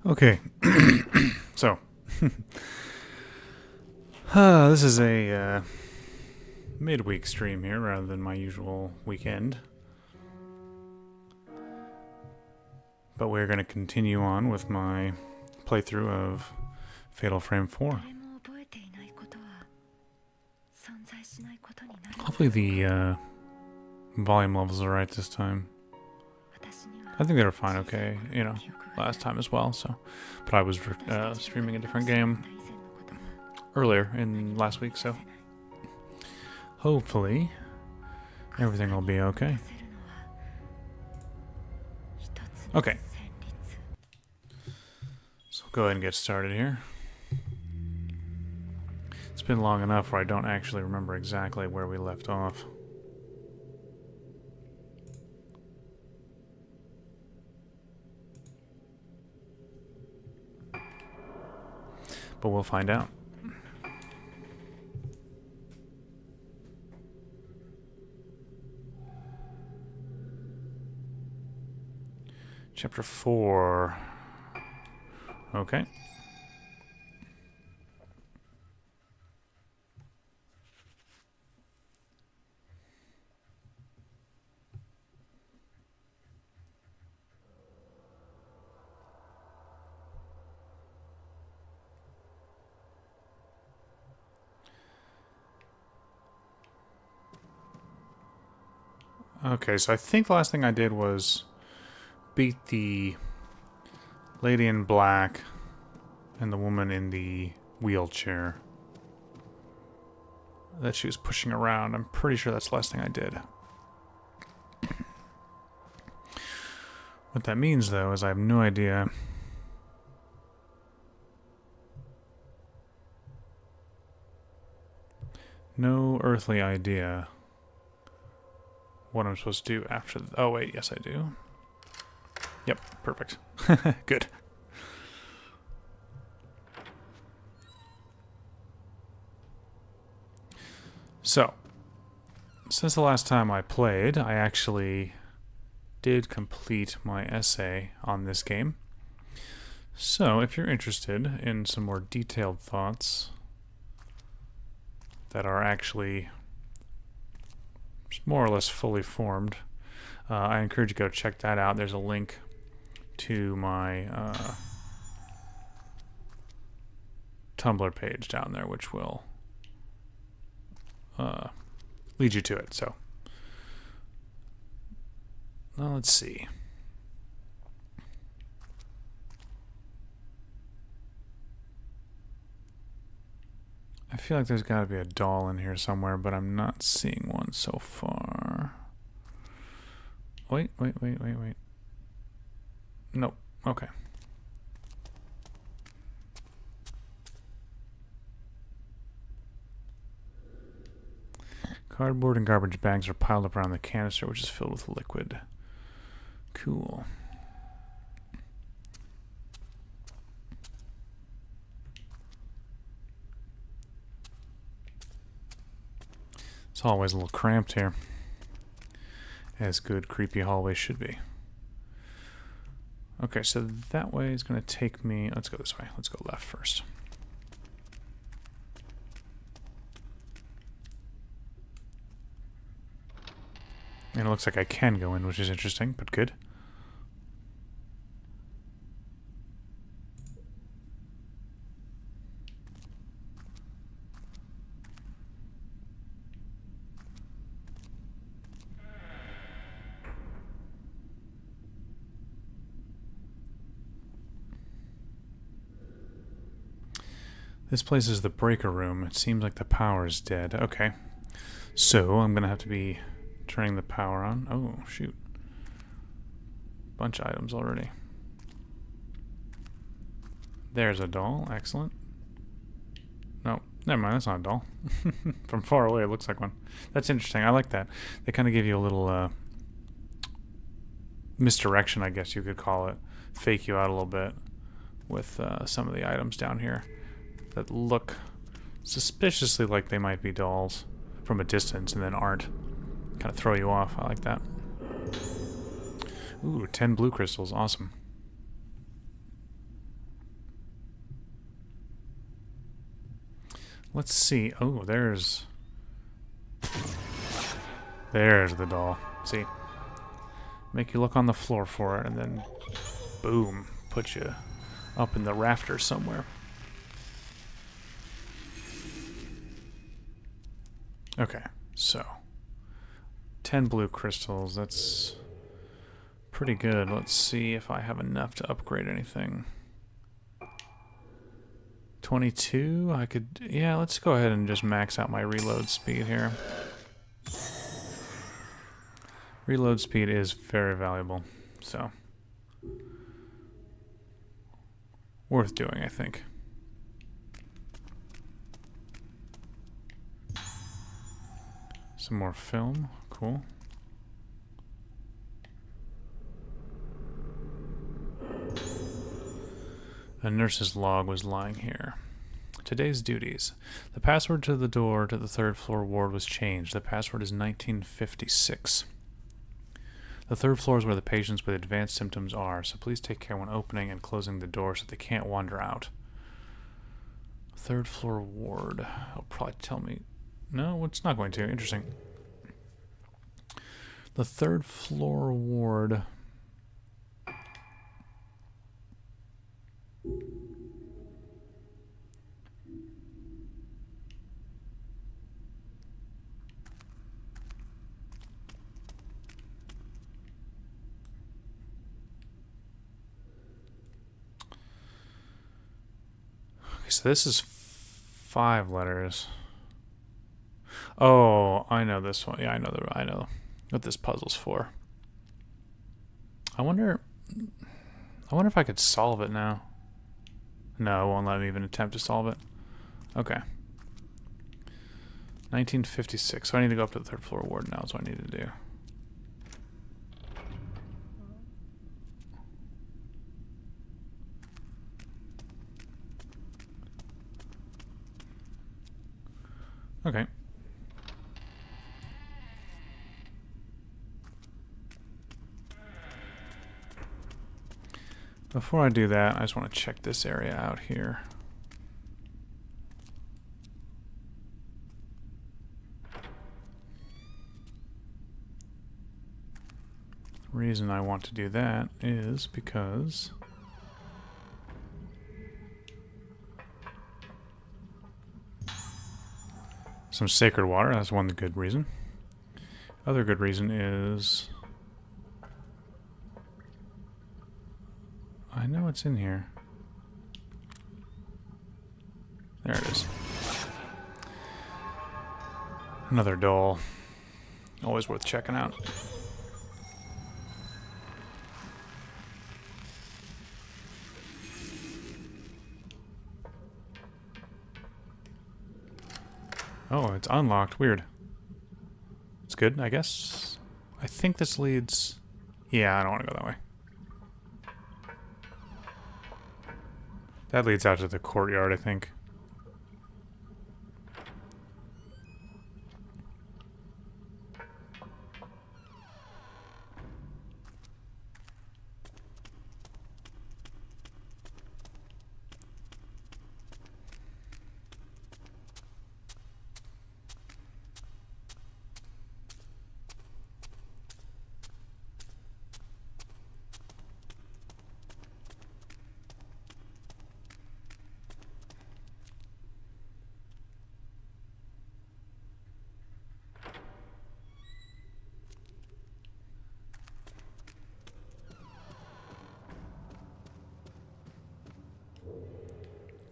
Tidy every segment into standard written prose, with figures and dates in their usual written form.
Okay, so this is a midweek stream here rather than my usual weekend. But we're going to continue on with my playthrough of Fatal Frame 4. Hopefully the volume levels are right this time. I think they were fine, okay, you know, last time as well, so. But I was streaming a different game earlier in last week, so hopefully everything will be okay. Okay. So go ahead and get started here. It's been long enough where I don't actually remember exactly where we left off. But we'll find out. Chapter 4. Okay. Okay, so I think the last thing I did was beat the lady in black and the woman in the wheelchair that she was pushing around. I'm pretty sure that's the last thing I did. What that means, though, is I have no idea no earthly idea what I'm supposed to do after oh wait, yes I do. Yep, perfect. Good. So, since the last time I played, I actually did complete my essay on this game. So, if you're interested in some more detailed thoughts that are actually more or less fully formed, I encourage you to go check that out. There's a link to my Tumblr page down there, which will lead you to it. So, now let's see. I feel like there's got to be a doll in here somewhere, but I'm not seeing one so far. Wait. Nope. Okay. Cardboard and garbage bags are piled up around the canister, which is filled with liquid. Cool. It's always a little cramped here, as good creepy hallways should be. Okay, so that way is going to take me... Let's go this way. Let's go left first. And it looks like I can go in, which is interesting, but good. This place is the breaker room. It seems like the power is dead. Okay. So, I'm going to have to be turning the power on. Oh, shoot. Bunch of items already. There's a doll. Excellent. No, never mind. That's not a doll. From far away, it looks like one. That's interesting. I like that. They kind of give you a little misdirection, I guess you could call it. Fake you out a little bit with some of the items down here that look suspiciously like they might be dolls from a distance and then aren't. Kind of throw you off. I like that. Ooh, 10 blue crystals. Awesome. Let's see. Oh, there's the doll. See? Make you look on the floor for it, and then boom, put you up in the rafters somewhere. Okay, so 10 blue crystals. That's pretty good. Let's see if I have enough to upgrade anything. 22, I could, yeah, let's go ahead and just max out my reload speed here. Reload speed is very valuable, so worth doing, I think. Some more film, cool. A nurse's log was lying here. Today's duties. The password to the door to the third floor ward was changed. The password is 1956. The third floor is where the patients with advanced symptoms are, so please take care when opening and closing the door so they can't wander out. Third floor ward. It'll probably tell me. No, it's not going to. Interesting. The third floor ward. So this is 5 letters. Oh, I know this one. Yeah, I know what this puzzle's for. I wonder if I could solve it now. No, it won't let me even attempt to solve it. Okay. 1956. So I need to go up to the third floor ward now. That's what I need to do. Okay. Before I do that, I just want to check this area out here. The reason I want to do that is because some sacred water, that's one good reason. Other good reason is I know it's in here. There it is. Another doll. Always worth checking out. Oh, it's unlocked. Weird. It's good, I guess. I think this leads... Yeah, I don't want to go that way. That leads out to the courtyard, I think.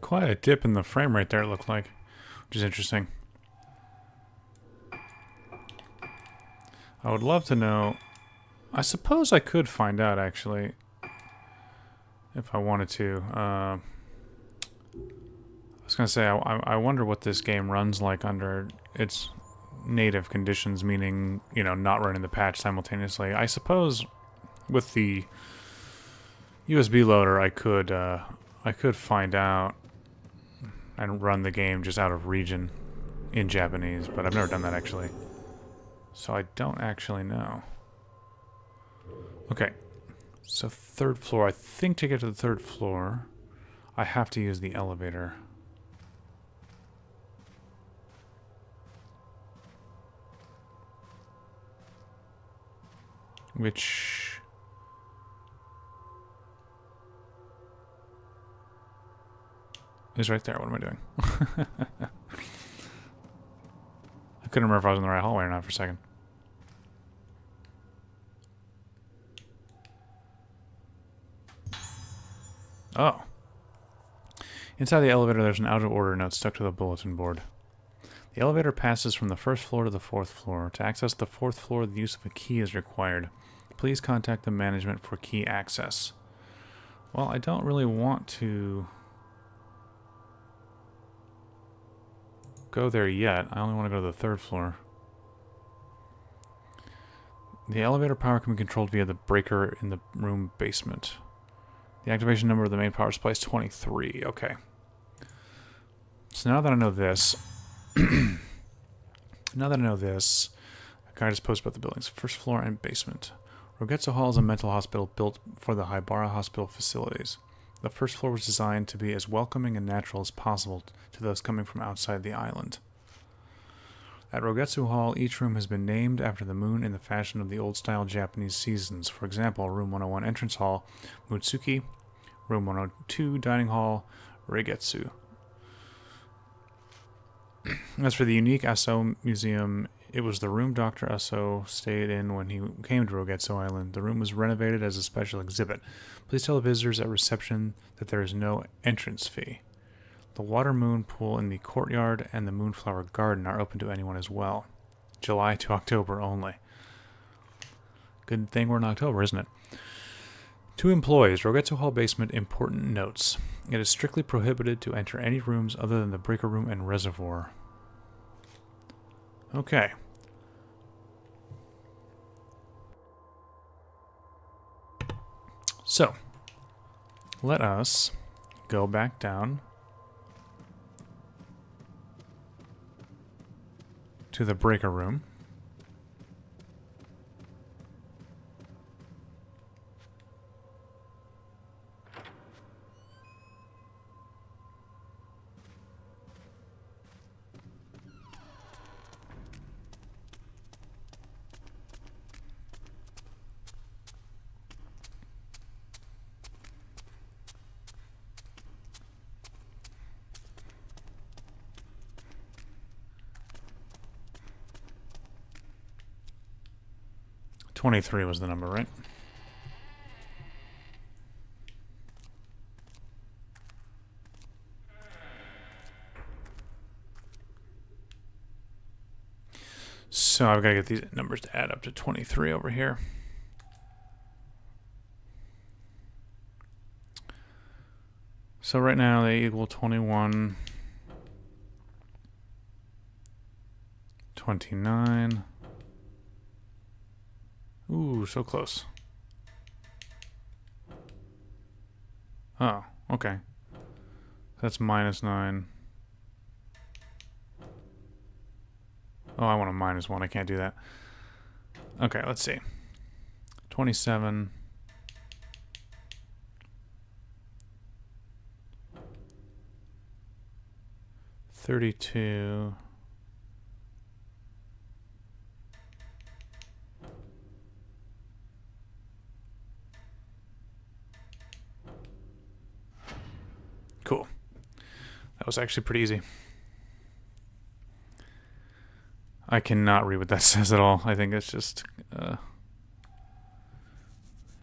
Quite a dip in the frame rate there, it looked like, which is interesting. I would love to know. I suppose I could find out, actually, if I wanted to. I was going to say, I wonder what this game runs like under its native conditions, meaning, you know, not running the patch simultaneously. I suppose with the USB loader, I could find out and run the game just out of region in Japanese, but I've never done that actually. So I don't actually know. Okay, so third floor. I think to get to the third floor, I have to use the elevator. which is right there. What am I doing? I couldn't remember if I was in the right hallway or not for a second. Oh. Inside the elevator, there's an out-of-order note stuck to the bulletin board. The elevator passes from the first floor to the fourth floor. To access the fourth floor, the use of a key is required. Please contact the management for key access. Well, I don't really want to go there yet. I only want to go to the third floor. The elevator power can be controlled via the breaker in the room basement. The activation number of the main power supply is 23. Okay. So now that I know this, a guide is posted about the buildings, first floor and basement. Rogetsu Hall is a mental hospital built for the Haibara Hospital facilities. The first floor was designed to be as welcoming and natural as possible to those coming from outside the island. At Rogetsu Hall, each room has been named after the moon in the fashion of the old-style Japanese seasons. For example, Room 101 Entrance Hall, Mutsuki. Room 102 Dining Hall, Reigetsu. As for the unique Aso Museum, it was the room Dr. Aso stayed in when he came to Rogetsu Island. The room was renovated as a special exhibit. Please tell the visitors at reception that there is no entrance fee. The water moon pool in the courtyard and the moonflower garden are open to anyone as well. July to October only. Good thing we're in October, isn't it? To employees, Rogetsu Hall basement important notes. It is strictly prohibited to enter any rooms other than the breaker room and reservoir. Okay. So, let us go back down to the breaker room. $23 was the number, right? So I've got to get these numbers to add up to 23 over here. So right now they equal 21, 29. Ooh, so close. Oh, okay. That's -9. Oh, I want a -1. I can't do that. Okay, let's see. 27. 32. Cool. That was actually pretty easy. I cannot read what that says at all. I think it's just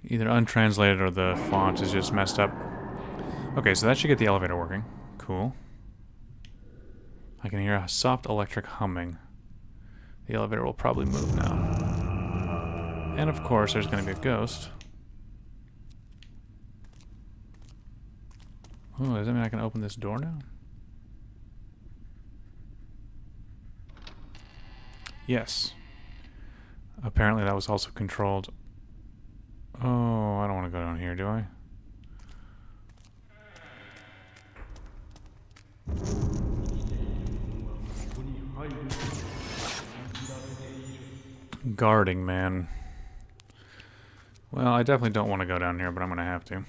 either untranslated or the font is just messed up. Okay, so that should get the elevator working. Cool. I can hear a soft electric humming. The elevator will probably move now. And of course, there's going to be a ghost. Oh, does that mean I can open this door now? Yes. Apparently that was also controlled. Oh, I don't want to go down here, do I? Guarding, man. Well, I definitely don't want to go down here, but I'm going to have to.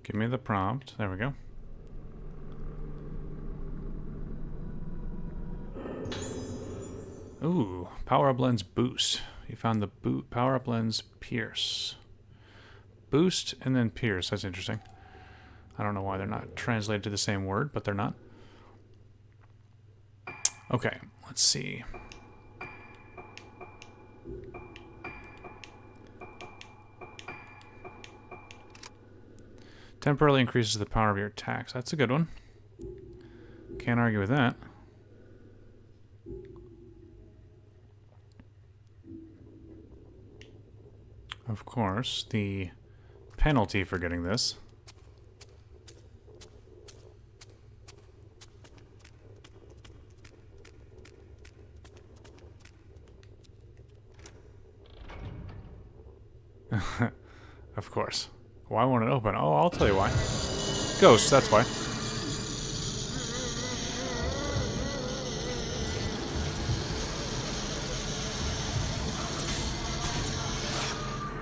Give me the prompt. There we go. Ooh, power up lens boost. You found the power up lens pierce. Boost and then pierce. That's interesting. I don't know why they're not translated to the same word, but they're not. Okay, let's see. Temporarily increases the power of your attacks. That's a good one. Can't argue with that. Of course, the penalty for getting this. Of course. Why won't it open? Oh, I'll tell you why. Ghosts, that's why.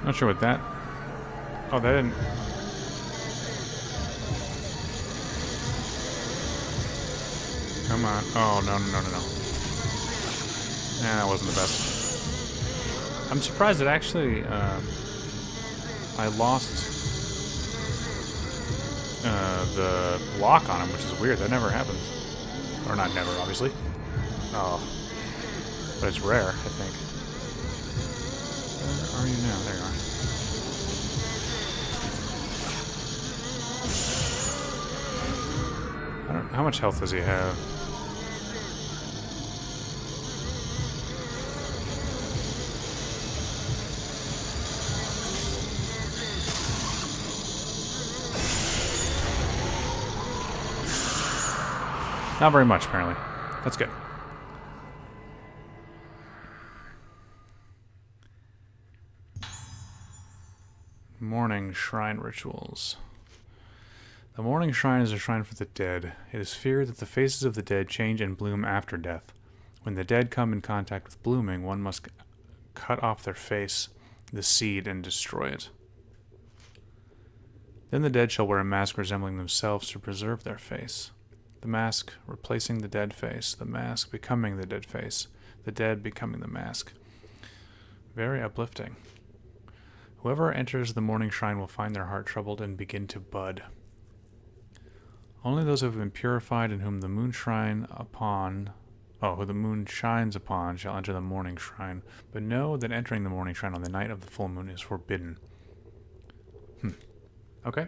Not sure what that... Oh, that didn't... Come on. Oh, no. Nah, that wasn't the best. I'm surprised it actually... I lost... the lock on him, which is weird. That never happens. Or not never, obviously. Oh. But it's rare, I think. Where are you now? There you are. I don't... How much health does he have? Not very much, apparently. That's good. Morning Shrine Rituals. The Morning Shrine is a shrine for the dead. It is feared that the faces of the dead change and bloom after death. When the dead come in contact with blooming, one must cut off their face, the seed, and destroy it. Then the dead shall wear a mask resembling themselves to preserve their face. The mask replacing the dead face, the mask becoming the dead face, the dead becoming the mask. Very uplifting. Whoever enters the morning shrine will find their heart troubled and begin to bud. Only those who have been purified and whom the moon shines upon shall enter the morning shrine. But know that entering the morning shrine on the night of the full moon is forbidden. Okay.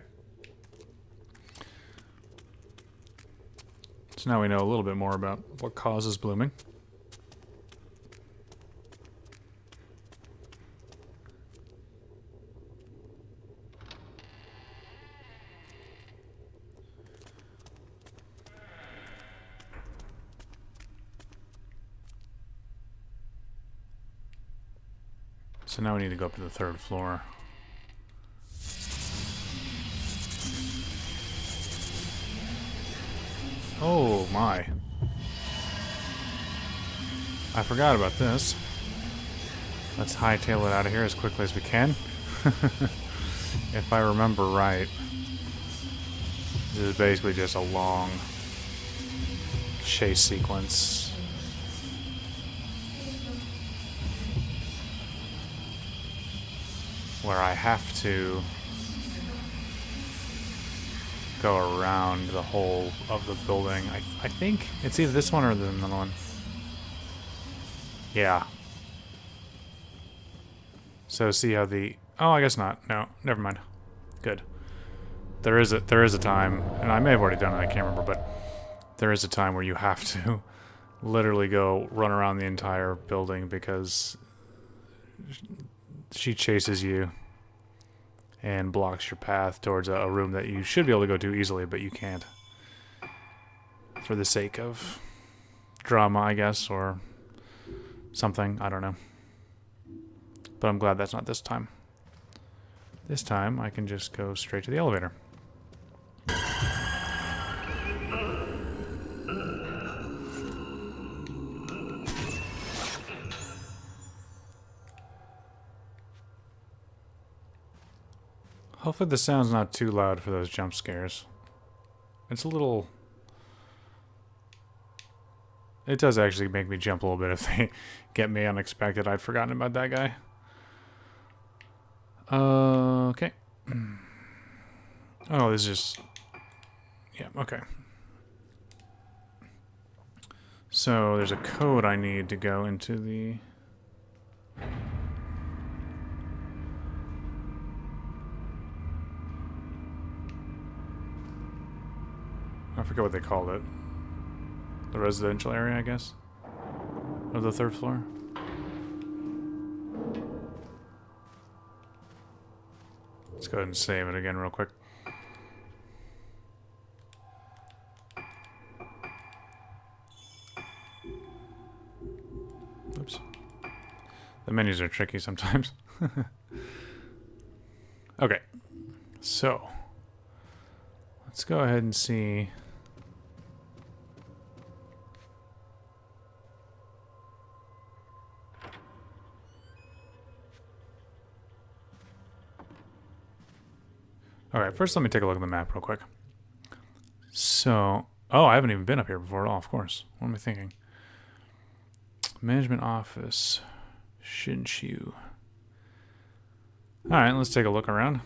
So now we know a little bit more about what causes blooming. So now we need to go up to the 3rd floor. Oh my. I forgot about this. Let's hightail it out of here as quickly as we can. If I remember right, this is basically just a long chase sequence. Where I have to go around the whole of the building. I think it's either this one or the another one. Yeah. So see how the... Oh, I guess not. No, never mind. Good. There is a time, and I may have already done it, I can't remember, but there is a time where you have to literally go run around the entire building because she chases you and blocks your path towards a room that you should be able to go to easily, but you can't. For the sake of drama, I guess, or something. I don't know. But I'm glad that's not this time. This time, I can just go straight to the elevator. Hopefully the sound's not too loud for those jump scares. It's a little it does actually make me jump a little bit if they get me unexpected. I'd forgotten about that guy. Okay. Oh, this is just... Yeah, okay. So there's a code I need to go into the... I forget what they called it. The residential area, I guess? Of the 3rd floor? Let's go ahead and save it again real quick. Oops. The menus are tricky sometimes. Okay. So, let's go ahead and see... Alright, first let me take a look at the map real quick. So... Oh, I haven't even been up here before at all, of course. What am I thinking? Management office. Shinshu. Alright, let's take a look around.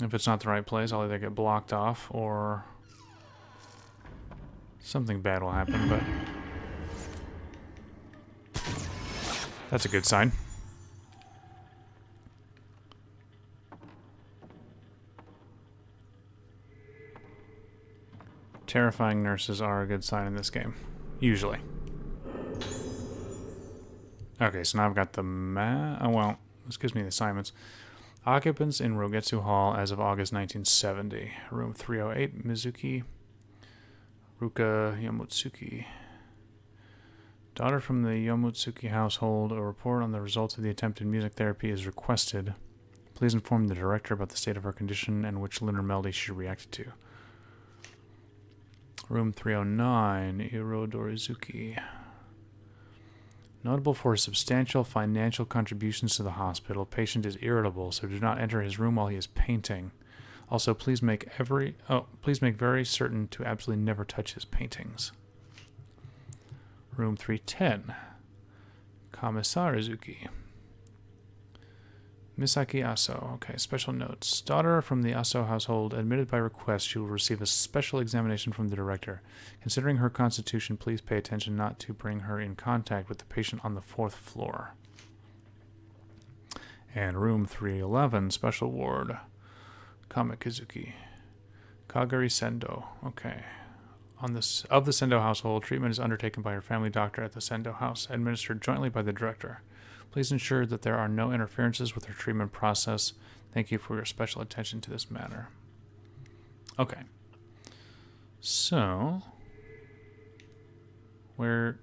If it's not the right place, I'll either get blocked off or... something bad will happen, but... That's a good sign. Terrifying nurses are a good sign in this game. Usually. Okay, so now I've got the oh, well, this gives me the assignments. Occupants in Rogetsu Hall as of August 1970. Room 308, Mizuki Ruka Yomotsuki. Daughter from the Yomotsuki household. A report on the results of the attempted music therapy is requested. Please inform the director about the state of her condition and which lunar melody she reacted to. Room 309, Iro Dorizuki. Notable for his substantial financial contributions to the hospital, patient is irritable, so do not enter his room while he is painting. Also, please make very certain to absolutely never touch his paintings. Room 310, Kamesarizuki. Misaki Aso. Okay, special notes. Daughter from the Aso household, admitted by request, she will receive a special examination from the director. Considering her constitution, please pay attention not to bring her in contact with the patient on the 4th floor. And room 311, special ward. Kamekizuki. Kagari Sendo. Okay. Of the Sendo household, treatment is undertaken by her family doctor at the Sendo house, administered jointly by the director. Please ensure that there are no interferences with her treatment process. Thank you for your special attention to this matter. Okay. So, where...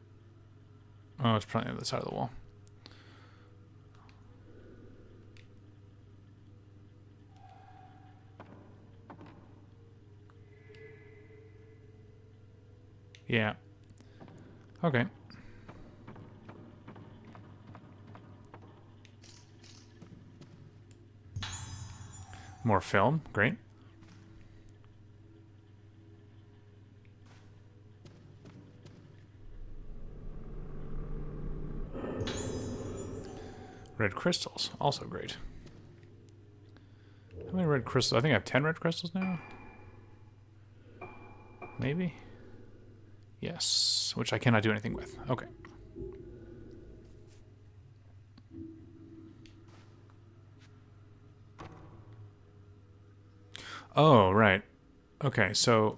Oh, it's probably on the other side of the wall. Yeah. Okay. More film. Great. Red crystals. Also great. How many red crystals? I think I have 10 red crystals now. Maybe? Yes. Which I cannot do anything with. Okay. Oh, right. Okay, so...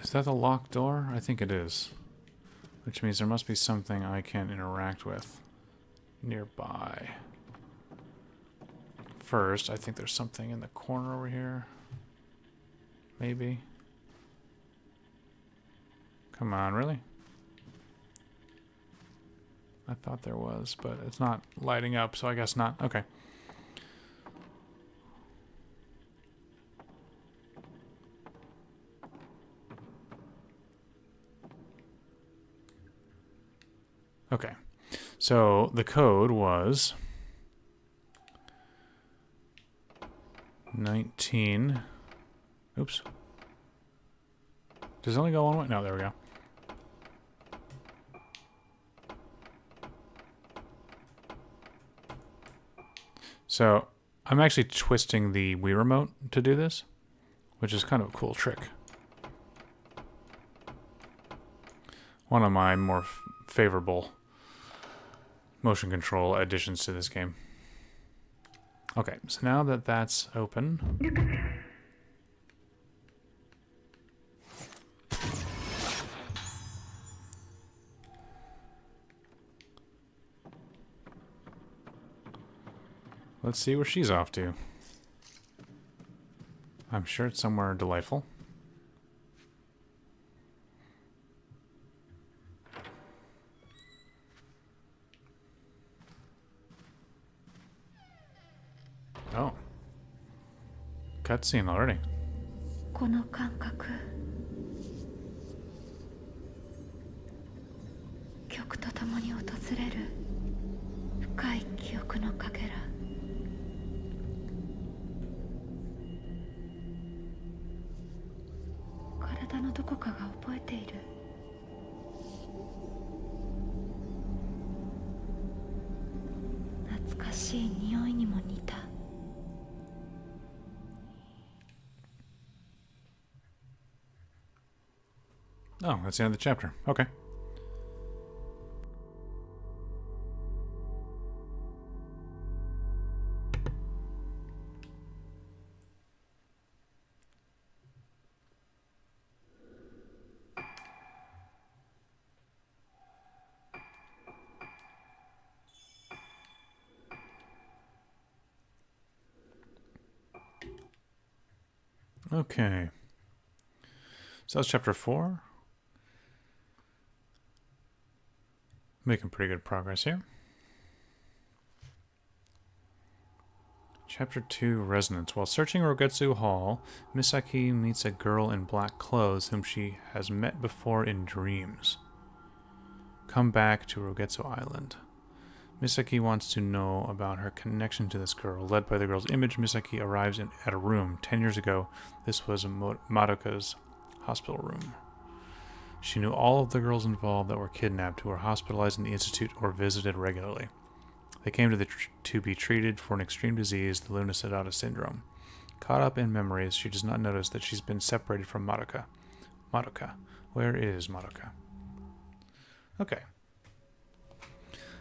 Is that the locked door? I think it is. Which means there must be something I can interact with nearby. First, I think there's something in the corner over here. Maybe. Come on, really? I thought there was, but it's not lighting up, so I guess not. Okay. Okay. So the code was 19. Oops. Does it only go one way? No, there we go. So I'm actually twisting the Wii remote to do this, which is kind of a cool trick. One of my more favorable motion control additions to this game. Okay, so now that that's open... let's see where she's off to. I'm sure it's somewhere delightful. Oh. Cutscene already. この感覚曲とともに訪れる深い記憶のかけら体のどこかが覚えている懐かしい匂いにも似た Oh, that's the end of the chapter. Okay. Okay. So that's chapter 4. Making pretty good progress here. Chapter 2, Resonance. While searching Rogetsu Hall, Misaki meets a girl in black clothes whom she has met before in dreams. Come back to Rogetsu Island. Misaki wants to know about her connection to this girl. Led by the girl's image, Misaki arrives at a room. 10 years ago, this was Madoka's hospital room. She knew all of the girls involved that were kidnapped, who were hospitalized in the institute or visited regularly. They came to be treated for an extreme disease, the Lunar syndrome. Caught up in memories, she does not notice that she's been separated from Madoka. Madoka. Where is Madoka? Okay.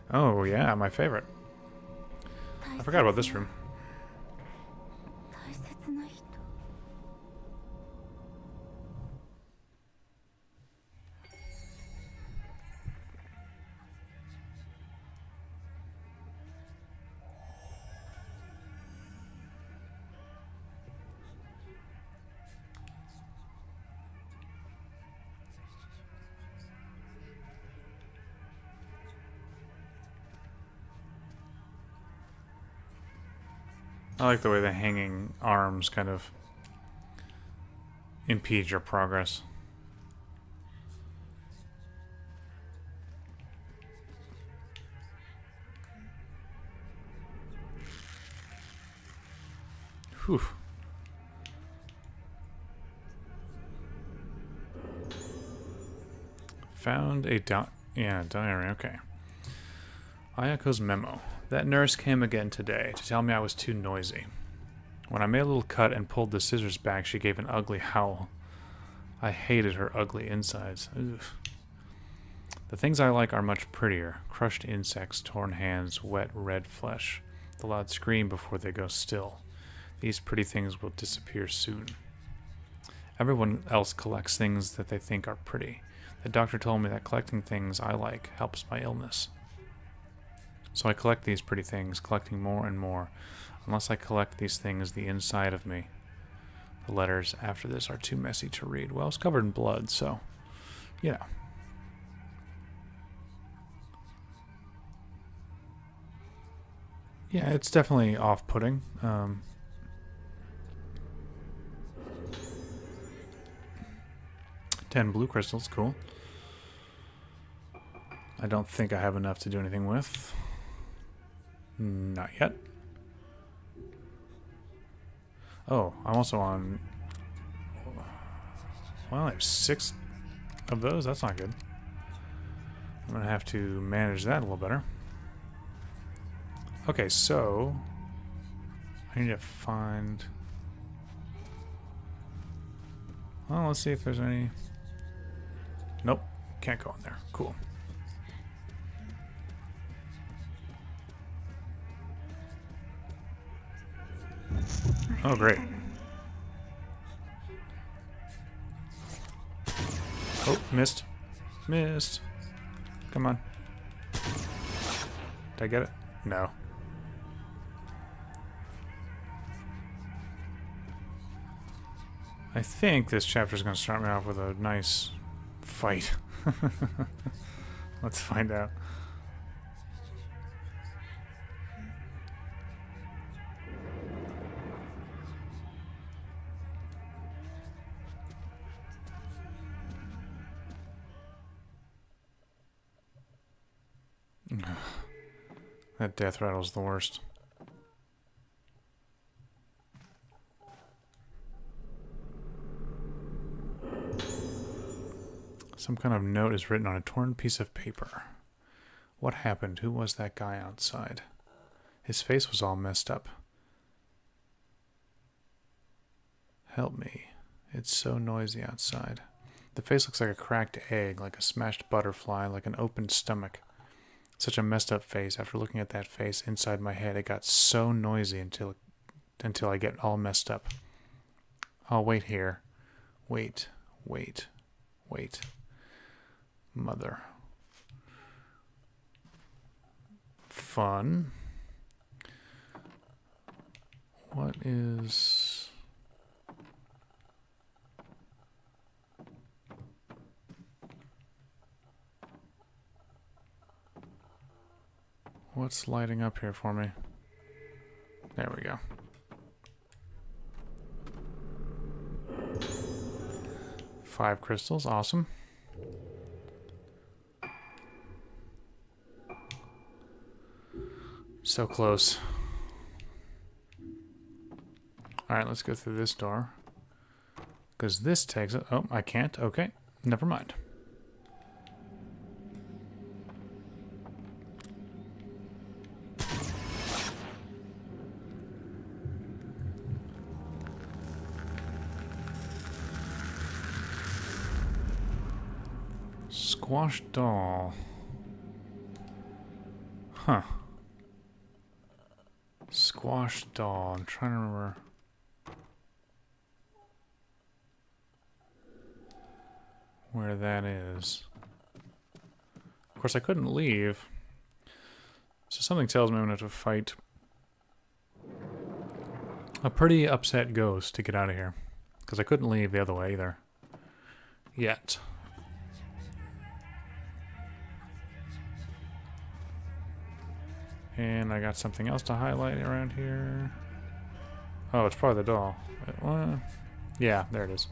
Oh, yeah, my favorite. I forgot about this room. I like the way the hanging arms kind of impede your progress. Whew. Found a diary, okay. Ayako's memo. That nurse came again today to tell me I was too noisy. When I made a little cut and pulled the scissors back, she gave an ugly howl. I hated her ugly insides. Oof. The things I like are much prettier. Crushed insects, torn hands, wet red flesh. The loud scream before they go still. These pretty things will disappear soon. Everyone else collects things that they think are pretty. The doctor told me that collecting things I like helps my illness. So I collect these pretty things, collecting more and more. Unless I collect these things, the inside of me. The letters after this are too messy to read. Well, it's covered in blood, so, you know. Yeah, it's definitely off-putting. 10 blue crystals, cool. I don't think I have enough to do anything with. Not yet. Oh, I'm also on... Well, I have 6 of those. That's not good. I'm going to have to manage that a little better. Okay, so... I need to find... Well, let's see if there's any... Nope. Can't go in there. Cool. Oh, great. Oh, missed. Missed. Come on. Did I get it? No. I think this chapter is going to start me off with a nice fight. Let's find out. That death rattle's the worst. Some kind of note is written on a torn piece of paper. What happened? Who was that guy outside? His face was all messed up. Help me. It's so noisy outside. The face looks like a cracked egg, like a smashed butterfly, like an open stomach. Such a messed up face. After looking at that face inside my head, it got so noisy until I get all messed up. I'll wait here. Wait. Mother. Fun. What is... What's lighting up here for me? There we go. Five crystals, awesome. So close. Alright, let's go through this door. Because this takes it. Oh, I can't. Okay, never mind. Squash doll. Huh. Squash doll. I'm trying to remember. Where that is. Of course, I couldn't leave. So something tells me I'm going to have to fight a pretty upset ghost to get out of here. Because I couldn't leave the other way either. Yet. And I got something else to highlight around here. Oh, it's probably the doll. Yeah, there it is.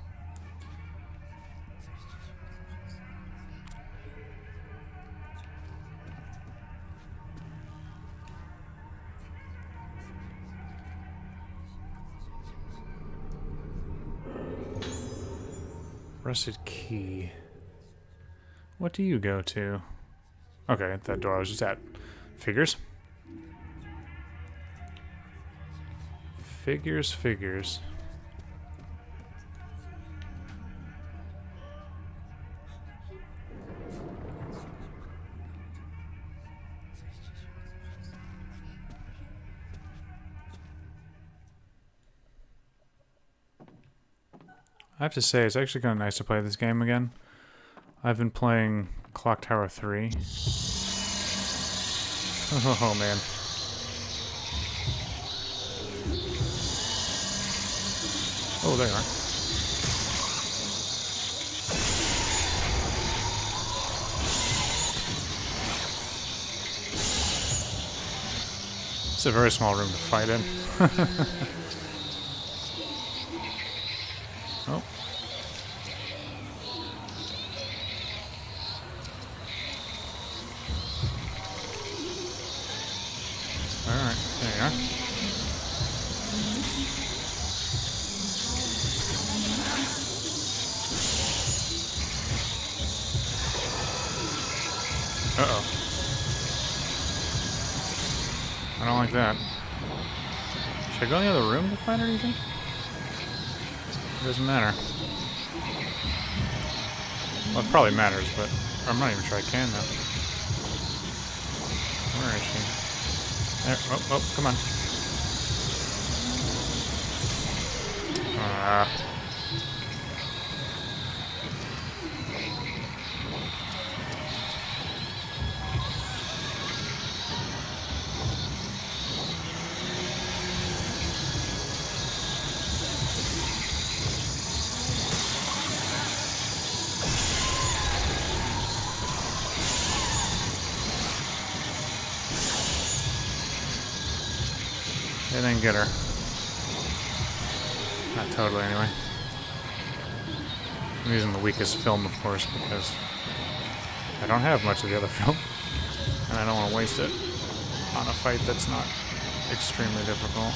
Rusted key. What do you go to? Okay, that door I was just at. Figures. Figures. I have to say, it's actually kind of nice to play this game again. I've been playing Clock Tower 3. Oh man. Oh, there you are. It's a very small room to fight in. Oh. Alright, there you are. Uh-oh. I don't like that. Should I go in the other room to find her, do you think? It doesn't matter. Well, it probably matters, but I'm not even sure I can now. Where is she? There. Oh, oh, come on. They didn't get her. Not totally, anyway. I'm using the weakest film, of course, because I don't have much of the other film, and I don't want to waste it on a fight that's not extremely difficult.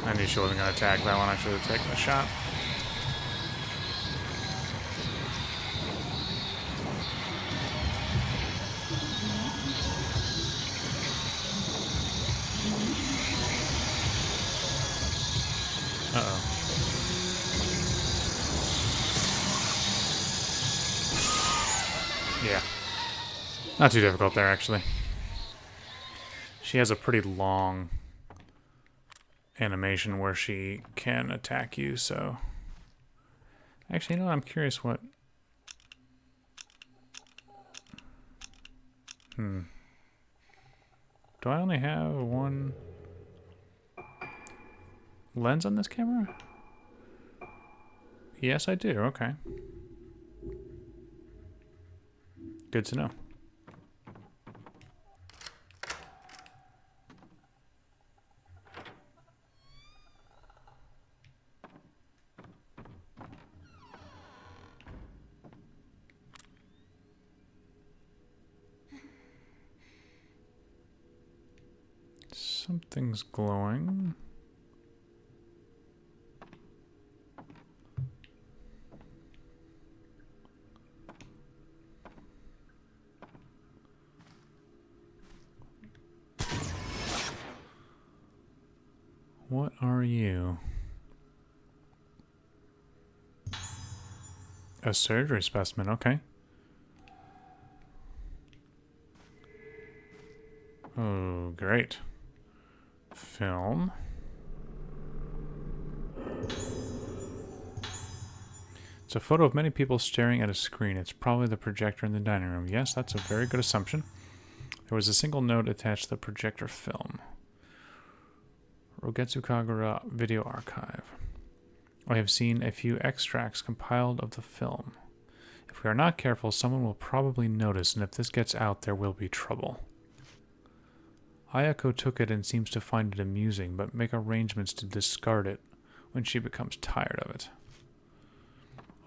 I knew she wasn't going to attack that one. I should have taken the shot. Uh-oh. Yeah. Not too difficult there, actually. She has a pretty long animation where she can attack you, so... Actually, you know what? I'm curious what... Do I only have one lens on this camera? Yes, I do. Okay. Good to know. Something's glowing. What are you? A surgery specimen, okay. Oh, great. Film. It's a photo of many people staring at a screen. It's probably the projector in the dining room. Yes, that's a very good assumption. There was a single note attached to the projector film. Rogetsu Kagura Video Archive. I have seen a few extracts compiled of the film. If we are not careful, someone will probably notice, and if this gets out, there will be trouble. Ayako took it and seems to find it amusing, but make arrangements to discard it when she becomes tired of it.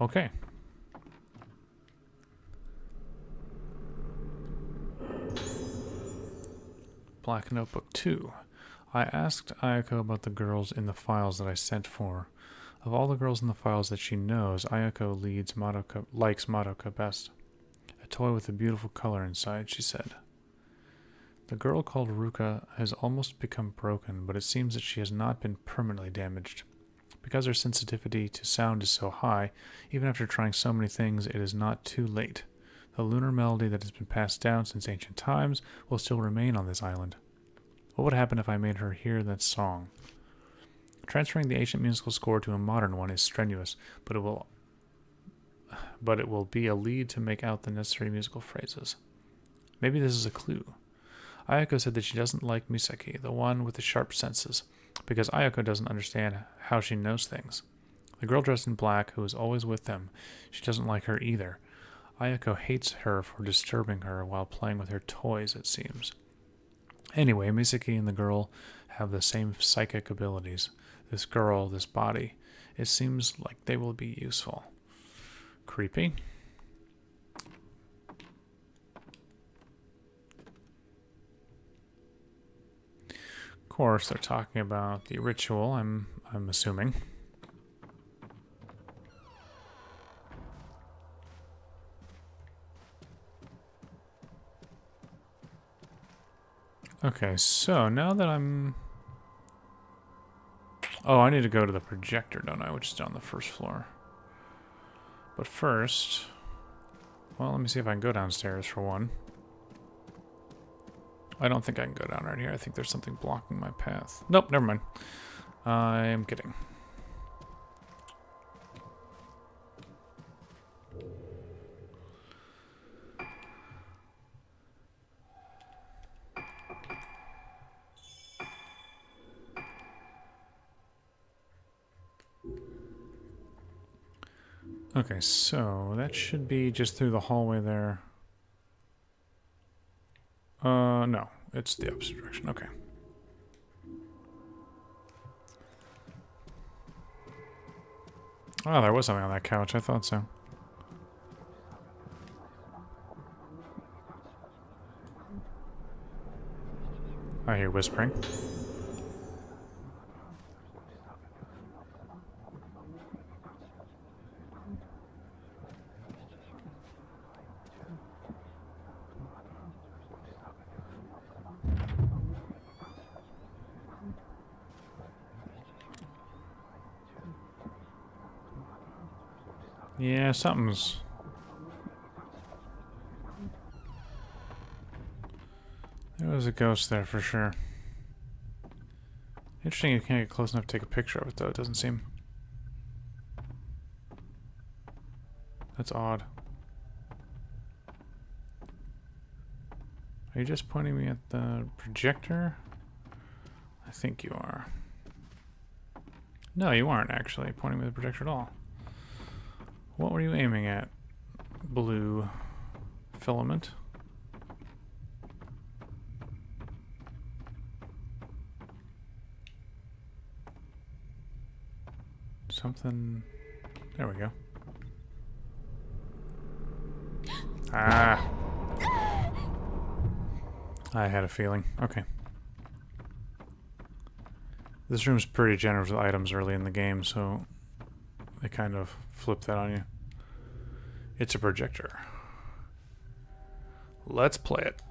Okay. Black Notebook 2. I asked Ayako about the girls in the files that I sent for. Of all the girls in the files that she knows, Ayako likes Madoka best. A toy with a beautiful color inside, she said. The girl called Ruka has almost become broken, but it seems that she has not been permanently damaged. Because her sensitivity to sound is so high, even after trying so many things, it is not too late. The lunar melody that has been passed down since ancient times will still remain on this island. What would happen if I made her hear that song? Transferring the ancient musical score to a modern one is strenuous, but it will be a lead to make out the necessary musical phrases. Maybe this is a clue. Ayako said that she doesn't like Misaki, the one with the sharp senses, because Ayako doesn't understand how she knows things. The girl dressed in black, who is always with them, she doesn't like her either. Ayako hates her for disturbing her while playing with her toys, it seems. Anyway, Misaki and the girl have the same psychic abilities. This girl, this body, it seems like they will be useful. Creepy. Of course, they're talking about the ritual, I'm assuming. Okay, so now that I'm... Oh, I need to go to the projector, don't I? Which is down the first floor. But first... Well, let me see if I can go downstairs for one. I don't think I can go down right here. I think there's something blocking my path. Nope, never mind. I am kidding. Okay, so that should be just through the hallway there. No, it's the opposite direction. Okay. Oh, there was something on that couch. I thought so. I hear whispering. Yeah, something's... There was a ghost there for sure. Interesting you can't get close enough to take a picture of it though, it doesn't seem. That's odd. Are you just pointing me at the projector? I think you are. No, you aren't actually pointing me at the projector at all. What were you aiming at? Blue filament. Something... There we go. Ah! I had a feeling. Okay. This room's pretty generous with items early in the game, so they kind of flip that on you. It's a projector. Let's play it.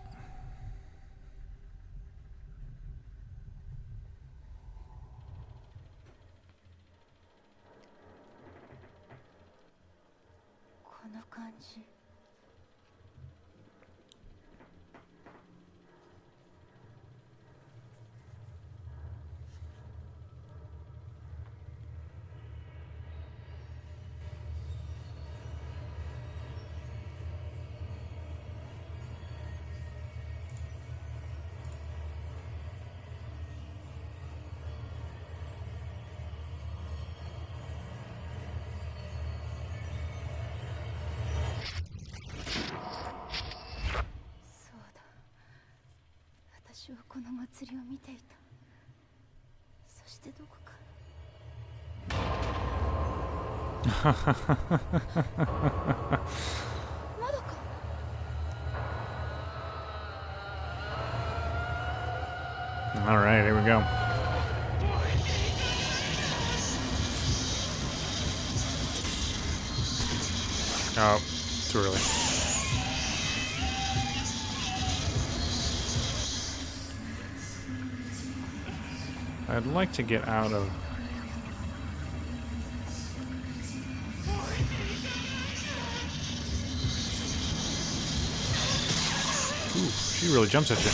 All right, here we go. Oh, too early. I'd like to get out of... Ooh, she really jumps at you.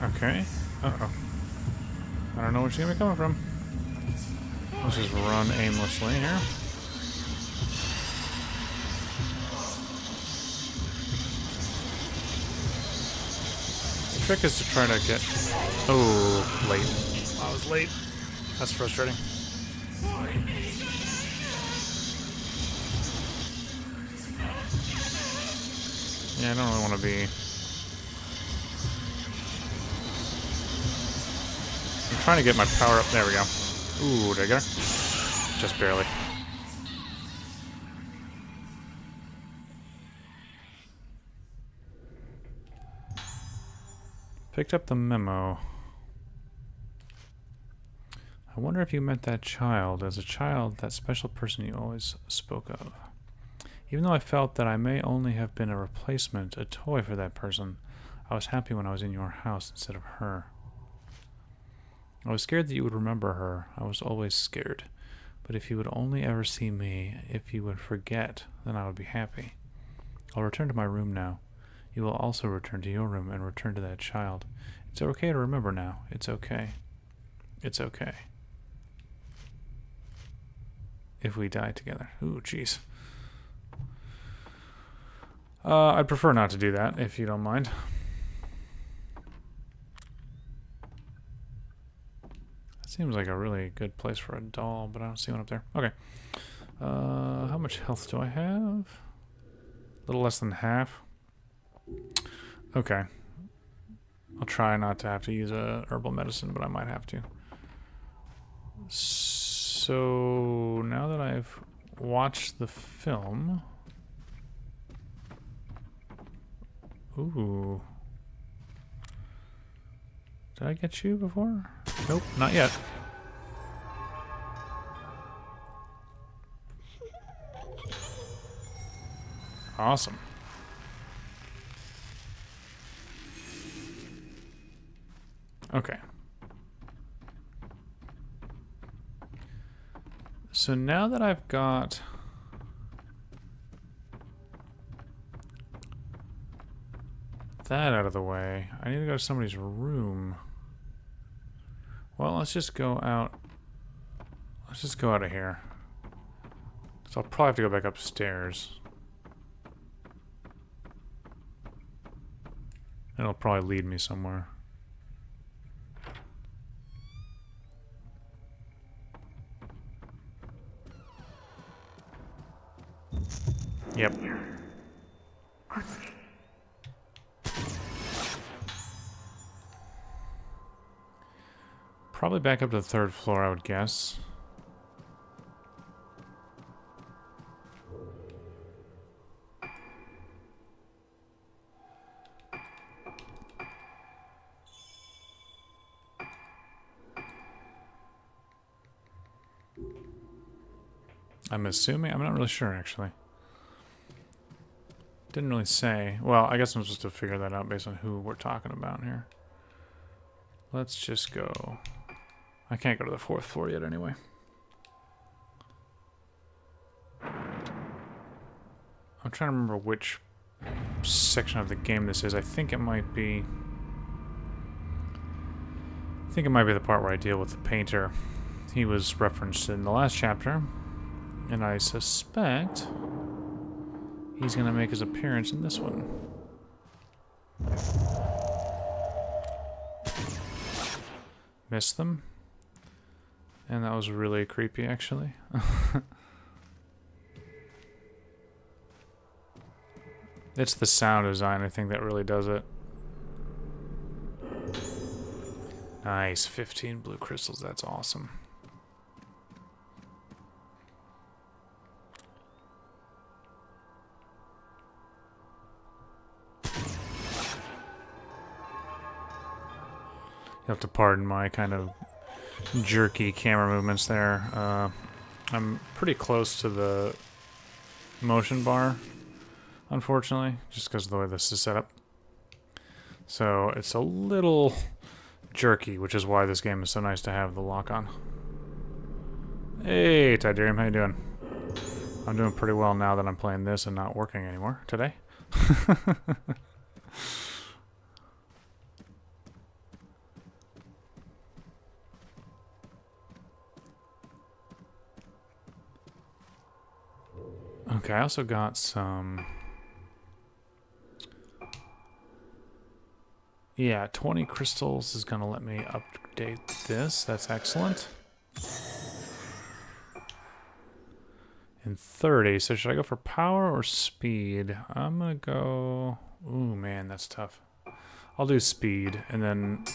Okay. Uh-oh. I don't know where she's gonna be coming from. Let's just run aimlessly here. The trick is to try to get... Oh, late. I was late. That's frustrating. Yeah, I don't really want to be... I'm trying to get my power up. There we go. Ooh, did I get her? Just barely. Picked up the memo. I wonder if you met that child. As a child, that special person you always spoke of. Even though I felt that I may only have been a replacement, a toy for that person, I was happy when I was in your house instead of her. I was scared that you would remember her. I was always scared. But if you would only ever see me, if you would forget, then I would be happy. I'll return to my room now. You will also return to your room and return to that child. It's okay to remember now. It's okay. It's okay. If we die together. Ooh, jeez. I'd prefer not to do that, if you don't mind. That seems like a really good place for a doll, but I don't see one up there. Okay. How much health do I have? A little less than half. Okay. I'll try not to have to use a herbal medicine, but I might have to. So now that I've watched the film... Ooh. Did I get you before? Nope, not yet. Awesome. Okay. So now that I've got... that out of the way, I need to go to somebody's room. Well, let's just go out. Let's just go out of here. So I'll probably have to go back upstairs. It'll probably lead me somewhere. Yep. Probably back up to the 3rd floor, I would guess. I'm assuming? I'm not really sure, actually. Didn't really say. Well, I guess I'm supposed to figure that out based on who we're talking about here. Let's just go... I can't go to the 4th floor yet anyway. I'm trying to remember which section of the game this is. I think it might be... the part where I deal with the painter. He was referenced in the last chapter. And I suspect he's going to make his appearance in this one. Missed them. And that was really creepy, actually. It's the sound design, I think, that really does it. Nice, 15 blue crystals, that's awesome. You have to pardon my kind of jerky camera movements there. I'm pretty close to the motion bar, unfortunately, just because of the way this is set up. So it's a little jerky, which is why this game is so nice to have the lock on. Hey, Tidarium, how you doing? I'm doing pretty well now that I'm playing this and not working anymore today. Okay, I also got some... Yeah, 20 crystals is going to let me update this. That's excellent. And 30. So should I go for power or speed? I'm going to go... Ooh, man, that's tough. I'll do speed, and then...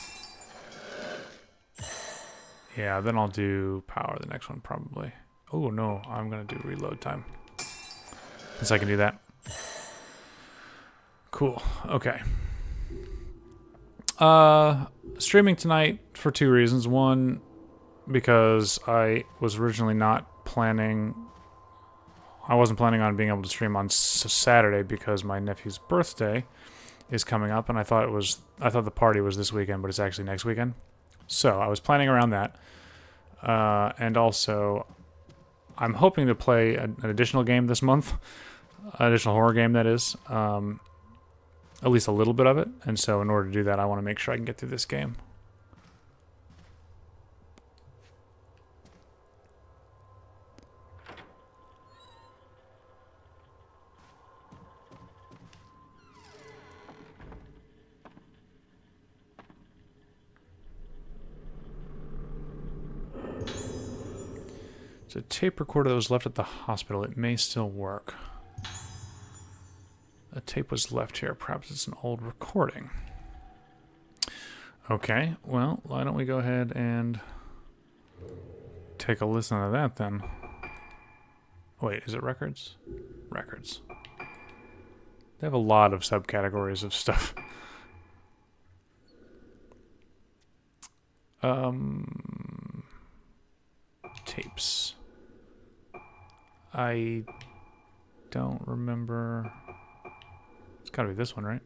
Yeah, then I'll do power the next one probably. Oh no, I'm gonna do reload time. Since I can do that. Cool. Okay. Streaming tonight for 2 reasons. One, because I was originally not planning. I wasn't planning on being able to stream on Saturday because my nephew's birthday is coming up, and I thought the party was this weekend, but it's actually next weekend. So I was planning around that, and also I'm hoping to play an additional game this month, an additional horror game that is, at least a little bit of it. And so in order to do that, I want to make sure I can get through this game. It's a tape recorder that was left at the hospital. It may still work. A tape was left here. Perhaps it's an old recording. Okay, well, why don't we go ahead and take a listen to that then. Wait, is it records? Records. They have a lot of subcategories of stuff. Tapes. I don't remember. It's gotta be this one, right?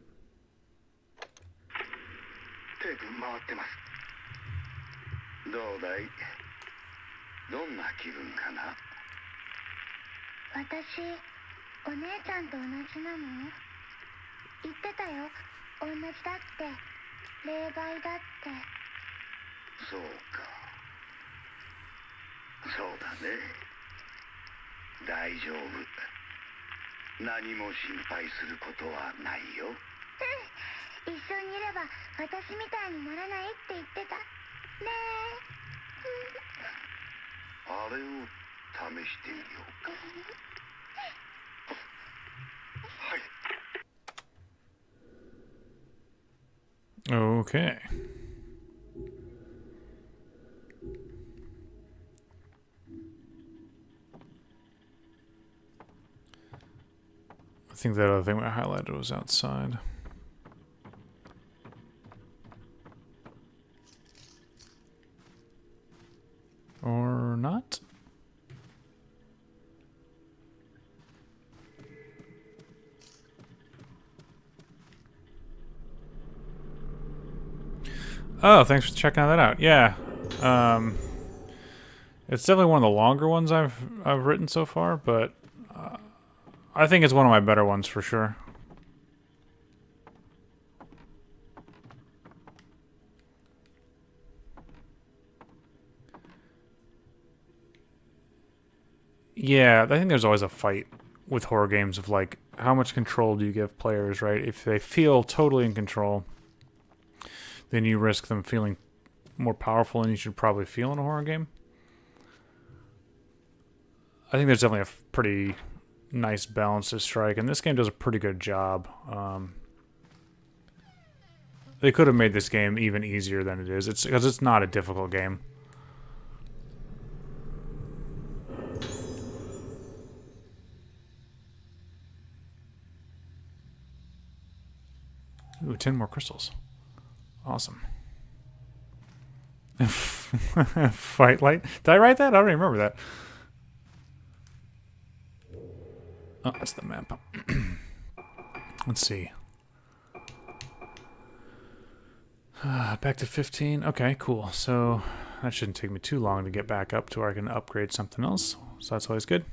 Okay. I think that other thing I highlighted was outside. Or not? Oh, thanks for checking that out. Yeah. It's definitely one of the longer ones I've written so far, but I think it's one of my better ones for sure. Yeah, I think there's always a fight with horror games of like, how much control do you give players, right? If they feel totally in control, then you risk them feeling more powerful than you should probably feel in a horror game. I think there's definitely a pretty nice balance to strike, and this game does a pretty good job. They could have made this game even easier than it is. It's because it's not a difficult game. Ooh, 10 more crystals. Awesome. Fight light? Did I write that? I don't even remember that. Oh, that's the map. Let's see. Back to 15. Okay, cool. So that shouldn't take me too long to get back up to where I can upgrade something else. So that's always good.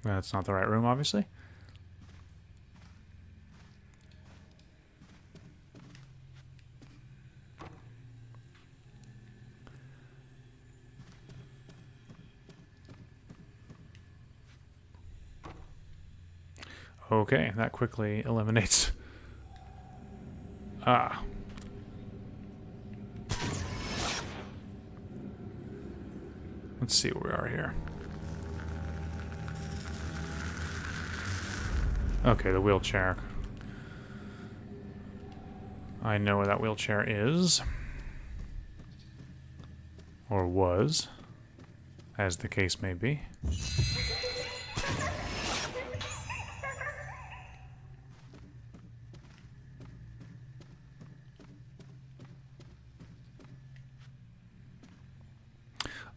That's not the right room, obviously. Okay, that quickly eliminates. Ah. Let's see where we are here. Okay, the wheelchair. I know where that wheelchair is. Or was, as the case may be.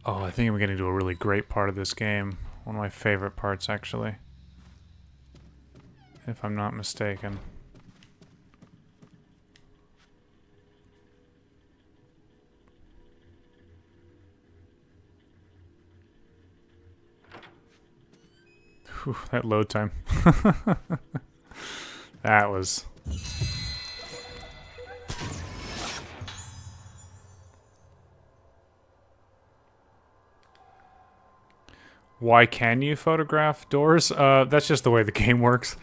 Oh, I think I'm getting to a really great part of this game. One of my favorite parts, actually. If I'm not mistaken. Whew, that load time. That was... Why can you photograph doors? That's just the way the game works.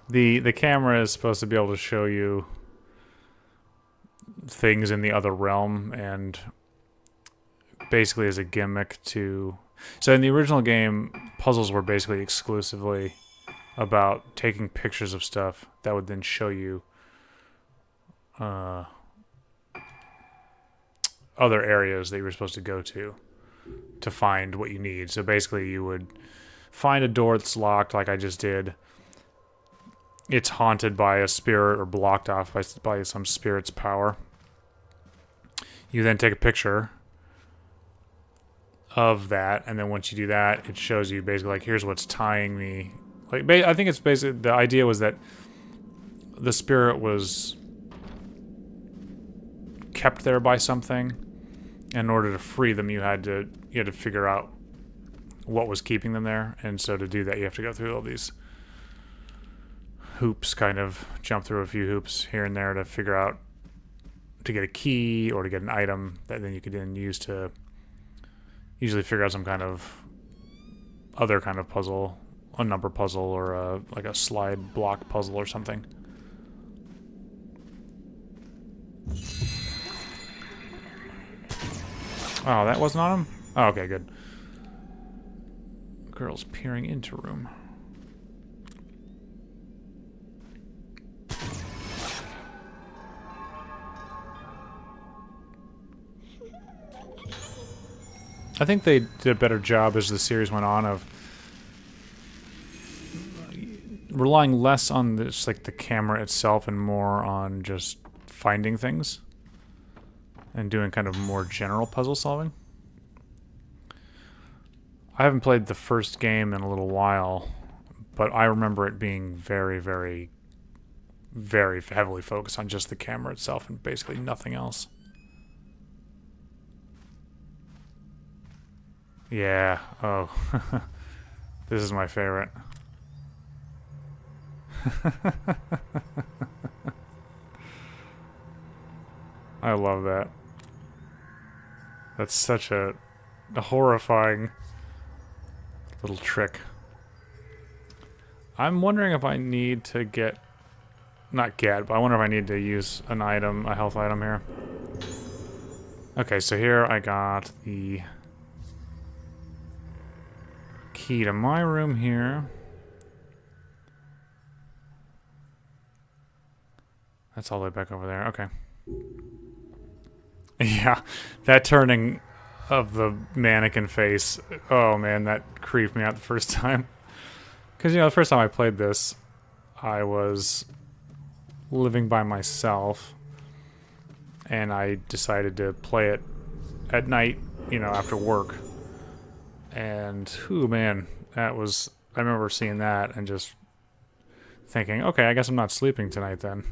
The camera is supposed to be able to show you things in the other realm, and basically as a gimmick to... So in the original game, puzzles were basically exclusively about taking pictures of stuff that would then show you other areas that you were supposed to go to find what you need. So basically you would find a door that's locked, like I just did. It's haunted by a spirit or blocked off by some spirit's power. You then take a picture of that, and then once you do that, it shows you basically like, here's what's tying me. Like, I think it's basically, the idea was that the spirit was kept there by something. In order to free them, you had to figure out what was keeping them there, and so to do that, you have to go through all these hoops, kind of jump through a few hoops here and there to figure out, to get a key or to get an item that then you could then use to usually figure out some kind of other kind of puzzle, a number puzzle or like a slide block puzzle or something. Oh, that wasn't on him? Oh, okay, good. Girl's peering into room. I think they did a better job as the series went on of relying less on this, like the camera itself, and more on just finding things and doing kind of more general puzzle solving. I haven't played the first game in a little while, but I remember it being very, very, very heavily focused on just the camera itself and basically nothing else. Yeah, oh. This is my favorite. I love that. That's such a horrifying little trick. I'm wondering if I need to get... Not get, but I wonder if I need to use an item, a health item here. Okay, so here I got the key to my room here. That's all the way back over there. Okay. Yeah, that turning of the mannequin face. Oh man, that creeped me out the first time. Because, you know, the first time I played this, I was living by myself. And I decided to play it at night, you know, after work. And, ooh, man, that was... I remember seeing that and just thinking, okay, I guess I'm not sleeping tonight then.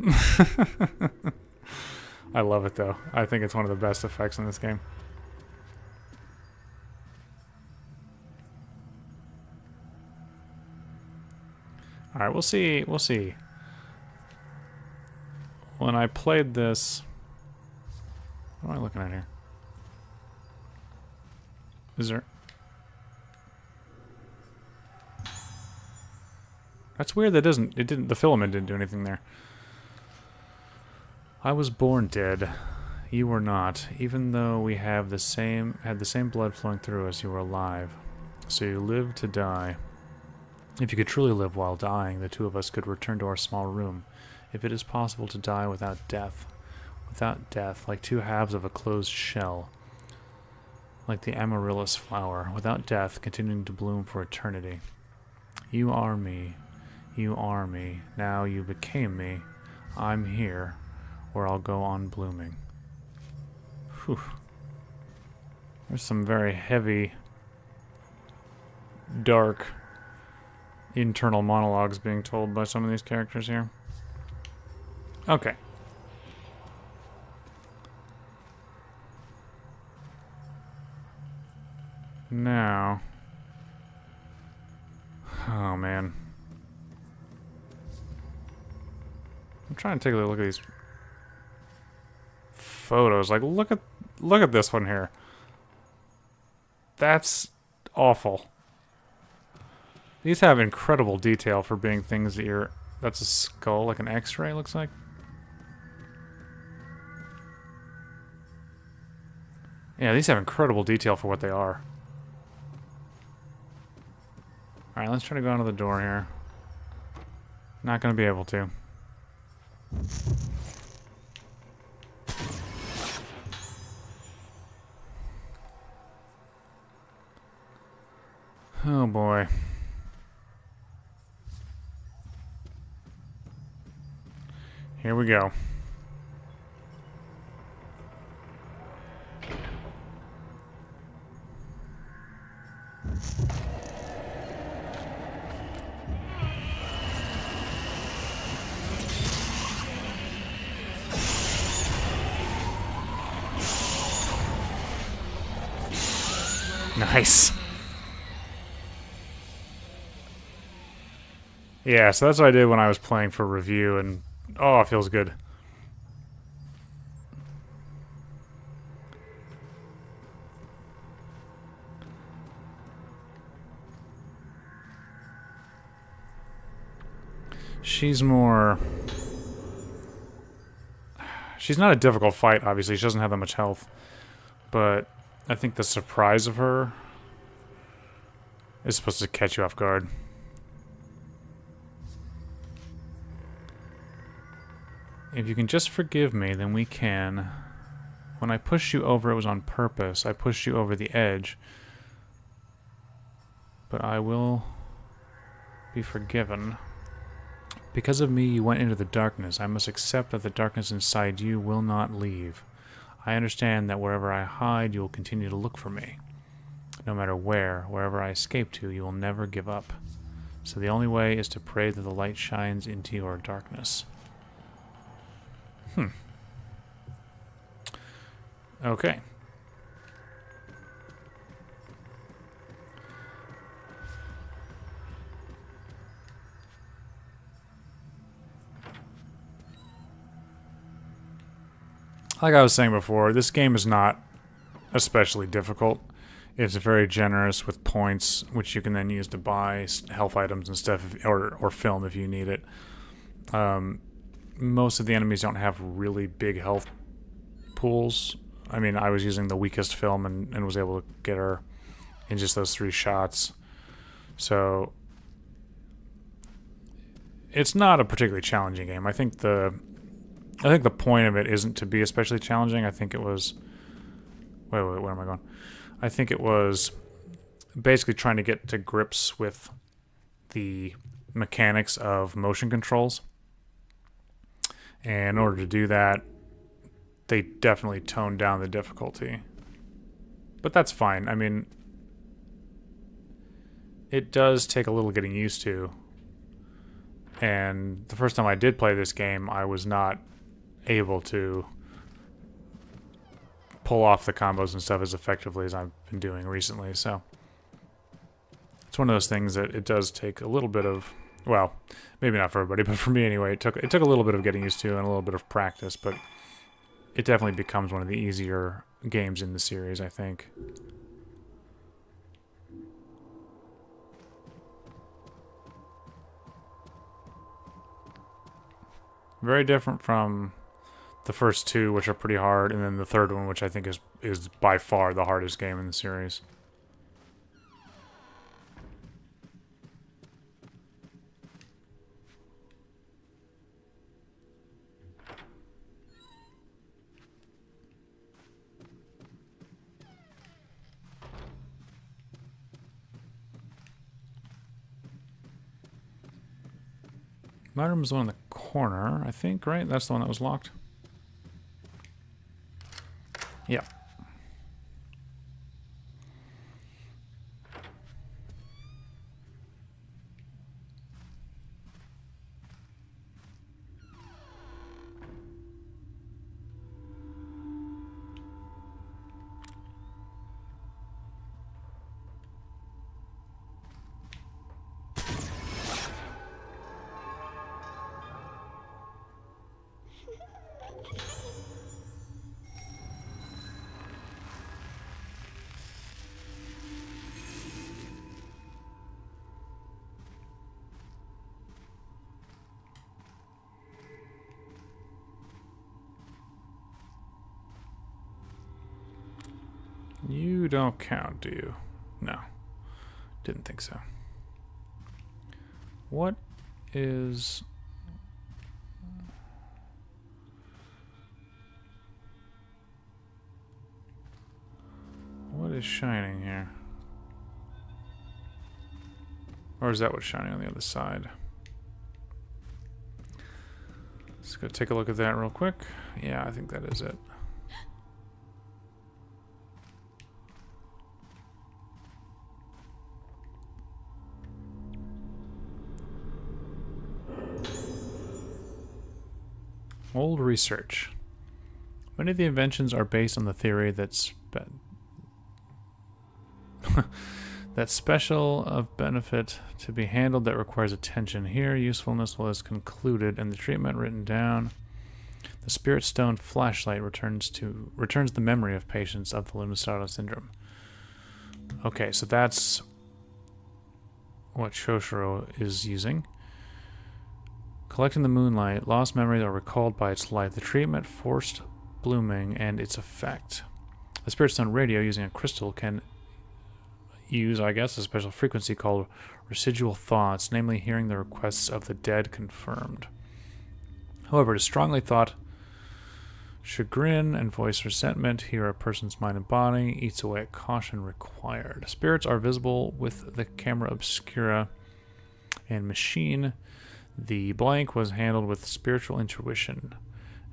I love it, though. I think it's one of the best effects in this game. Alright, we'll see. We'll see. When I played this... What am I looking at here? Is there... That's weird that the filament didn't do anything there. I was born dead. You were not. Even though we had the same blood flowing through us, you were alive. So you lived to die. If you could truly live while dying, the two of us could return to our small room. If it is possible to die without death, like two halves of a closed shell, like the amaryllis flower, without death, continuing to bloom for eternity. You are me. You are me. Now you became me. I'm here, where I'll go on blooming. Whew. There's some very heavy, dark, internal monologues being told by some of these characters here. Okay. Now... Oh, man. I'm trying to take a look at these photos. Like, look at this one here. That's awful. These have incredible detail for being things that you're... That's a skull, like an X-ray, looks like. Yeah, these have incredible detail for what they are. Alright, let's try to go out of the door here. Not gonna be able to. Oh boy. Here we go. Nice. Yeah, so that's what I did when I was playing for review, and oh, it feels good. She's more... She's not a difficult fight, obviously. She doesn't have that much health. But I think the surprise of her is supposed to catch you off guard. If you can just forgive me, then we can. When I pushed you over, it was on purpose. I pushed you over the edge. But I will be forgiven. Because of me, you went into the darkness. I must accept that the darkness inside you will not leave. I understand that wherever I hide, you will continue to look for me. No matter wherever I escape to, you will never give up. So the only way is to pray that the light shines into your darkness. Okay. Like I was saying before, this game is not especially difficult. It's very generous with points, which you can then use to buy health items and stuff, or film if you need it. Most of the enemies don't have really big health pools. I mean, I was using the weakest film and was able to get her in just those 3 shots. So it's not a particularly challenging game. I think the point of it isn't to be especially challenging. I think it was... Wait, where am I going? I think it was basically trying to get to grips with the mechanics of motion controls. And in order to do that, they definitely toned down the difficulty. But that's fine. I mean, it does take a little getting used to. And the first time I did play this game, I was not able to pull off the combos and stuff as effectively as I've been doing recently. So it's one of those things that it does take a little bit of, well, maybe not for everybody, but for me anyway, it took a little bit of getting used to and a little bit of practice, but it definitely becomes one of the easier games in the series, I think. Very different from the first 2, which are pretty hard, and then the third one, which I think is by far the hardest game in the series. My room is the one in the corner, I think, right? That's the one that was locked. Yeah. You don't count, do you? No. Didn't think so. What is... What is shining here? Or is that what's shining on the other side? Let's go take a look at that real quick. Yeah, I think that is it. Old research. Many of the inventions are based on the theory that that special of benefit to be handled that requires attention. Here, usefulness is concluded and the treatment written down. The Spirit Stone flashlight returns the memory of patients of the Lunar syndrome. Okay, so that's what Shoshiro is using. Collecting the moonlight, lost memories are recalled by its light. The treatment forced blooming and its effect. The Spirit Stone radio, using a crystal, can use, I guess, a special frequency called residual thoughts, namely hearing the requests of the dead confirmed. However, it is strongly thought chagrin and voice resentment, hear a person's mind and body, eats away at caution required. Spirits are visible with the camera obscura and machine. The blank was handled with spiritual intuition.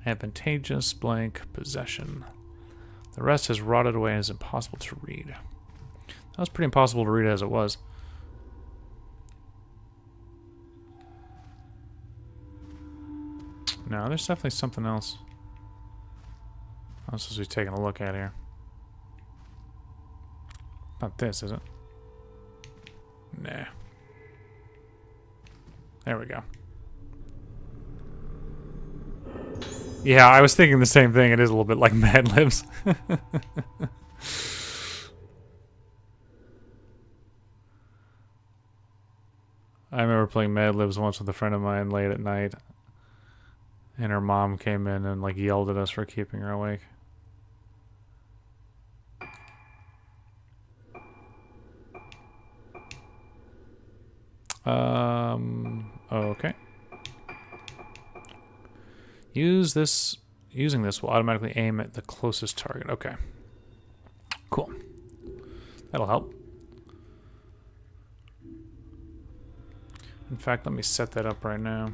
Advantageous blank possession. The rest has rotted away and is impossible to read. That was pretty impossible to read as it was. No, there's definitely something else I'm supposed to be taking a look at here. Not this, is it? Nah. There we go. Yeah, I was thinking the same thing. It is a little bit like Mad Libs. I remember playing Mad Libs once with a friend of mine late at night. And her mom came in and like yelled at us for keeping her awake. Okay. Using this will automatically aim at the closest target. Okay. Cool. That'll help. In fact, let me set that up right now.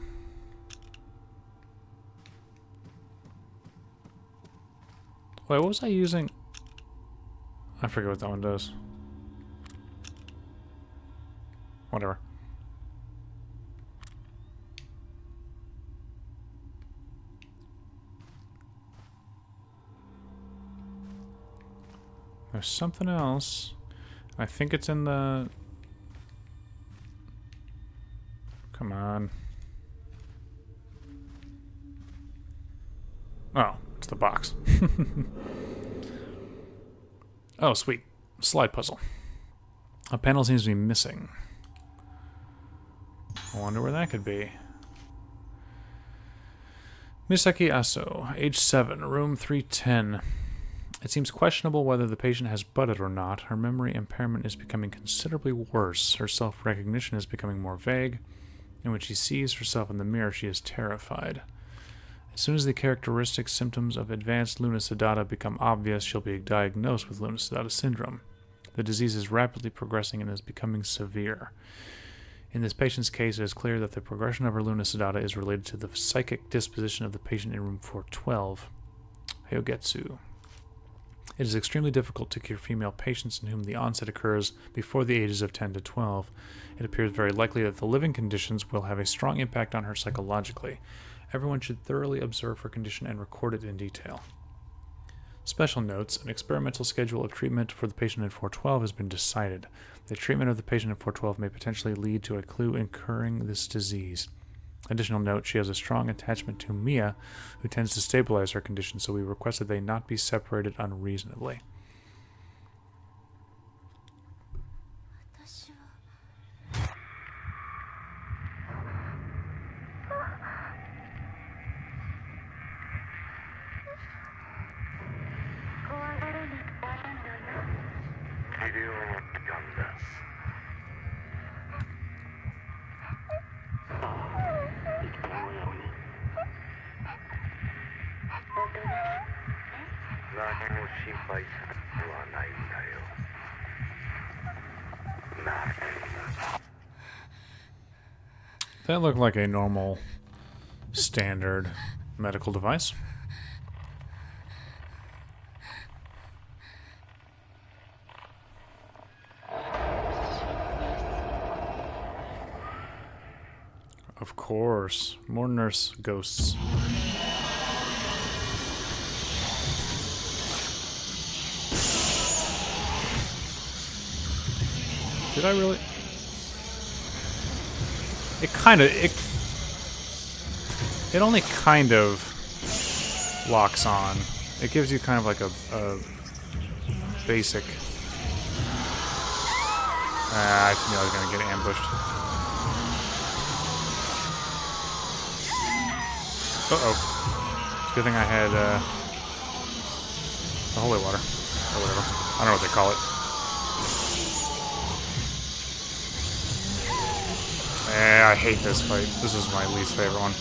Wait, what was I using? I forget what that one does. Whatever. There's something else. I think it's in the... Come on. Oh, it's the box. Oh, sweet. Slide puzzle. A panel seems to be missing. I wonder where that could be. Misaki Aso, age 7, room 310. It seems questionable whether the patient has budded or not. Her memory impairment is becoming considerably worse. Her self-recognition is becoming more vague. And when she sees herself in the mirror, she is terrified. As soon as the characteristic symptoms of advanced Lunar become obvious, she'll be diagnosed with Lunar syndrome. The disease is rapidly progressing and is becoming severe. In this patient's case, it is clear that the progression of her luna sedata is related to the psychic disposition of the patient in room 412. Hyogetsu. It is extremely difficult to cure female patients in whom the onset occurs before the ages of 10 to 12. It appears very likely that the living conditions will have a strong impact on her psychologically. Everyone should thoroughly observe her condition and record it in detail. Special notes, an experimental schedule of treatment for the patient in 412 has been decided. The treatment of the patient in 412 may potentially lead to a clue incurring this disease. Additional note, she has a strong attachment to Mia, who tends to stabilize her condition, so we request that they not be separated unreasonably. That looked like a normal, standard medical device. Of course, more nurse ghosts. Did I really? It only kind of locks on. It gives you kind of like a basic. I knew I was gonna get ambushed. Uh-oh. Good thing I had the holy water. Or whatever. I don't know what they call it. I hate this fight. This is my least favorite one.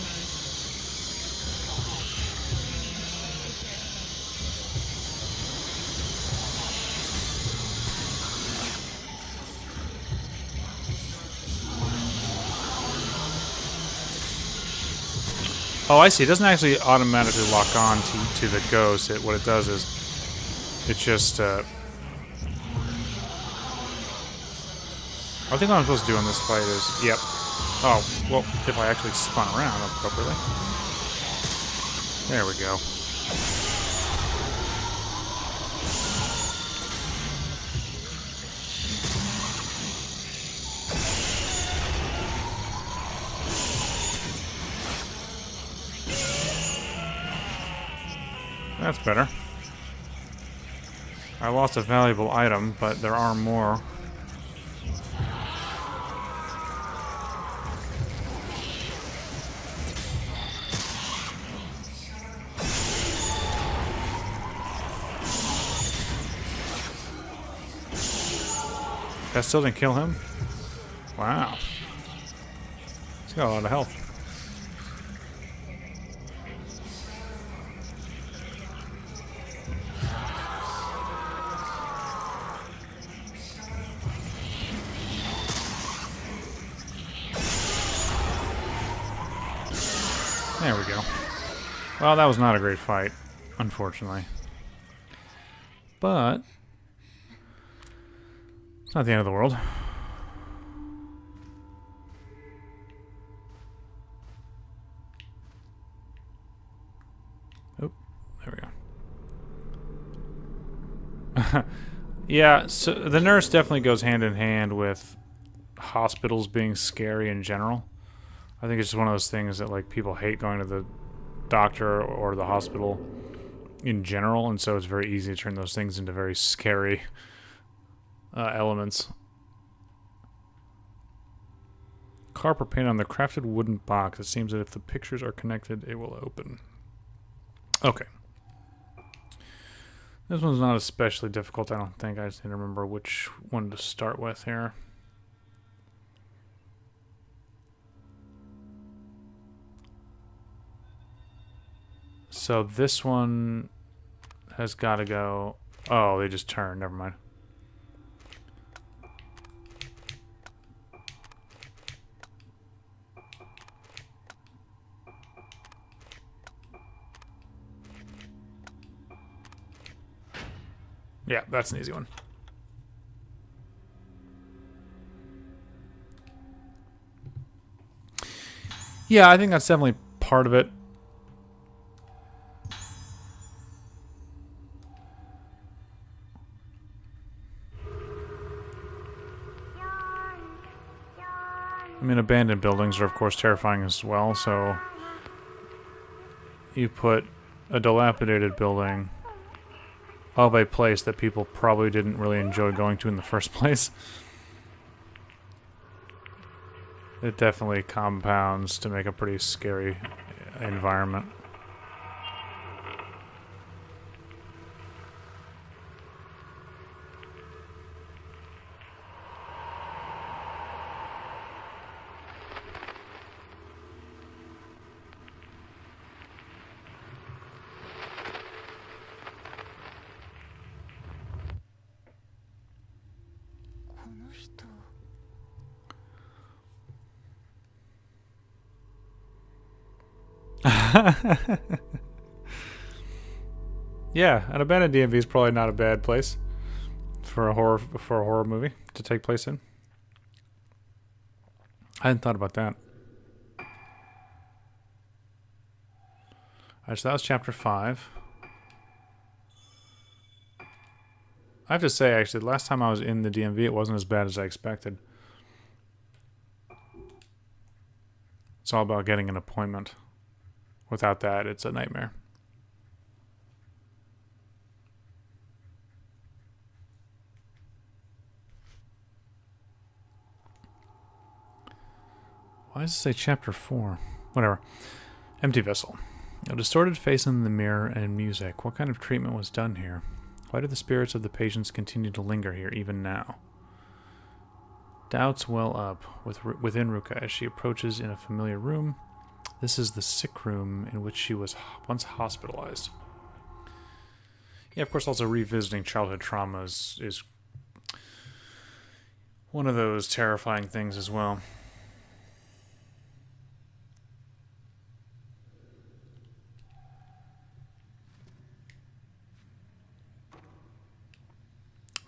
Oh, I see. It doesn't actually automatically lock on to the ghost. What it does is it just... I think what I'm supposed to do in this fight is... Yep. Oh, well, if I actually spun around appropriately. There we go. That's better. I lost a valuable item, but there are more. That still didn't kill him? Wow. He's got a lot of health. There we go. Well, that was not a great fight, unfortunately. But it's not the end of the world. Oh, there we go. Yeah, so the nurse definitely goes hand in hand with hospitals being scary in general. I think it's just one of those things that like people hate going to the doctor or the hospital in general, and so it's very easy to turn those things into very scary elements. Carper paint on the crafted wooden box. It seems that if the pictures are connected, it will open. Okay. This one's not especially difficult, I don't think. I just need to remember which one to start with here. So this one has got to go... Oh, they just turned. Never mind. Yeah, that's an easy one. Yeah, I think that's definitely part of it. I mean, abandoned buildings are, of course, terrifying as well, so you put a dilapidated building of a place that people probably didn't really enjoy going to in the first place. It definitely compounds to make a pretty scary environment. Yeah, an abandoned DMV is probably not a bad place for a horror movie to take place in. I hadn't thought about that. Alright, so that was chapter 5. I have to say, actually, the last time I was in the DMV, it wasn't as bad as I expected. It's all about getting an appointment. Without that, it's a nightmare. Why does it say chapter 4? Whatever. Empty vessel. A distorted face in the mirror and music. What kind of treatment was done here? Why do the spirits of the patients continue to linger here even now? Doubts well up within Ruka as she approaches in a familiar room. This is the sick room in which she was once hospitalized. Yeah, of course, also revisiting childhood traumas is one of those terrifying things as well.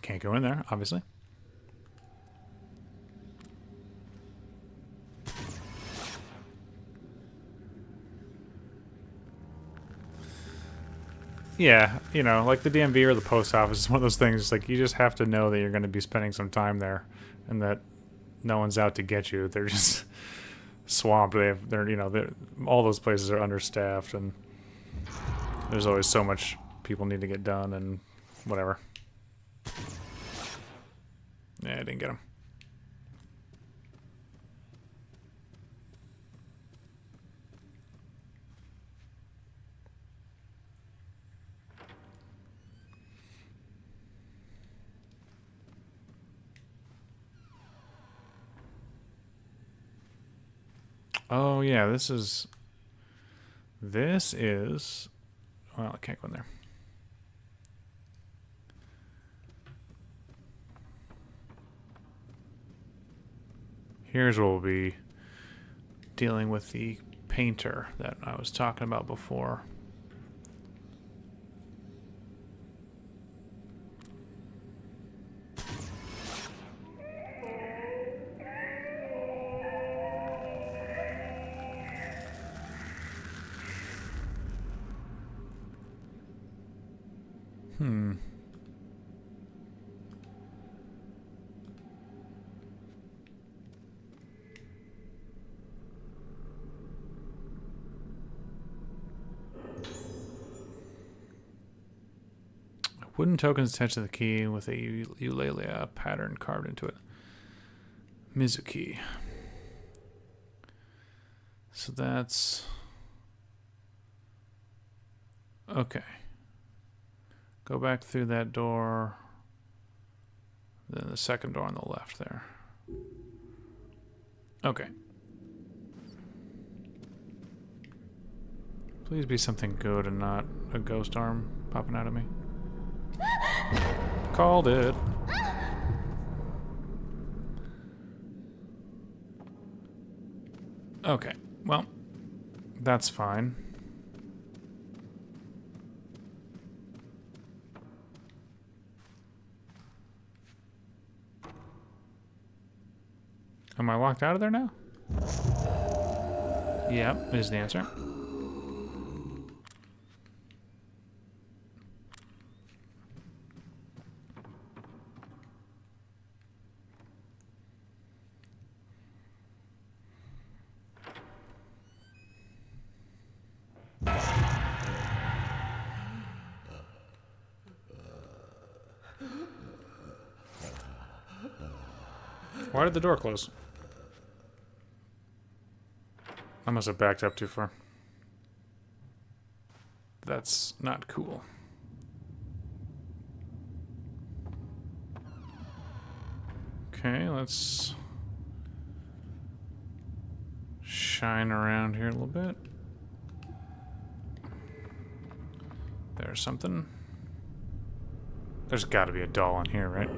Can't go in there, obviously. Yeah, you know, like the DMV or the post office is one of those things. It's like you just have to know that you're going to be spending some time there, and that no one's out to get you. They're just swamped. All those places are understaffed, and there's always so much people need to get done, and whatever. Yeah, I didn't get them. Oh yeah, this is. Well, I can't go in there. Here's where we'll be dealing with the painter that I was talking about before. Wooden tokens attached to the key with a Eulalia pattern carved into it. Mizuki. So that's... Okay. Go back through that door. Then the second door on the left there. Okay. Please be something good and not a ghost arm popping out of me. Called it. Okay, well, that's fine. Am I locked out of there now? Yep, is the answer. Why did the door close? I must have backed up too far. That's not cool. Okay, let's shine around here a little bit. There's something. There's got to be a doll in here, right?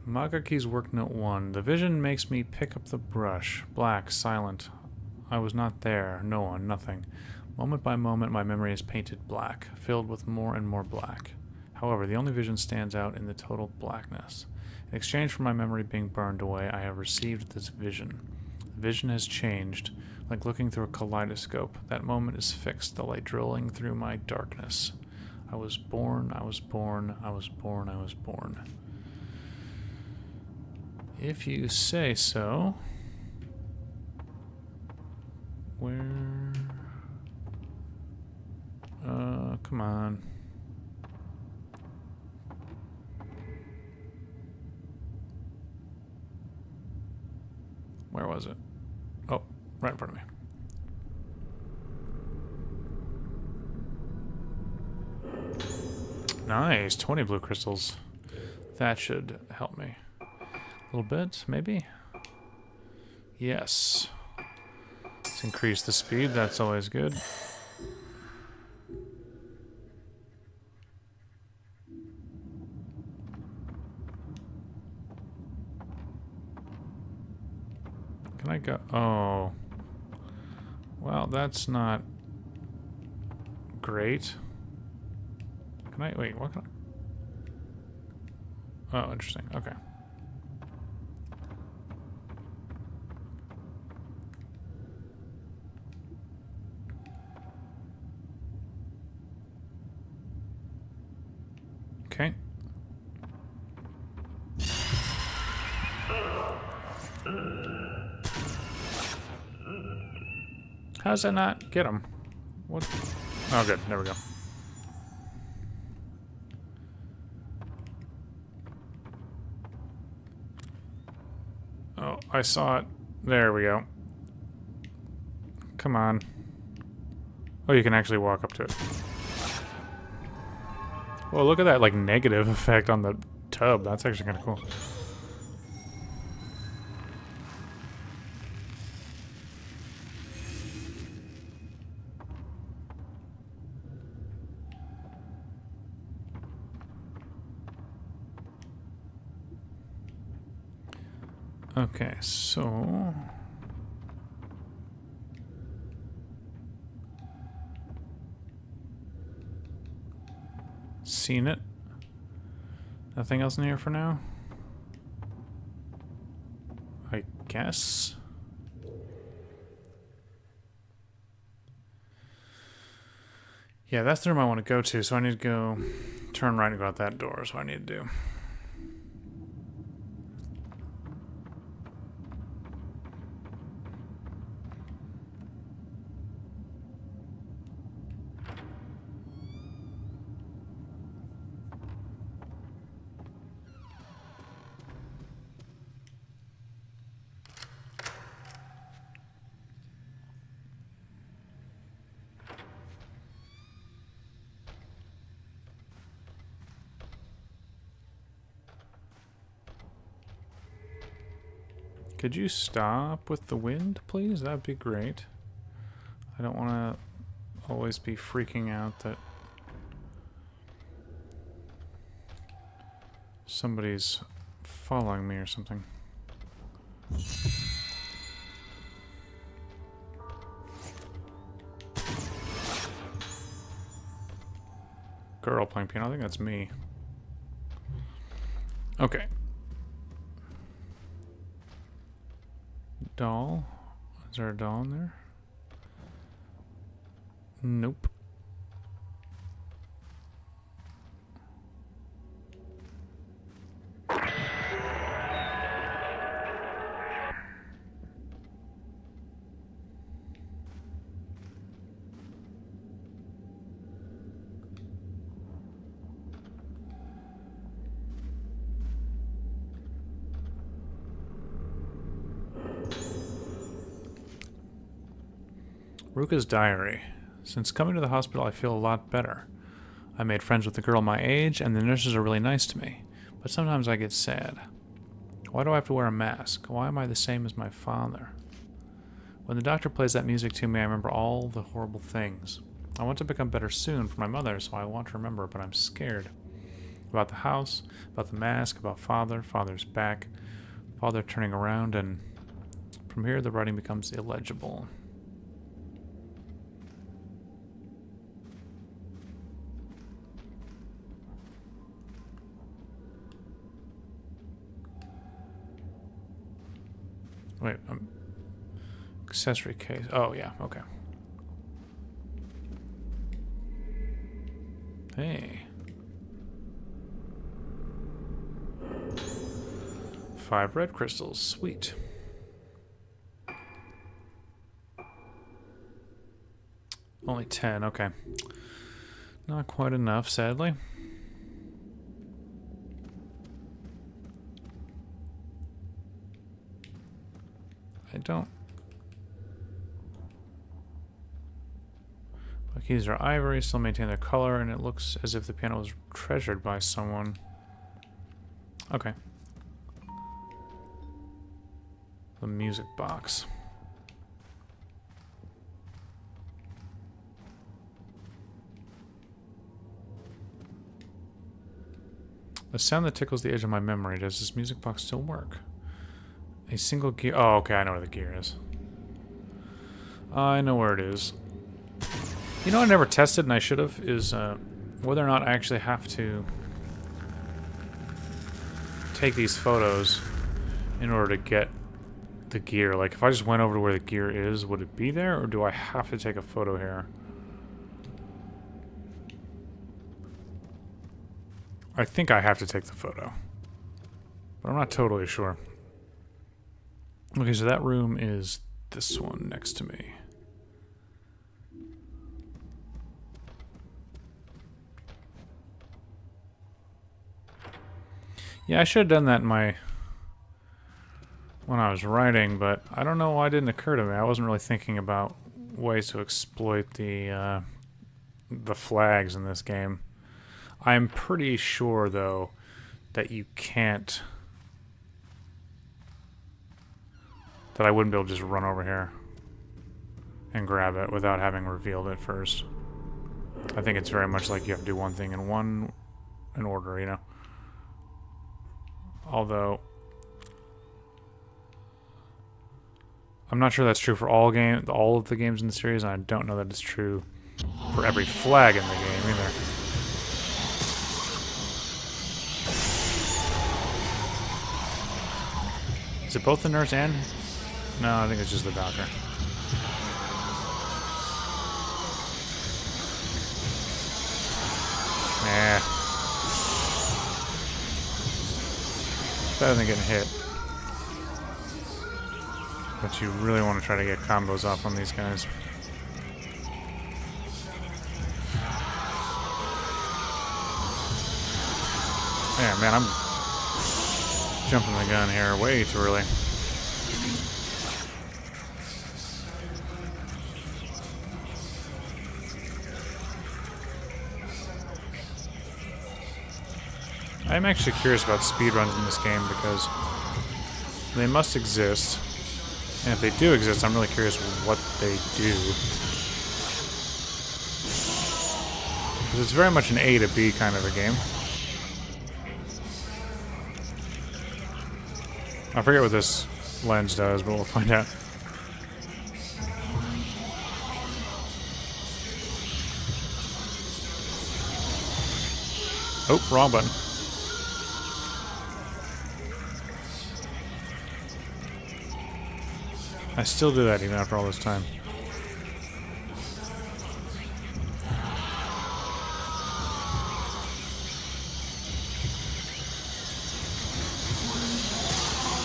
Magaki's work note 1. The vision makes me pick up the brush. Black, silent. I was not there. No one, nothing. Moment by moment, my memory is painted black, filled with more and more black. However, the only vision stands out in the total blackness. In exchange for my memory being burned away, I have received this vision. The vision has changed, like looking through a kaleidoscope. That moment is fixed, the light drilling through my darkness. I was born, I was born, I was born, I was born. If you say so. Where? Come on. Where was it? Oh, right in front of me. Nice, 20 blue crystals. That should help me. A little bit, maybe? Yes. Let's increase the speed, that's always good. Can I go? Oh. Well, that's not great. Can I? Wait, what can I? Oh, interesting. Okay. Okay. How does that not get him? What? Oh, good. There we go. Oh, I saw it. There we go. Come on. Oh, you can actually walk up to it. Well, look at that, like, negative effect on the tub. That's actually kind of cool. Okay, so... Seen it. Nothing else in here for now? I guess. Yeah, that's the room I want to go to, so I need to go turn right and go out that door, is what I need to do. Could you stop with the wind, please? That'd be great. I don't want to always be freaking out that somebody's following me or something. Girl playing piano. I think that's me. Okay. Doll. Is there a doll in there? Nope. Ruka's diary. Since coming to the hospital, I feel a lot better. I made friends with a girl my age, and the nurses are really nice to me. But sometimes I get sad. Why do I have to wear a mask? Why am I the same as my father? When the doctor plays that music to me, I remember all the horrible things. I want to become better soon for my mother, so I want to remember, but I'm scared. About the house, about the mask, about father, father's back, father turning around, and from here the writing becomes illegible. Wait, accessory case. Oh, yeah, okay. Hey. 5 red crystals. Sweet. Only 10, okay. Not quite enough, sadly. I don't... The keys are ivory, still maintain their color, and it looks as if the piano was treasured by someone. Okay. The music box. The sound that tickles the edge of my memory. Does this music box still work? A single gear. Oh, okay, I know where the gear is. I know where it is. You know what I never tested, and I should have, is whether or not I actually have to take these photos in order to get the gear. Like, if I just went over to where the gear is, would it be there, or do I have to take a photo here? I think I have to take the photo, but I'm not totally sure. Okay, so that room is this one next to me. Yeah, I should have done that in when I was writing, but I don't know why it didn't occur to me. I wasn't really thinking about ways to exploit the flags in this game. I'm pretty sure, though, that you can't... that I wouldn't be able to just run over here and grab it without having revealed it first. I think it's very much like you have to do one thing in order, you know? Although, I'm not sure that's true for all of the games in the series, and I don't know that it's true for every flag in the game either. Is it both the nurse and... No, I think it's just the doctor. Nah. Better than getting hit. But you really want to try to get combos off on these guys. Yeah, man, I'm jumping the gun here way too early. I'm actually curious about speedruns in this game because they must exist. And if they do exist, I'm really curious what they do. Because it's very much an A to B kind of a game. I forget what this lens does, but we'll find out. Oh, wrong button. I still do that even after all this time.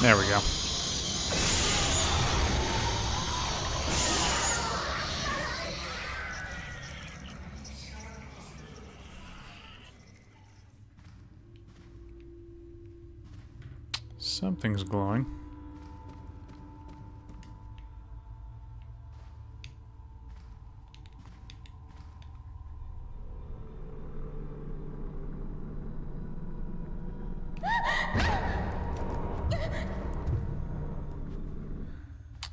There we go. Something's glowing.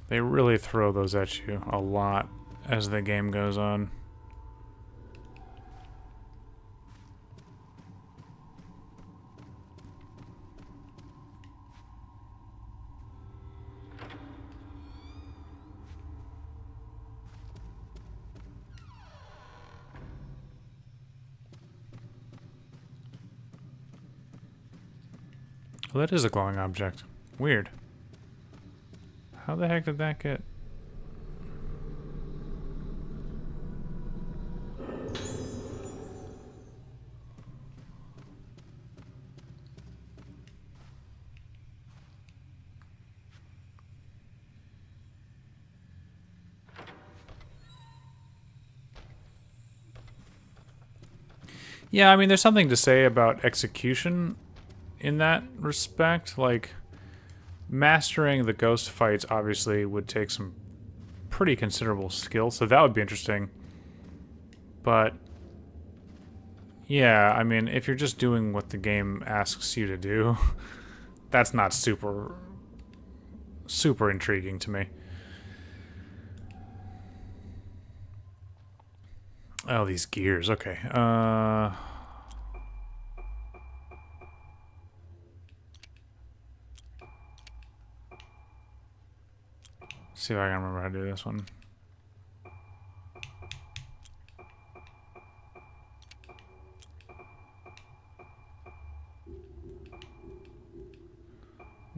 They really throw those at you a lot as the game goes on. Well, that is a glowing object. Weird. How the heck did that get... Yeah, I mean, there's something to say about execution in that respect. Like, mastering the ghost fights obviously would take some pretty considerable skill, so that would be interesting. But, yeah, I mean, if you're just doing what the game asks you to do, that's not super intriguing to me. Oh, these gears. Okay. See if I can remember how to do this one.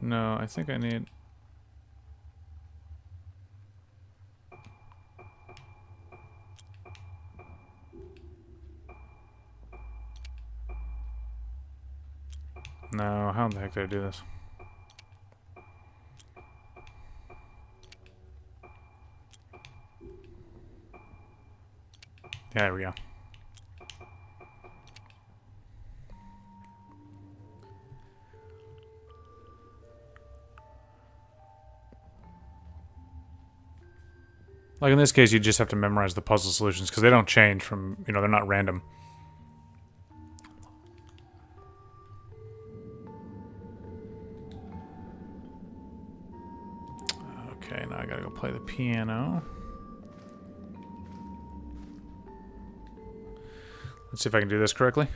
No, I think I need... No, how the heck did I do this? Yeah, there we go. Like in this case, you just have to memorize the puzzle solutions because they don't change from, you know, they're not random. Okay, now I gotta go play the piano. Let's see if I can do this correctly.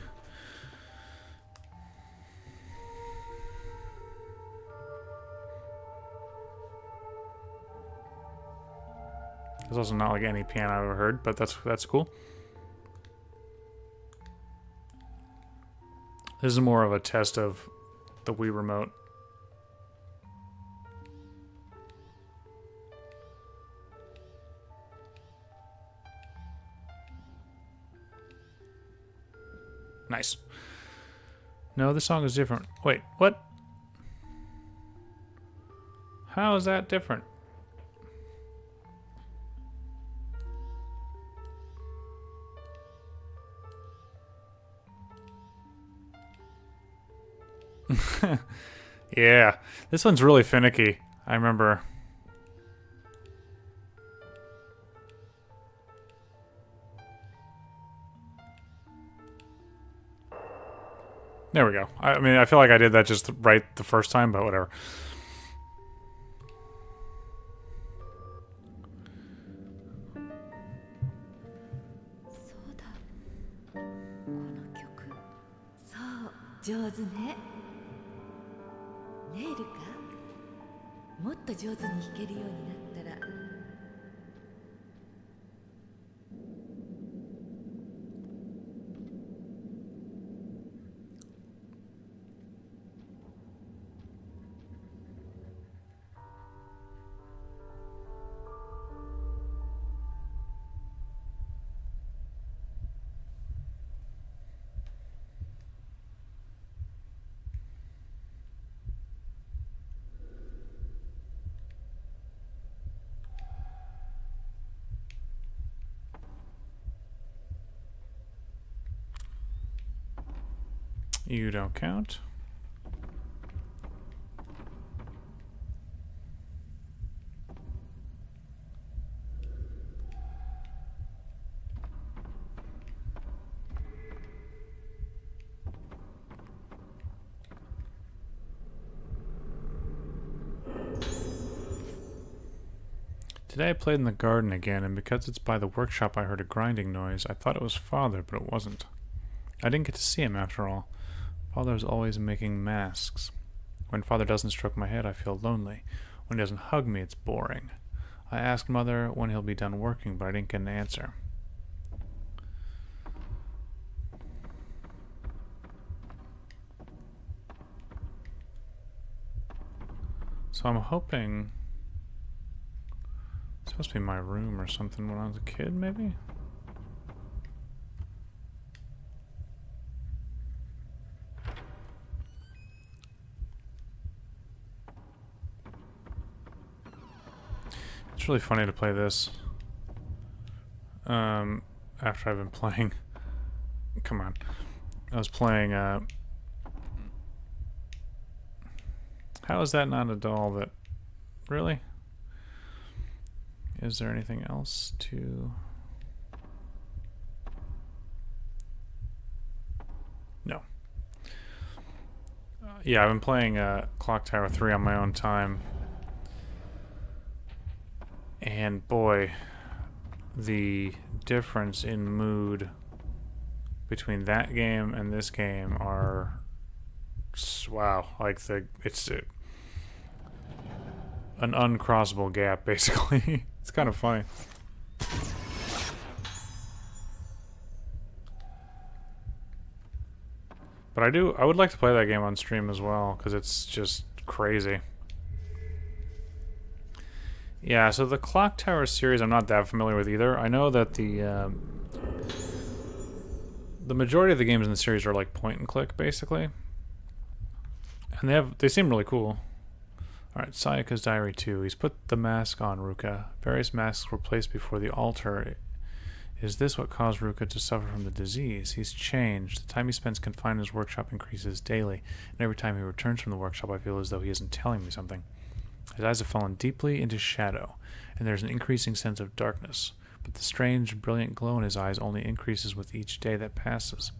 It's also not like any piano I've ever heard, but that's cool. This is more of a test of the Wii remote. Nice. No, this song is different. Wait, what? How is that different? Yeah, this one's really finicky. I remember. There we go. I mean, I feel like I did that just right the first time, but whatever. You don't count. Today I played in the garden again, and because it's by the workshop I heard a grinding noise. I thought it was Father, but it wasn't. I didn't get to see him after all. Father's always making masks. When Father doesn't stroke my head, I feel lonely. When he doesn't hug me, it's boring. I asked Mother when he'll be done working, but I didn't get an answer. So I'm hoping... It's supposed to be my room or something when I was a kid, maybe? It's really funny to play this. After I've been playing... Come on. I was playing, How is that not a doll that... Really? Is there anything else to... No. Yeah, I've been playing Clock Tower 3 on my own time. And boy, the difference in mood between that game and this game are... Wow, like it's an uncrossable gap, basically. It's kind of funny. But I would like to play that game on stream as well, because it's just crazy. Yeah, so the Clock Tower series I'm not that familiar with either. I know that the majority of the games in the series are like point and click, basically. And they seem really cool. Alright, Sayaka's Diary 2. He's put the mask on Ruka. Various masks were placed before the altar. Is this what caused Ruka to suffer from the disease? He's changed. The time he spends confined in his workshop increases daily, and every time he returns from the workshop I feel as though he isn't telling me something. His eyes have fallen deeply into shadow, and there's an increasing sense of darkness, but the strange, brilliant glow in his eyes only increases with each day that passes.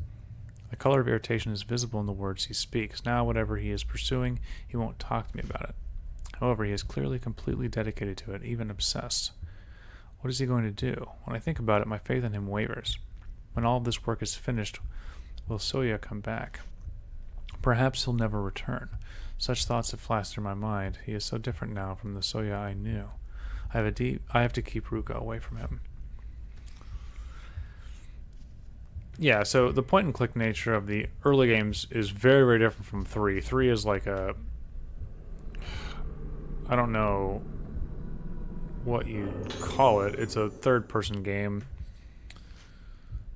The color of irritation is visible in the words he speaks. Now, whatever he is pursuing, he won't talk to me about it. However, he is clearly completely dedicated to it, even obsessed. What is he going to do? When I think about it, my faith in him wavers. When all of this work is finished, will Soya come back? Perhaps he'll never return. Such thoughts have flashed through my mind. He is so different now from the Soya I knew. I have to keep Ruka away from him. Yeah, so the point-and-click nature of the early games is very, very different from 3. 3 is like a... I don't know what you'd call it. It's a third-person game.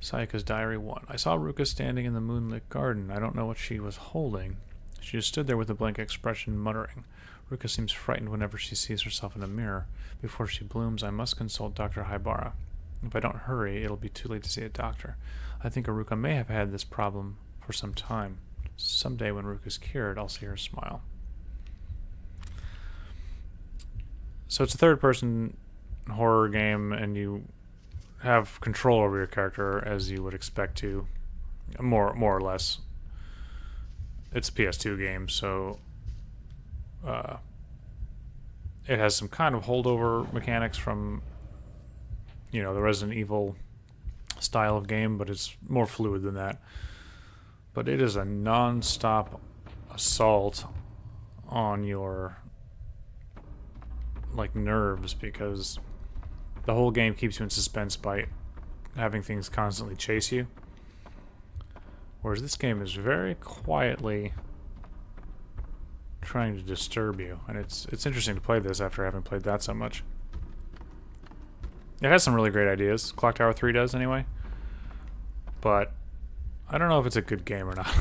Sayaka's Diary 1. I saw Ruka standing in the moonlit garden. I don't know what she was holding. She just stood there with a blank expression, muttering. Ruka seems frightened whenever she sees herself in a mirror. Before she blooms, I must consult Dr. Haibara. If I don't hurry, it'll be too late to see a doctor. I think Ruka may have had this problem for some time. Someday when Ruka's cured, I'll see her smile. So it's a third-person horror game, and you have control over your character as you would expect to, more or less. It's a PS2 game, so it has some kind of holdover mechanics from, you know, the Resident Evil style of game, but it's more fluid than that. But it is a non-stop assault on your like nerves, because the whole game keeps you in suspense by having things constantly chase you. Whereas this game is very quietly trying to disturb you, and it's interesting to play this after having played that so much. It has some really great ideas. Clock Tower 3 does, anyway. But I don't know if it's a good game or not.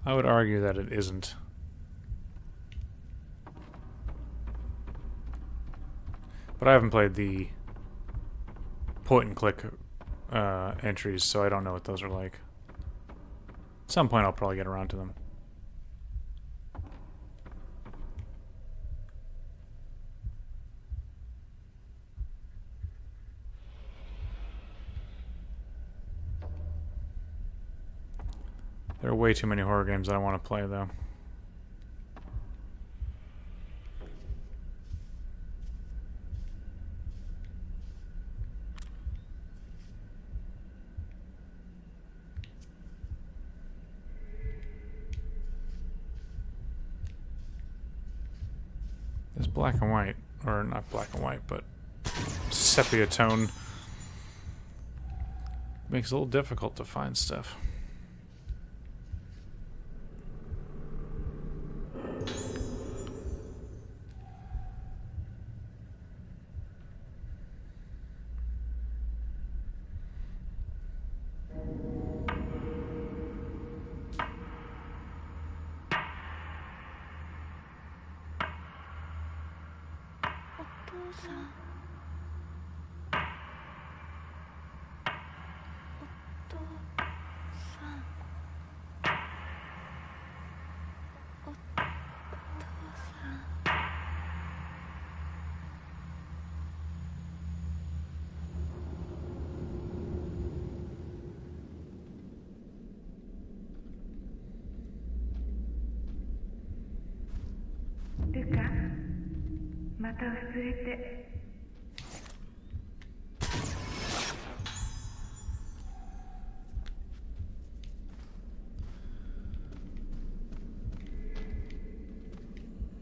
I would argue that it isn't. But I haven't played the point-and-click entries, so I don't know what those are like. At some point I'll probably get around to them. There are way too many horror games that I want to play, though. This black and white, or not black and white, but sepia tone makes it a little difficult to find stuff.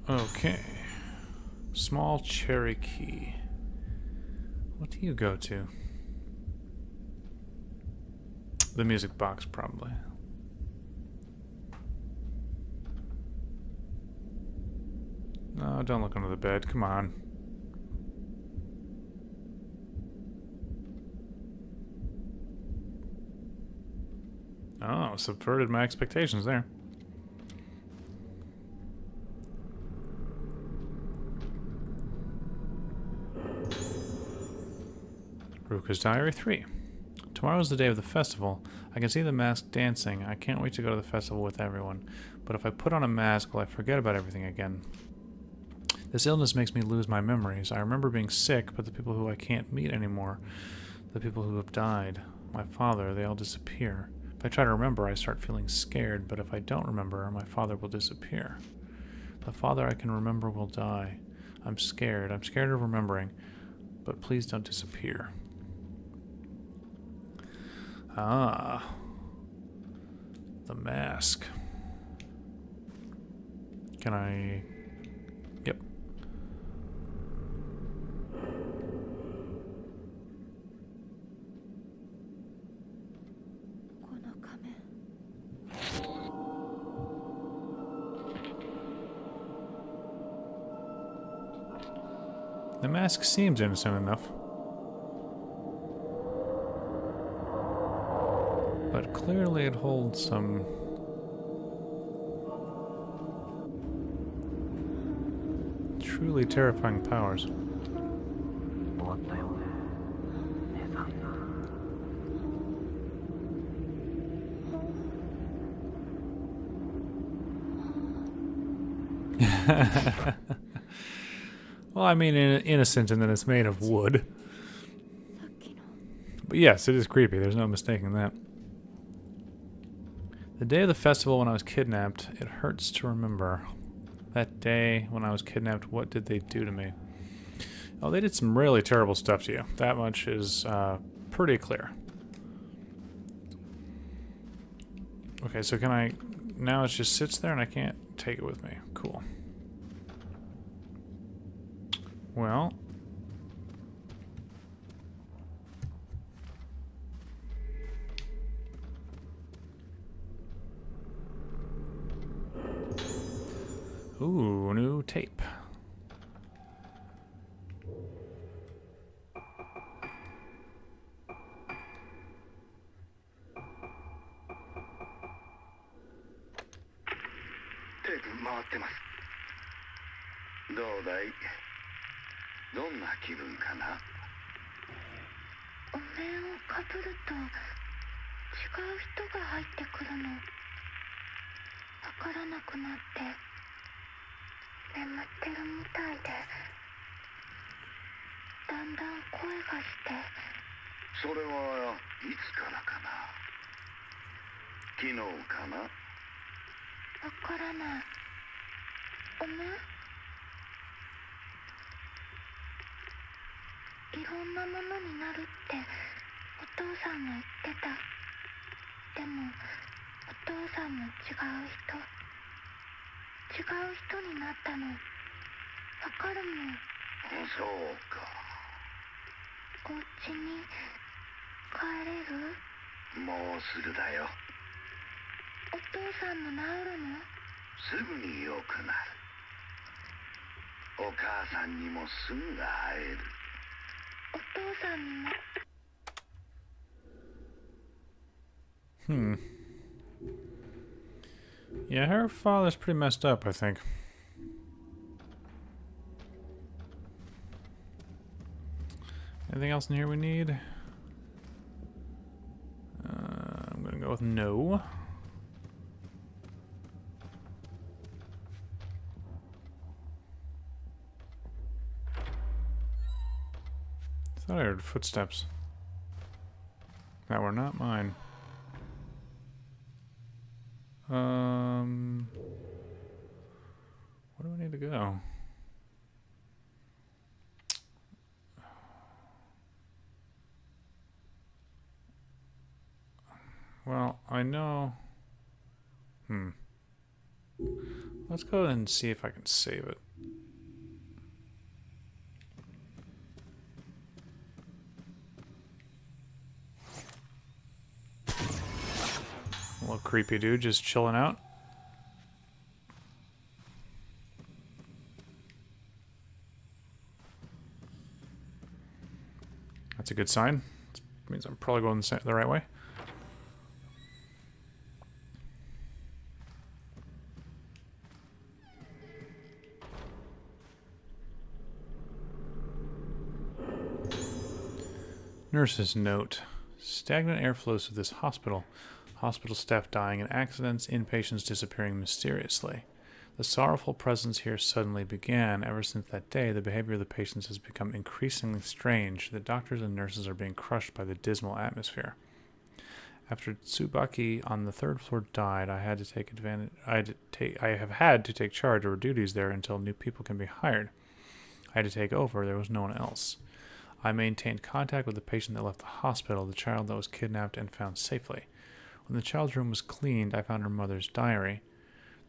Okay. Small cherry key. What do you go to? The music box, probably. No, don't look under the bed. Come on. Oh, subverted my expectations there. Ruka's Diary 3. Tomorrow is the day of the festival. I can see the mask dancing. I can't wait to go to the festival with everyone. But if I put on a mask, will I forget about everything again? This illness makes me lose my memories. I remember being sick, but the people who I can't meet anymore, the people who have died, my father, they all disappear. If I try to remember, I start feeling scared, but if I don't remember, my father will disappear. The father I can remember will die. I'm scared. I'm scared of remembering, but please don't disappear. Ah. The mask. Can I... Yep. The mask seems innocent enough. But clearly it holds some truly terrifying powers. Well, I mean, innocent and then it's made of wood. But yes, it is creepy. There's no mistaking that. The day of the festival when I was kidnapped, it hurts to remember. That day when I was kidnapped, what did they do to me? Oh, they did some really terrible stuff to you. That much is pretty clear. Okay, so can I... Now it just sits there and I can't take it with me. Cool. Well... Ooh, new tape. からなくなって眠ってるみたいで、だんだん声がして。それはいつからかな。昨日かな。わからない。ごめん。いろんなものになるってお父さんが言ってた。でもお父さんも違う人になったの。わかるもん。そうか。お家に帰れる？もうすぐだよ。お父さんも治るの？すぐに良くなる。お母さんにもすぐ会える。お父さんにも。Yeah, her father's pretty messed up, I think. Anything else in here we need? I'm gonna go with no. Thought I heard footsteps. That were not mine. Where do I need to go? Well, I know. Let's go and see if I can save it. A little creepy dude just chilling out. That's a good sign. It means I'm probably going the right way. Nurse's note. Stagnant air flows through this hospital. Hospital staff dying in accidents, inpatients disappearing mysteriously. The sorrowful presence here suddenly began. Ever since that day, the behavior of the patients has become increasingly strange. The doctors and nurses are being crushed by the dismal atmosphere. After Tsubaki on the third floor died, I have had to take charge over duties there until new people can be hired. I had to take over. There was no one else. I maintained contact with the patient that left the hospital, the child that was kidnapped and found safely. When the child's room was cleaned, I found her mother's diary.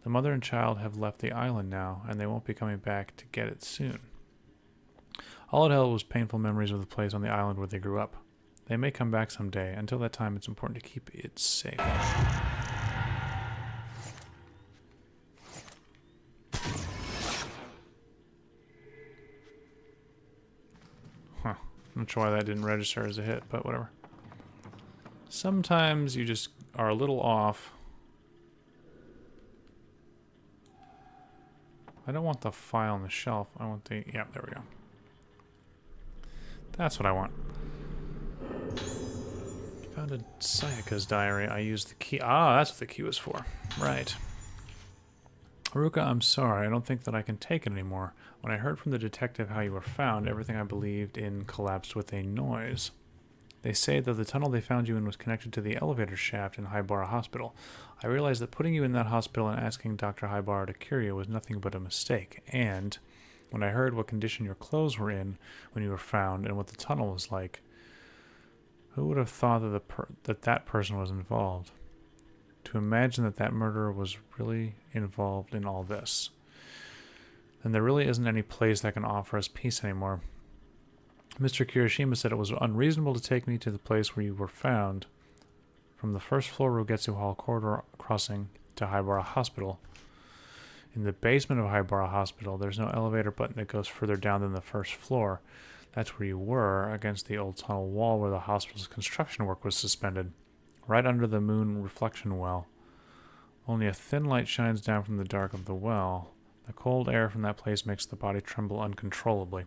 The mother and child have left the island now, and they won't be coming back to get it soon. All it held was painful memories of the place on the island where they grew up. They may come back someday. Until that time, it's important to keep it safe. Huh. I'm not sure why that didn't register as a hit, but whatever. Sometimes you just are a little off. I don't want the file on the shelf. I want the... Yeah, there we go. That's what I want. Found a Sayaka's diary. I used the key. Ah, that's what the key was for. Right. Haruka, I'm sorry. I don't think that I can take it anymore. When I heard from the detective how you were found, everything I believed in collapsed with a noise. They say that the tunnel they found you in was connected to the elevator shaft in Haibara Hospital. I realized that putting you in that hospital and asking Dr. Haibara to cure you was nothing but a mistake. And when I heard what condition your clothes were in when you were found and what the tunnel was like, who would have thought that that person was involved? To imagine that that murderer was really involved in all this. Then there really isn't any place that can offer us peace anymore. Mr. Kirishima said it was unreasonable to take me to the place where you were found. From the first floor Rogetsu Hall corridor crossing to Haibara Hospital. In the basement of Haibara Hospital, there's no elevator button that goes further down than the first floor. That's where you were, against the old tunnel wall where the hospital's construction work was suspended. Right under the moon reflection well. Only a thin light shines down from the dark of the well. The cold air from that place makes the body tremble uncontrollably.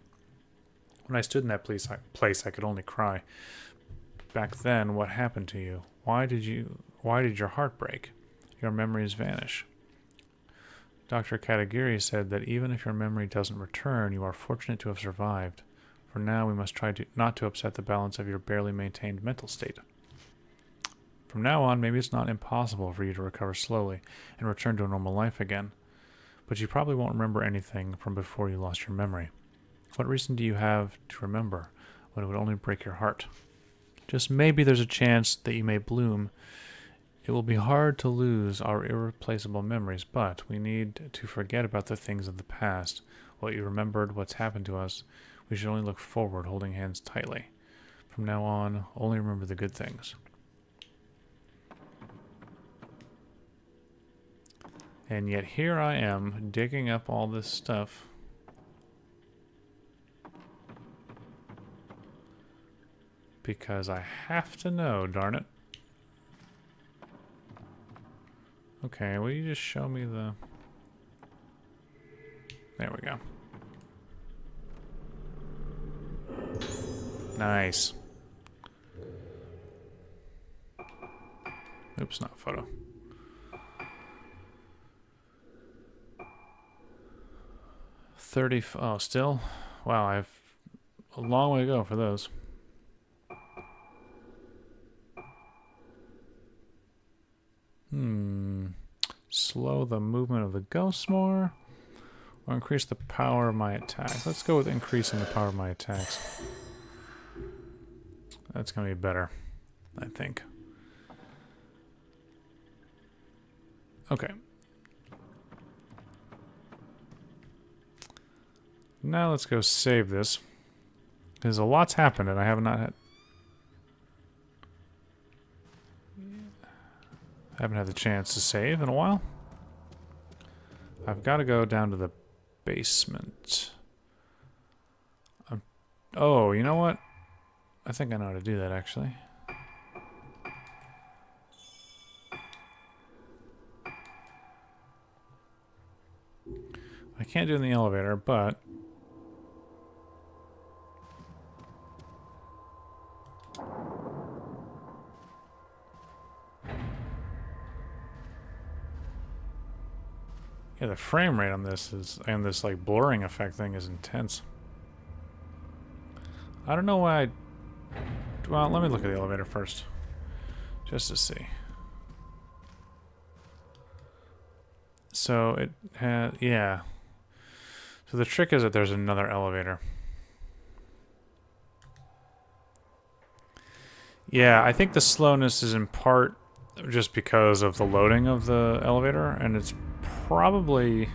When I stood in that place, I could only cry. Back then, what happened to you? Why did your heart break? Your memories vanish. Dr. Katagiri said that even if your memory doesn't return, you are fortunate to have survived. For now, we must try not to upset the balance of your barely maintained mental state. From now on, maybe it's not impossible for you to recover slowly and return to a normal life again. But you probably won't remember anything from before you lost your memory. What reason do you have to remember when it would only break your heart? Just maybe there's a chance that you may bloom. It will be hard to lose our irreplaceable memories, but we need to forget about the things of the past. What you remembered, what's happened to us. We should only look forward, holding hands tightly. From now on, only remember the good things. And yet here I am, digging up all this stuff. Because I have to know, darn it. Okay, will you just show me the... There we go. Nice. Oops, not photo. 30... Oh, still? Wow, I have a long way to go for those. Slow the movement of the ghosts more, or increase the power of my attacks. Let's go with increasing the power of my attacks. That's going to be better, I think. Okay. Now let's go save this. Because a lot's happened and I have not had... Haven't had the chance to save in a while. I've got to go down to the basement. Oh, you know what? I think I know how to do that, actually. I can't do it in the elevator, but... Yeah, the frame rate on this is, and this like blurring effect thing is intense. I don't know why well, let me look at the elevator first. Just to see. So it has, yeah. So the trick is that there's another elevator. Yeah, I think the slowness is in part just because of the loading of the elevator, and it's probably...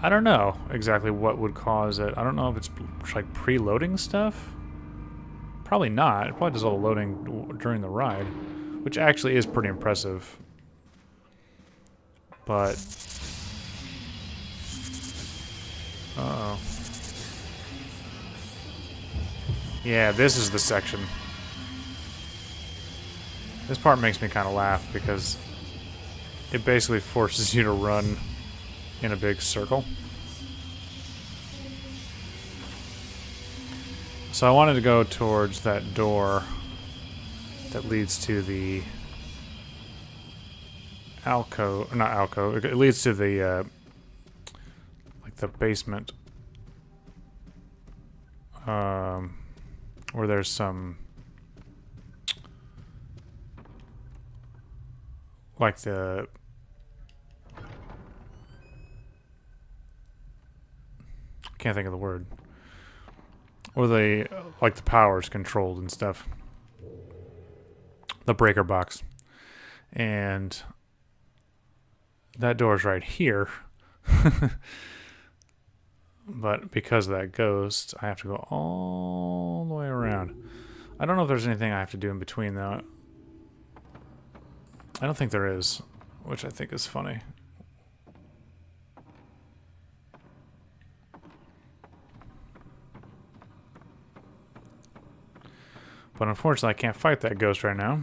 I don't know exactly what would cause it. I don't know if it's like preloading stuff. Probably not. It probably does all the loading during the ride, which actually is pretty impressive. But... Uh-oh. Yeah, this is the section. This part makes me kind of laugh because it basically forces you to run in a big circle. So I wanted to go towards that door that leads to the alcove, not alcove, it leads to the like the basement, where there's some like the can't think of the word. Or the like the power's controlled and stuff. The breaker box. And that door's right here. But because of that ghost, I have to go all the way around. I don't know if there's anything I have to do in between though. I don't think there is, which I think is funny. But unfortunately, I can't fight that ghost right now.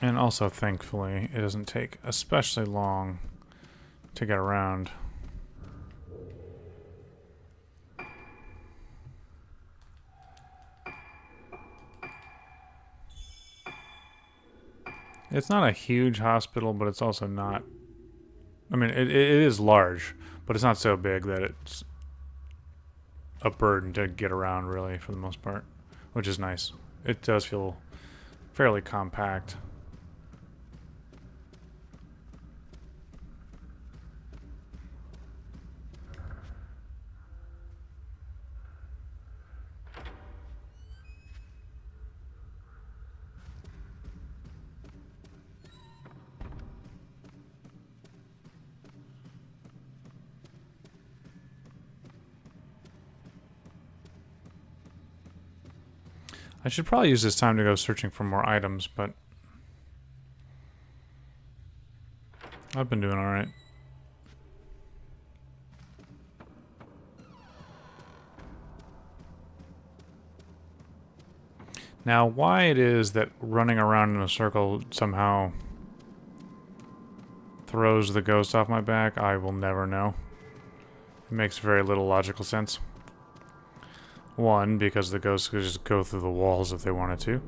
And also, thankfully, it doesn't take especially long to get around. It's not a huge hospital, but it's also not... I mean, it is large, but it's not so big that it's a burden to get around, really, for the most part, which is nice. It does feel fairly compact. I should probably use this time to go searching for more items, but I've been doing alright. Now, why it is that running around in a circle somehow throws the ghost off my back, I will never know. It makes very little logical sense. One, because the ghosts could just go through the walls if they wanted to.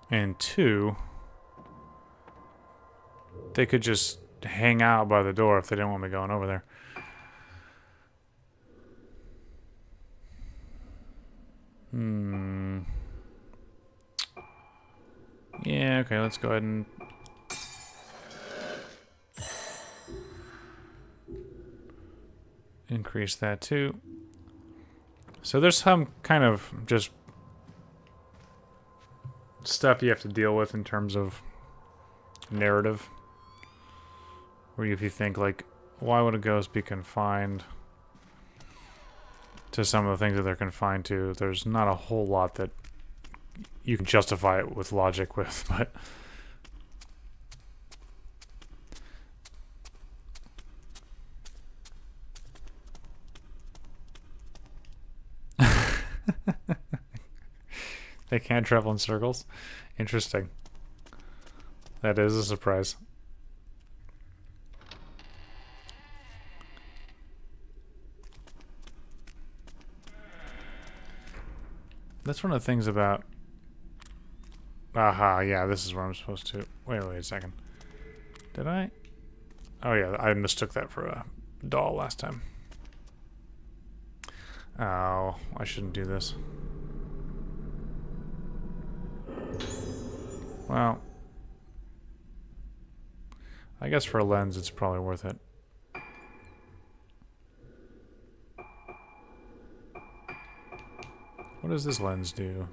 And two, they could just hang out by the door if they didn't want me going over there. Yeah, okay, let's go ahead and... increase that too. So there's some kind of just stuff you have to deal with in terms of narrative. Where if you think, like, why would a ghost be confined to some of the things that they're confined to? There's not a whole lot that you can justify it with logic with, but... They can't travel in circles? Interesting. That is a surprise. That's one of the things about... Aha, yeah, this is where I'm supposed to... Wait a second. Did I? Oh yeah, I mistook that for a doll last time. Oh, I shouldn't do this. Well, I guess for a lens it's probably worth it. What does this lens do?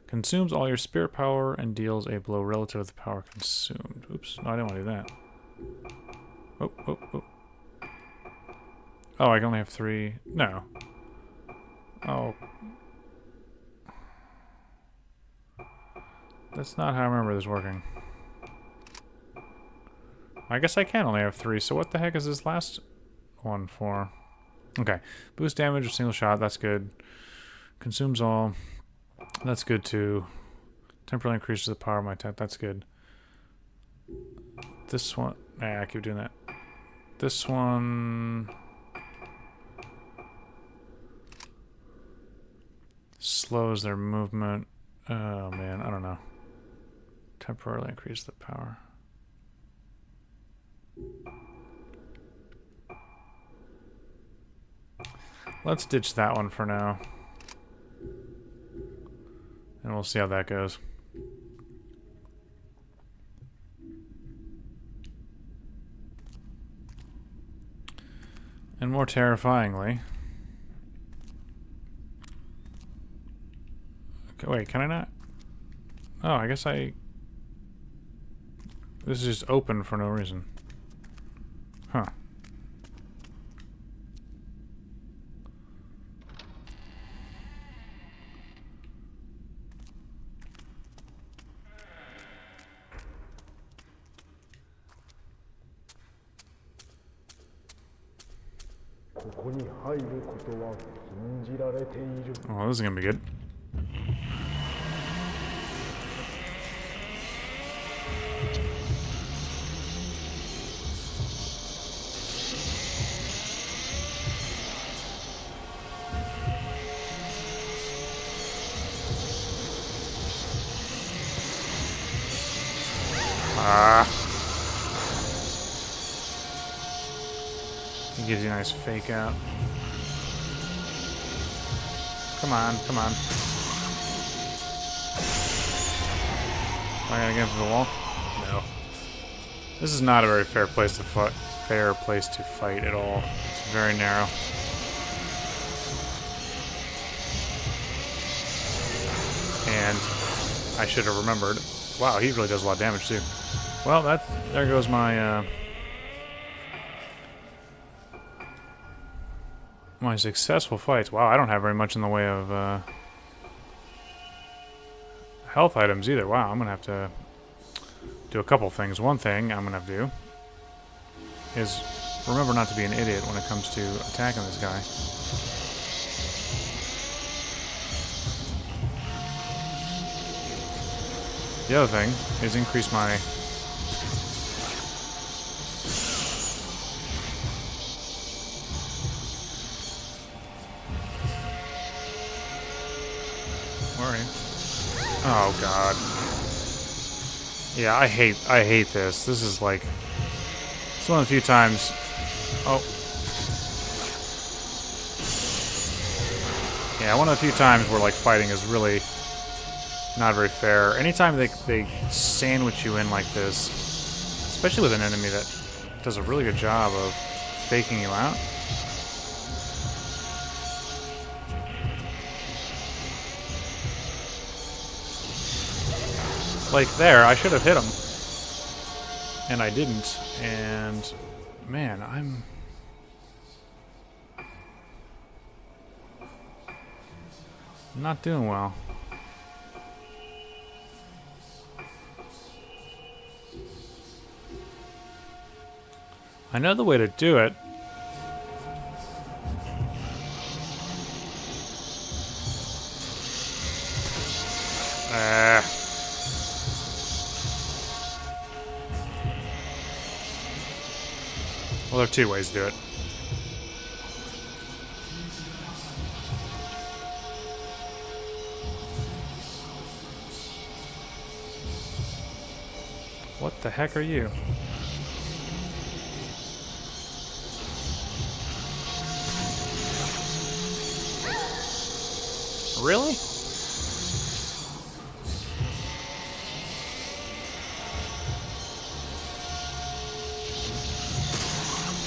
Consumes all your spirit power and deals a blow relative to the power consumed. Oops, no, I didn't want to do that. Oh, oh, oh. Oh, I can only have 3. No. Oh. That's not how I remember this working. I guess I can only have 3, so what the heck is this last one for? Okay. Boost damage with single shot, that's good. Consumes all. That's good too. Temporarily increases the power of my attack, that's good. This one... Nah, I keep doing that. This one... slows their movement. Oh man, I don't know. Temporarily increase the power. Let's ditch that one for now. And we'll see how that goes. And more terrifyingly... Okay, wait, can I not? Oh, I guess I... This is just open for no reason. Huh. Oh, this is gonna be good. He gives you a nice fake out. Come on, come on. Am I gonna get into the wall? No. This is not a very fair place to fight. Fair place to fight at all. It's very narrow. And I should have remembered. Wow, he really does a lot of damage too. Well, there goes my my successful fights. Wow, I don't have very much in the way of health items either. Wow, I'm gonna have to do a couple things. One thing I'm gonna have to do is remember not to be an idiot when it comes to attacking this guy. The other thing is increase my where are you? Oh god. Yeah, I hate this. This is like it's one of the few times. Oh. Yeah, one of the few times where like fighting is really not very fair. Anytime they sandwich you in like this, especially with an enemy that does a really good job of faking you out. Like there, I should have hit him. And I didn't. And man, I'm not doing well. I know the way to do it. Well, there are two ways to do it. What the heck are you? Really?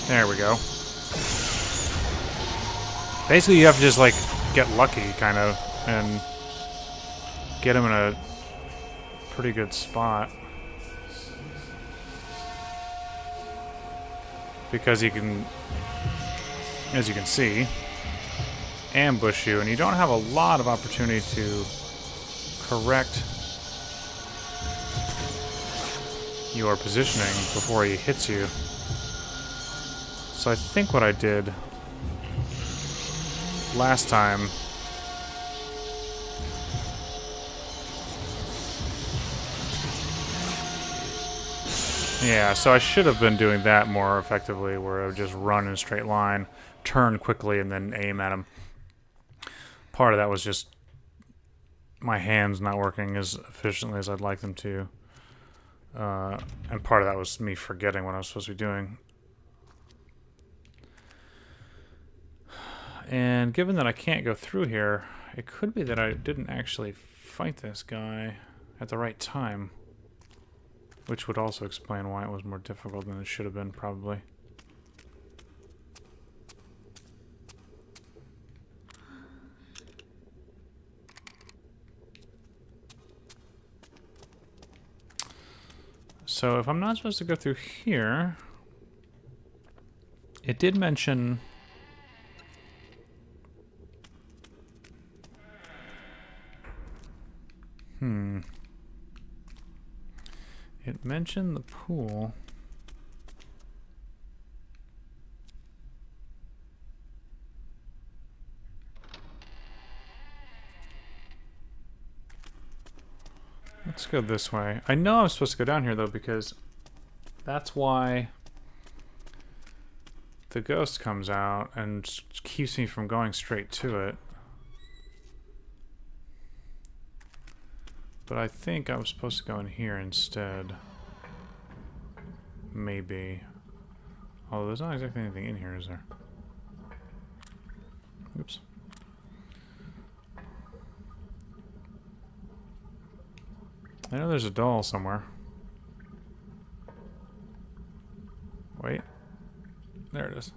There we go. Basically, you have to just, like, get lucky, kind of, and get him in a pretty good spot. Because he can, as you can see, ambush you, and you don't have a lot of opportunity to correct your positioning before he hits you. So I think what I did last time yeah, so I should have been doing that more effectively, where I would just run in a straight line, turn quickly, and then aim at him. Part of that was just my hands not working as efficiently as I'd like them to. And part of that was me forgetting what I was supposed to be doing. And given that I can't go through here, it could be that I didn't actually fight this guy at the right time. Which would also explain why it was more difficult than it should have been, probably. So if I'm not supposed to go through here, it did mention it mentioned the pool. Let's go this way. I know I'm supposed to go down here, though, because that's why the ghost comes out and keeps me from going straight to it. But I think I was supposed to go in here instead. Maybe. Although there's not exactly anything in here, is there? Oops. I know there's a doll somewhere. Wait. There it is.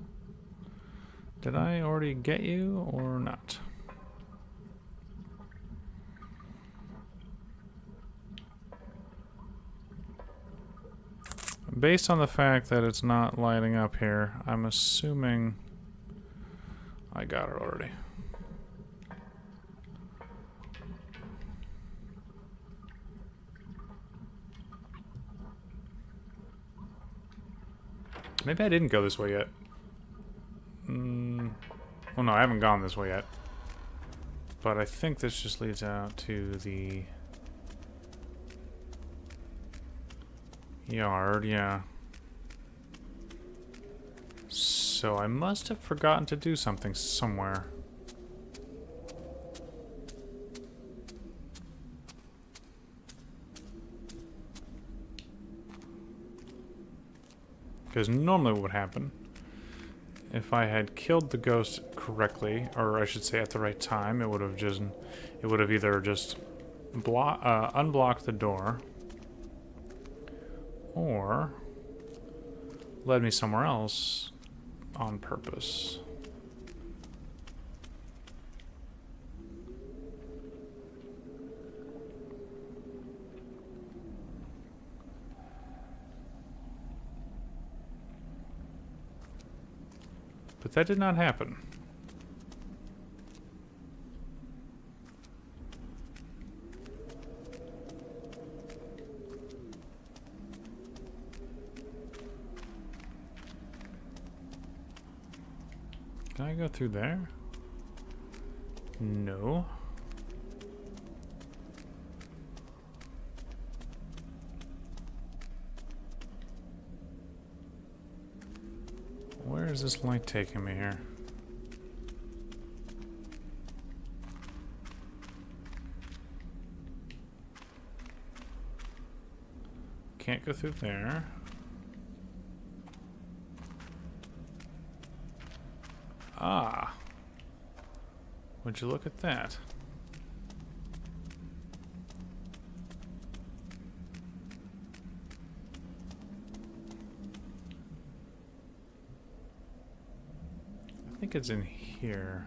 Did I already get you or not? Based on the fact that it's not lighting up here, I'm assuming I got it already. Maybe I didn't go this way yet. Well, no, I haven't gone this way yet. But I think this just leads out to the yard, yeah. So I must have forgotten to do something somewhere. Because normally what would happen, if I had killed the ghost correctly, or I should say at the right time, it would have either just unblocked the door, or led me somewhere else on purpose. But that did not happen. Can I go through there? No. Where is this light taking me here? Can't go through there. Ah. Would you look at that? I think it's in here.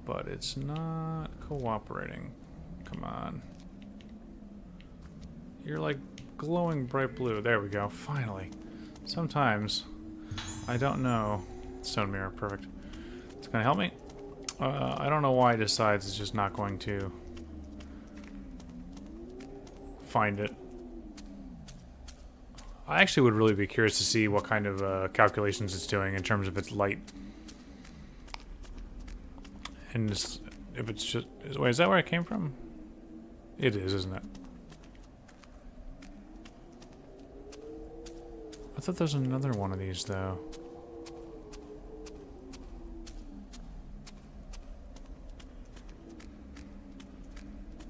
But it's not cooperating. Come on. You're like glowing bright blue. There we go. Finally. Sometimes I don't know. Stone mirror. Perfect. It's gonna help me. I don't know why it decides it's just not going to find it. I actually would really be curious to see what kind of calculations it's doing in terms of its light. And if it's just... Wait, is that where it came from? It is, isn't it? I thought there was another one of these, though.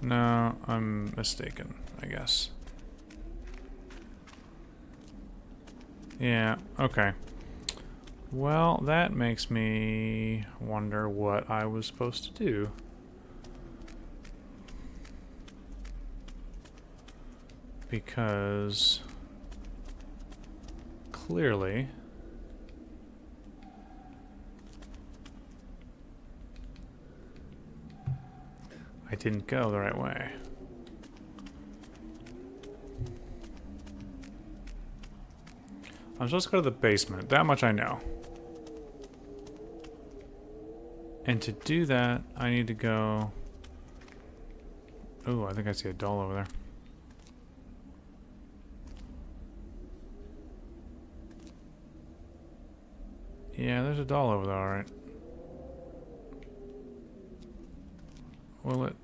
No, I'm mistaken, I guess. Yeah, okay. Well, that makes me wonder what I was supposed to do. Because clearly I didn't go the right way. I'm supposed to go to the basement. That much I know. And to do that, I need to go... Oh, I think I see a doll over there. Yeah, there's a doll over there, alright. Will it...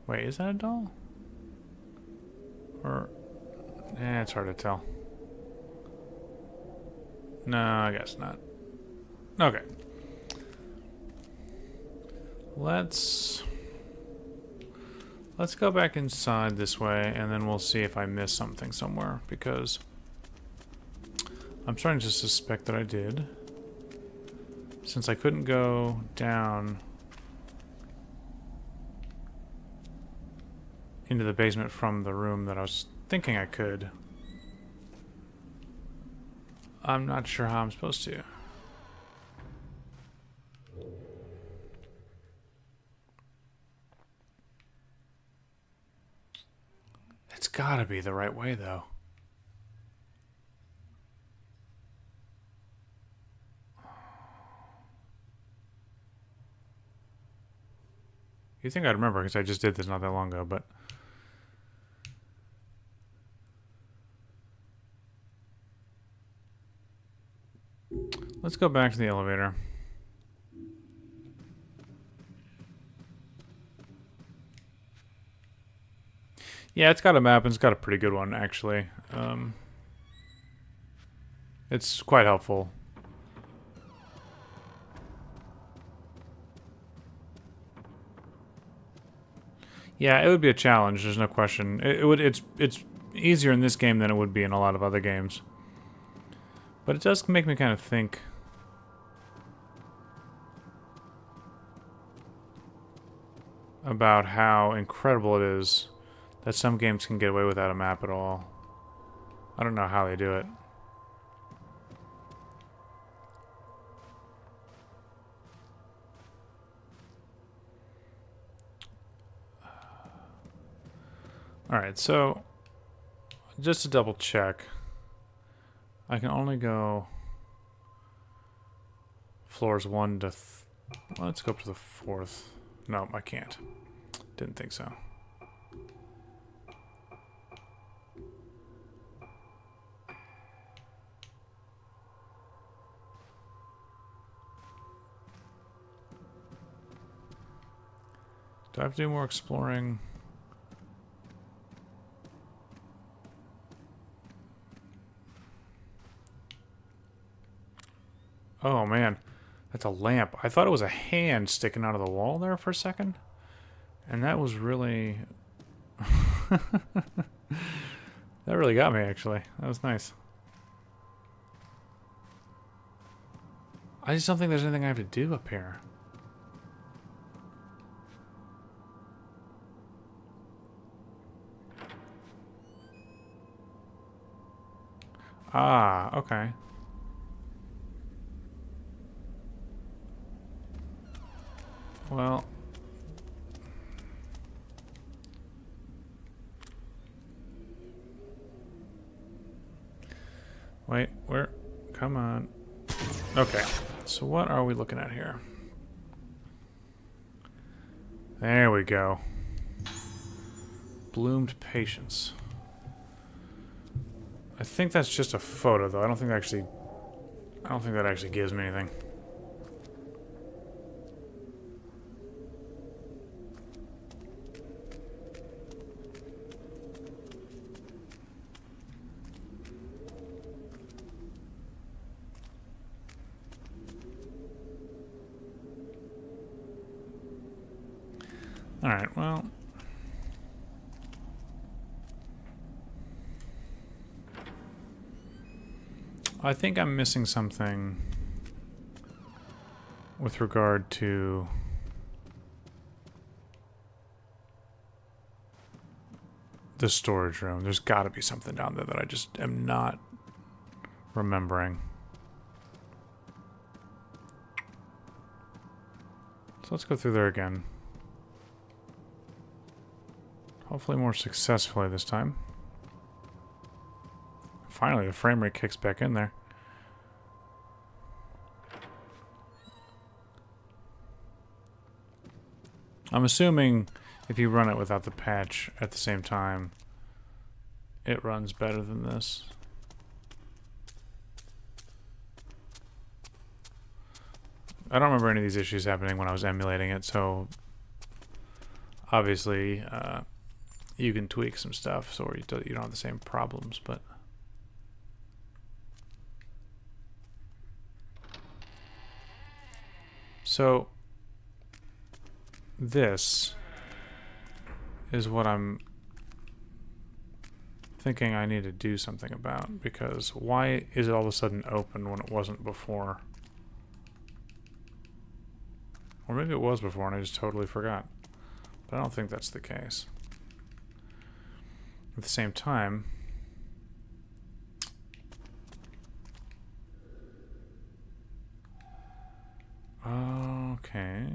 Wait, is that a doll? Or... it's hard to tell. No, I guess not. Okay. Let's go back inside this way, and then we'll see if I missed something somewhere, because I'm starting to suspect that I did. Since I couldn't go down into the basement from the room that I was thinking I could, I'm not sure how I'm supposed to. It's gotta be the right way, though. You think I'd remember, because I just did this not that long ago, but... Let's go back to the elevator. Yeah, it's got a map, and it's got a pretty good one, actually. It's quite helpful. Yeah, it would be a challenge, there's no question. It's easier in this game than it would be in a lot of other games. But it does make me kind of think... about how incredible it is that some games can get away without a map at all. I don't know how they do it. Alright, so just to double check, I can only go floors 1 to... well, let's go up to the 4th. No, I can't. Didn't think so. Do I have to do more exploring? Oh man, that's a lamp. I thought it was a hand sticking out of the wall there for a second. And that was really... that really got me, actually. That was nice. I just don't think there's anything I have to do up here. Ah, okay. Well... wait, where? Come on. Okay, so what are we looking at here? There we go. Bloomed patience. I think that's just a photo, though. I don't think that actually gives me anything. Alright, well... I think I'm missing something with regard to the storage room. There's got to be something down there that I just am not remembering. So let's go through there again. Hopefully more successfully this time. Finally, the frame rate kicks back in there. I'm assuming if you run it without the patch at the same time, it runs better than this. I don't remember any of these issues happening when I was emulating it, so Obviously, you can tweak some stuff so you don't have the same problems, but... So, this is what I'm thinking I need to do something about, because why is it all of a sudden open when it wasn't before? Or maybe it was before and I just totally forgot. But I don't think that's the case. At the same time, okay.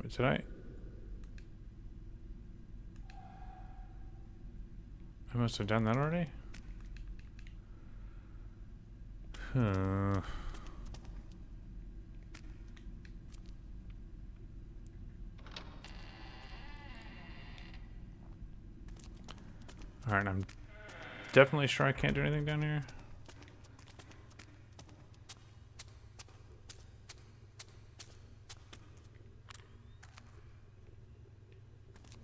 Wait, did I must have done that already? Alright, I'm definitely sure I can't do anything down here.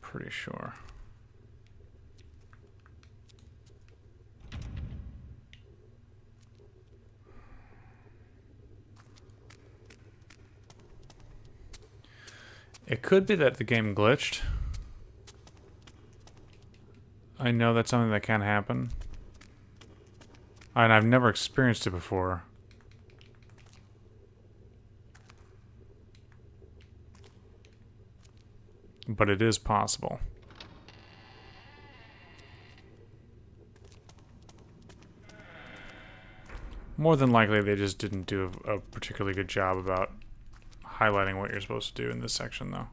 Pretty sure. It could be that the game glitched. I know that's something that can happen. And I've never experienced it before. But it is possible. More than likely, they just didn't do a particularly good job about highlighting what you're supposed to do in this section, though.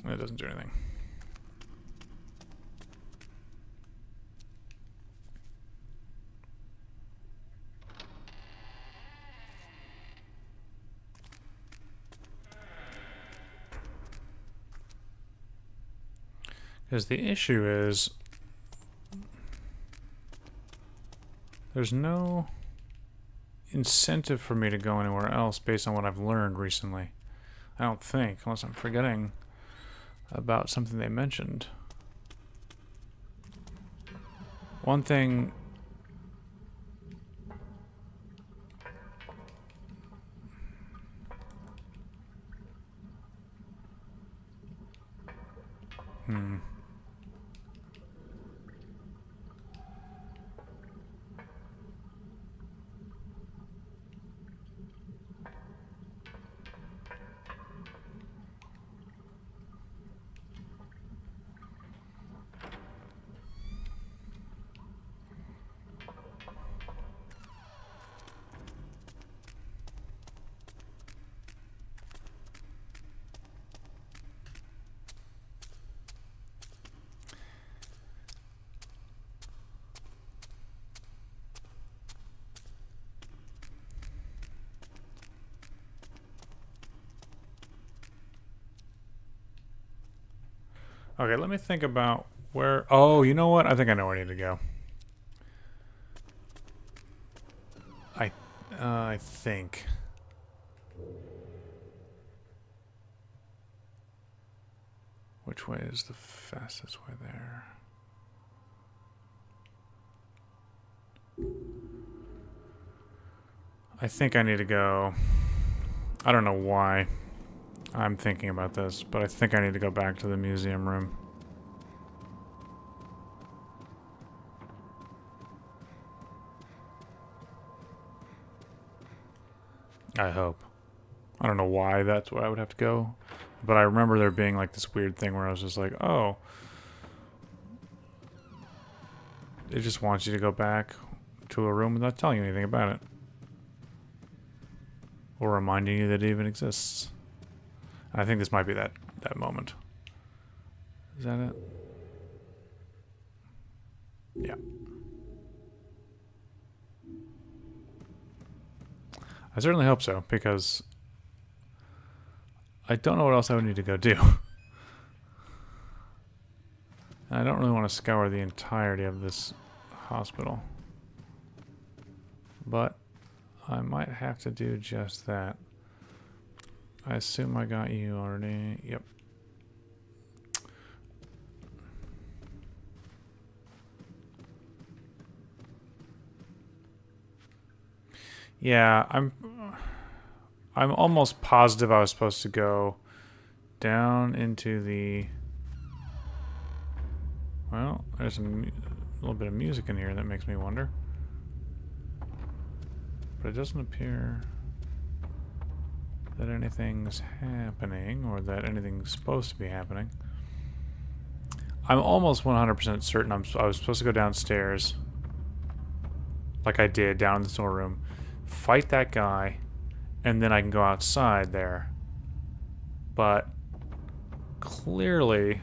It doesn't do anything. Because the issue is there's no incentive for me to go anywhere else based on what I've learned recently. I don't think, unless I'm forgetting about something they mentioned. One thing... Okay, let me think about where... Oh, you know what? I think I know where I need to go. I think... Which way is the fastest way there? I think I need to go... I don't know why I'm thinking about this, but I think I need to go back to the museum room. I hope. I don't know why that's where I would have to go, but I remember there being like this weird thing where I was just like, oh, it just wants you to go back to a room without telling you anything about it. Or reminding you that it even exists. I think this might be that moment. Is that it? Yeah. I certainly hope so, because I don't know what else I would need to go do. I don't really want to scour the entirety of this hospital. But I might have to do just that. I assume I got you already. Yep. Yeah, I'm almost positive I was supposed to go down into the... Well, there's a little bit of music in here that makes me wonder. But it doesn't appear that anything's happening or that anything's supposed to be happening. I'm almost 100% certain I was supposed to go downstairs, like I did, down in the storeroom, fight that guy, and then I can go outside there. But clearly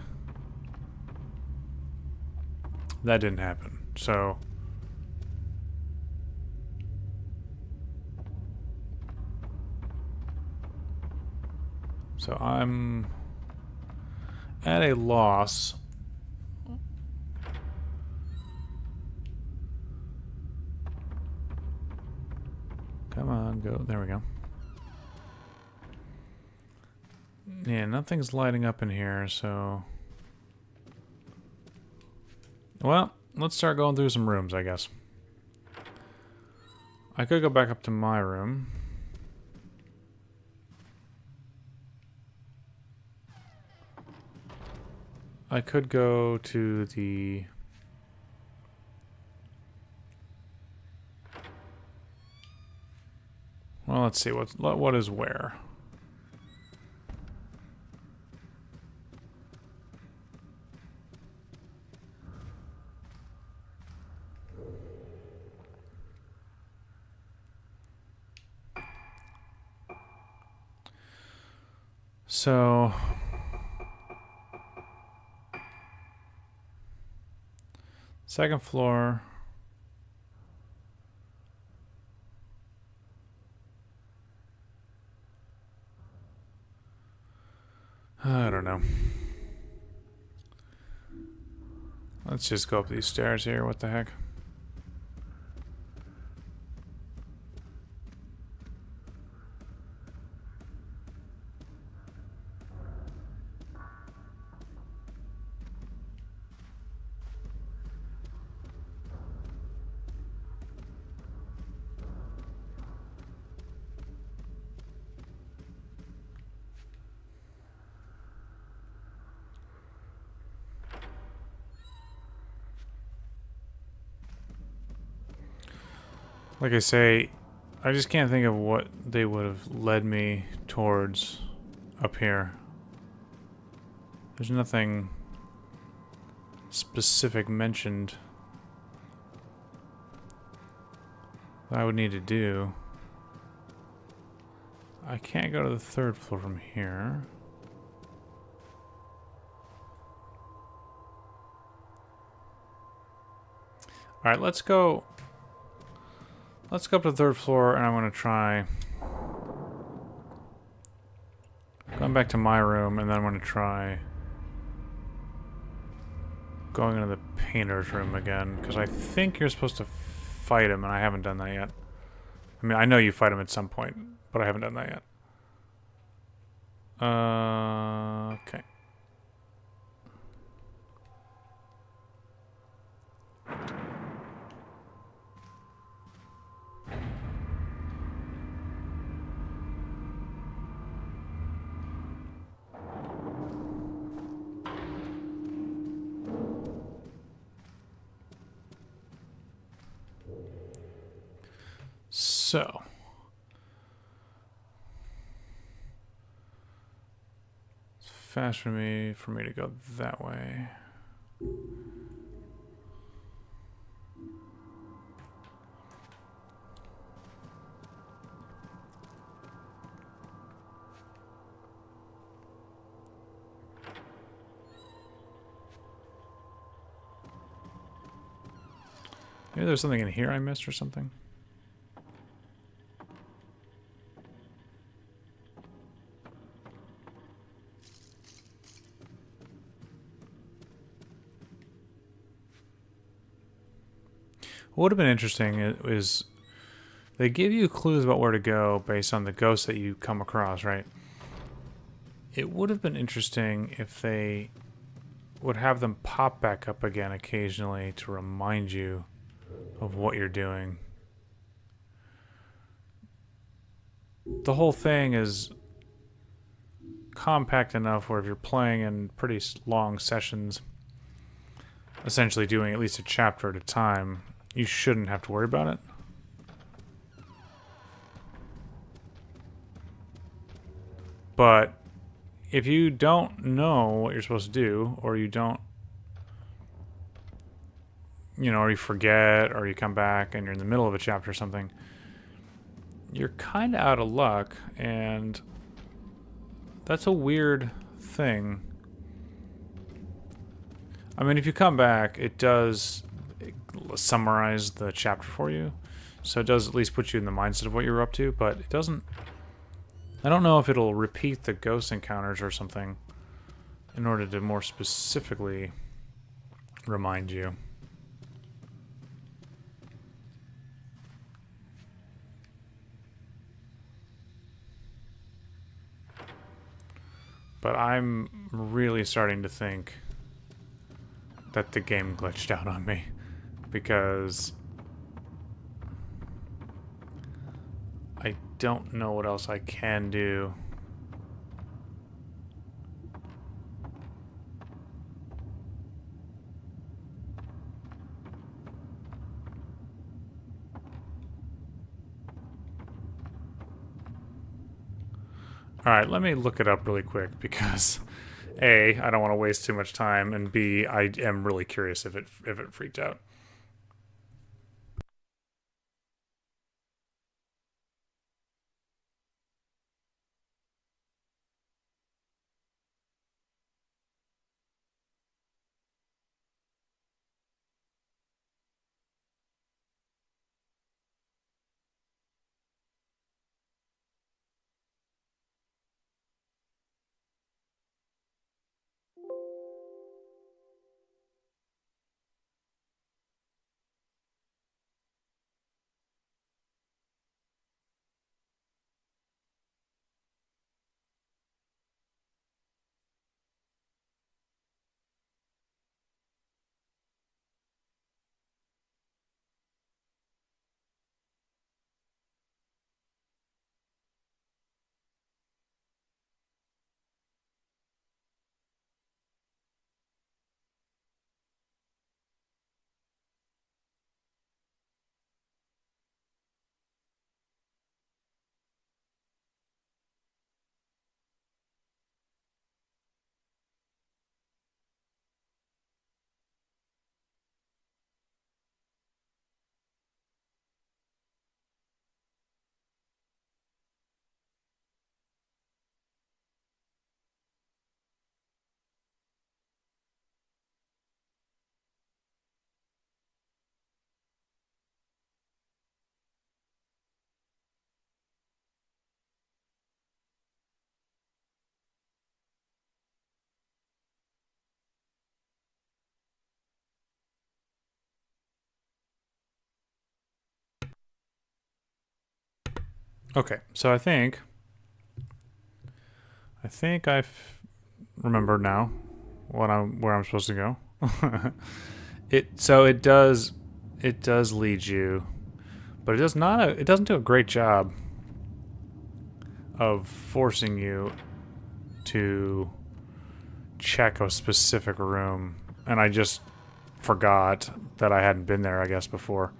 that didn't happen. So I'm at a loss. Come on, go. There we go. Yeah, nothing's lighting up in here, so... Well, let's start going through some rooms, I guess. I could go back up to my room. I could go to the... Well, let's see, what is where? So... Second floor... I don't know. Let's just go up these stairs here. What the heck? Like I say, I just can't think of what they would have led me towards up here. There's nothing specific mentioned that I would need to do. I can't go to the third floor from here. Alright, let's go up to the third floor, and I'm going to try going back to my room, and then I'm going to try going into the painter's room again, because I think you're supposed to fight him, and I haven't done that yet. I mean, I know you fight him at some point, but I haven't done that yet. Okay. So, it's fast for me to go that way. Maybe there's something in here I missed or something. What would have been interesting is they give you clues about where to go based on the ghosts that you come across, right? It would have been interesting if they would have them pop back up again occasionally to remind you of what you're doing. The whole thing is compact enough where if you're playing in pretty long sessions, essentially doing at least a chapter at a time, you shouldn't have to worry about it. But if you don't know what you're supposed to do, or you don't, you know, or you forget, or you come back and you're in the middle of a chapter or something, you're kind of out of luck, and that's a weird thing. I mean, if you come back, it does summarize the chapter for you, so it does at least put you in the mindset of what you're up to, but it doesn't... I don't know if it'll repeat the ghost encounters or something in order to more specifically remind you. But I'm really starting to think that the game glitched out on me, because I don't know what else I can do. Alright, let me look it up really quick, because A, I don't want to waste too much time, and B, I am really curious if it freaked out. Okay, so I think I've remembered now where I'm supposed to go. it does lead you, but it doesn't do a great job of forcing you to check a specific room, and I just forgot that I hadn't been there, I guess, before.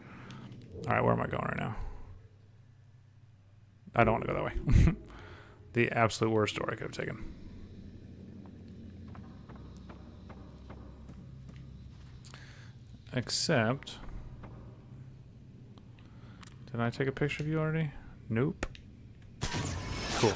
Alright, where am I going right now? I don't want to go that way. The absolute worst door I could have taken. Except... did I take a picture of you already? Nope. Cool.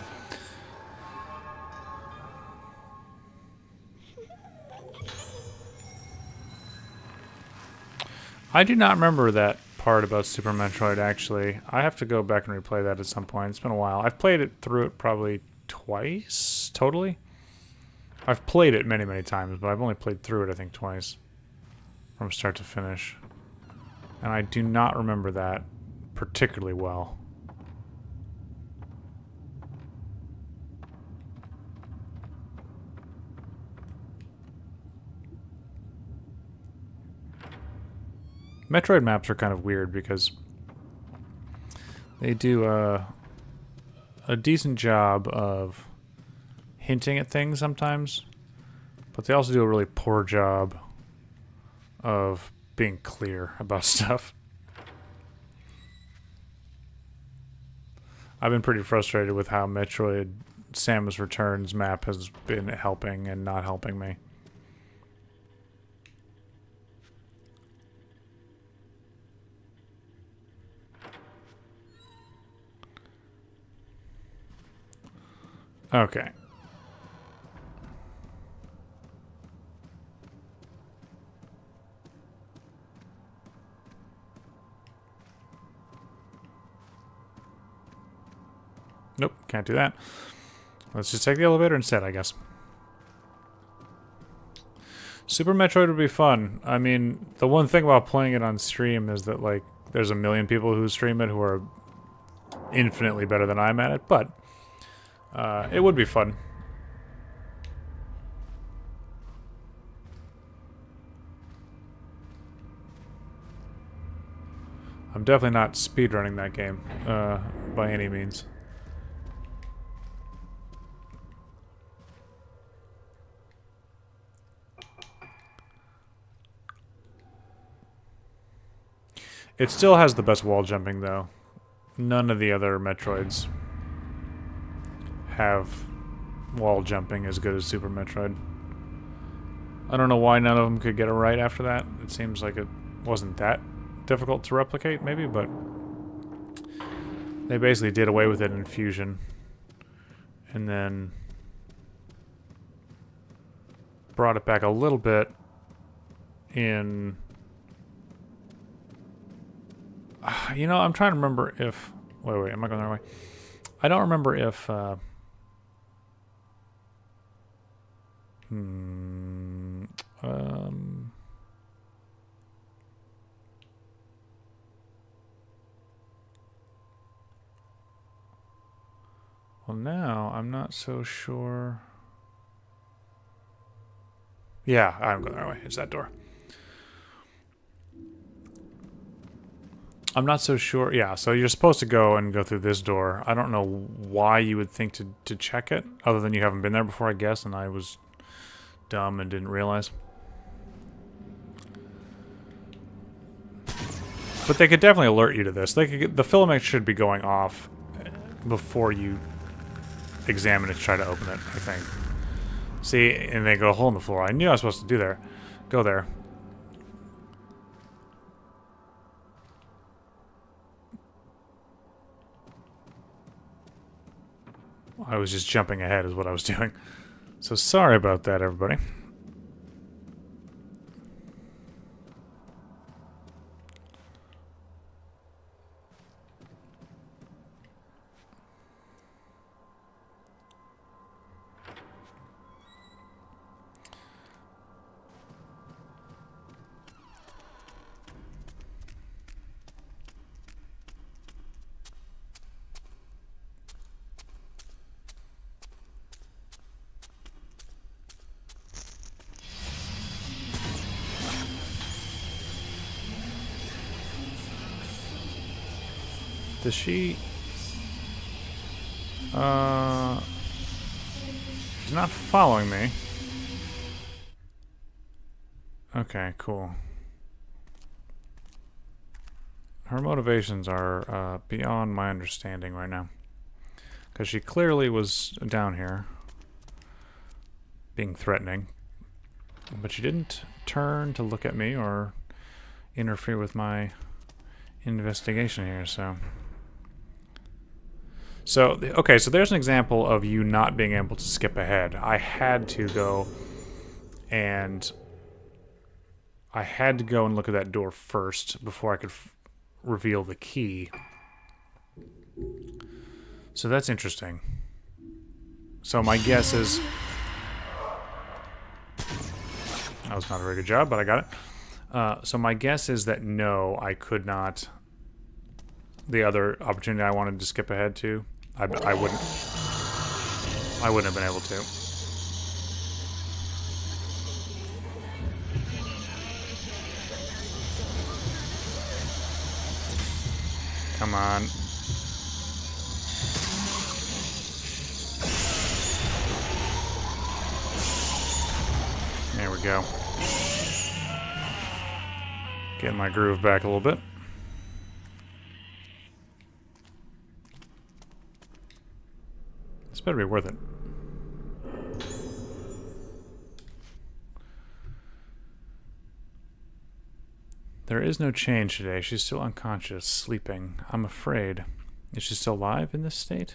I do not remember that part about Super Metroid, actually. I have to go back and replay that at some point. It's been a while. I've played it through it probably twice, totally. I've played it many, many times, but I've only played through it, I think, twice. From start to finish. And I do not remember that particularly well. Metroid maps are kind of weird because they do a decent job of hinting at things sometimes, but they also do a really poor job of being clear about stuff. I've been pretty frustrated with how Metroid Samus Returns map has been helping and not helping me. Okay. Nope, can't do that. Let's just take the elevator instead, I guess. Super Metroid would be fun. I mean, the one thing about playing it on stream is that, like, there's a million people who stream it who are infinitely better than I'm at it, but it would be fun. I'm definitely not speedrunning that game by any means. It still has the best wall jumping, though. None of the other Metroids have wall jumping as good as Super Metroid. I don't know why none of them could get it right after that. It seems like it wasn't that difficult to replicate, maybe, but they basically did away with it in Fusion. And then brought it back a little bit in... You know, I'm trying to remember if... Wait, am I going the right way? I don't remember if... Well, now, I'm not so sure... Yeah, I'm going the right way. It's that door. I'm not so sure. Yeah, so you're supposed to go through this door. I don't know why you would think to check it, other than you haven't been there before, I guess, and I was dumb and didn't realize. But they could definitely alert you to this. They could, the filament should be going off before you examine it to try to open it, I think. See, and they go a hole in the floor. I knew I was supposed to do there. Go there. I was just jumping ahead is what I was doing. So sorry about that, everybody. Does she... She's not following me. Okay, cool. Her motivations are beyond my understanding right now. Because she clearly was down here, being threatening. But she didn't turn to look at me or interfere with my investigation here, so... okay, so there's an example of you not being able to skip ahead. I had to go and look at that door first before I could reveal the key. So that's interesting. So my guess is... That was not a very good job, but I got it. So my guess is that no, I could not. The other opportunity I wanted to skip ahead to, I wouldn't have been able to. Come on. There we go. Getting my groove back a little bit. This better be worth it. There is no change today. She's still unconscious, sleeping. I'm afraid. Is she still alive in this state?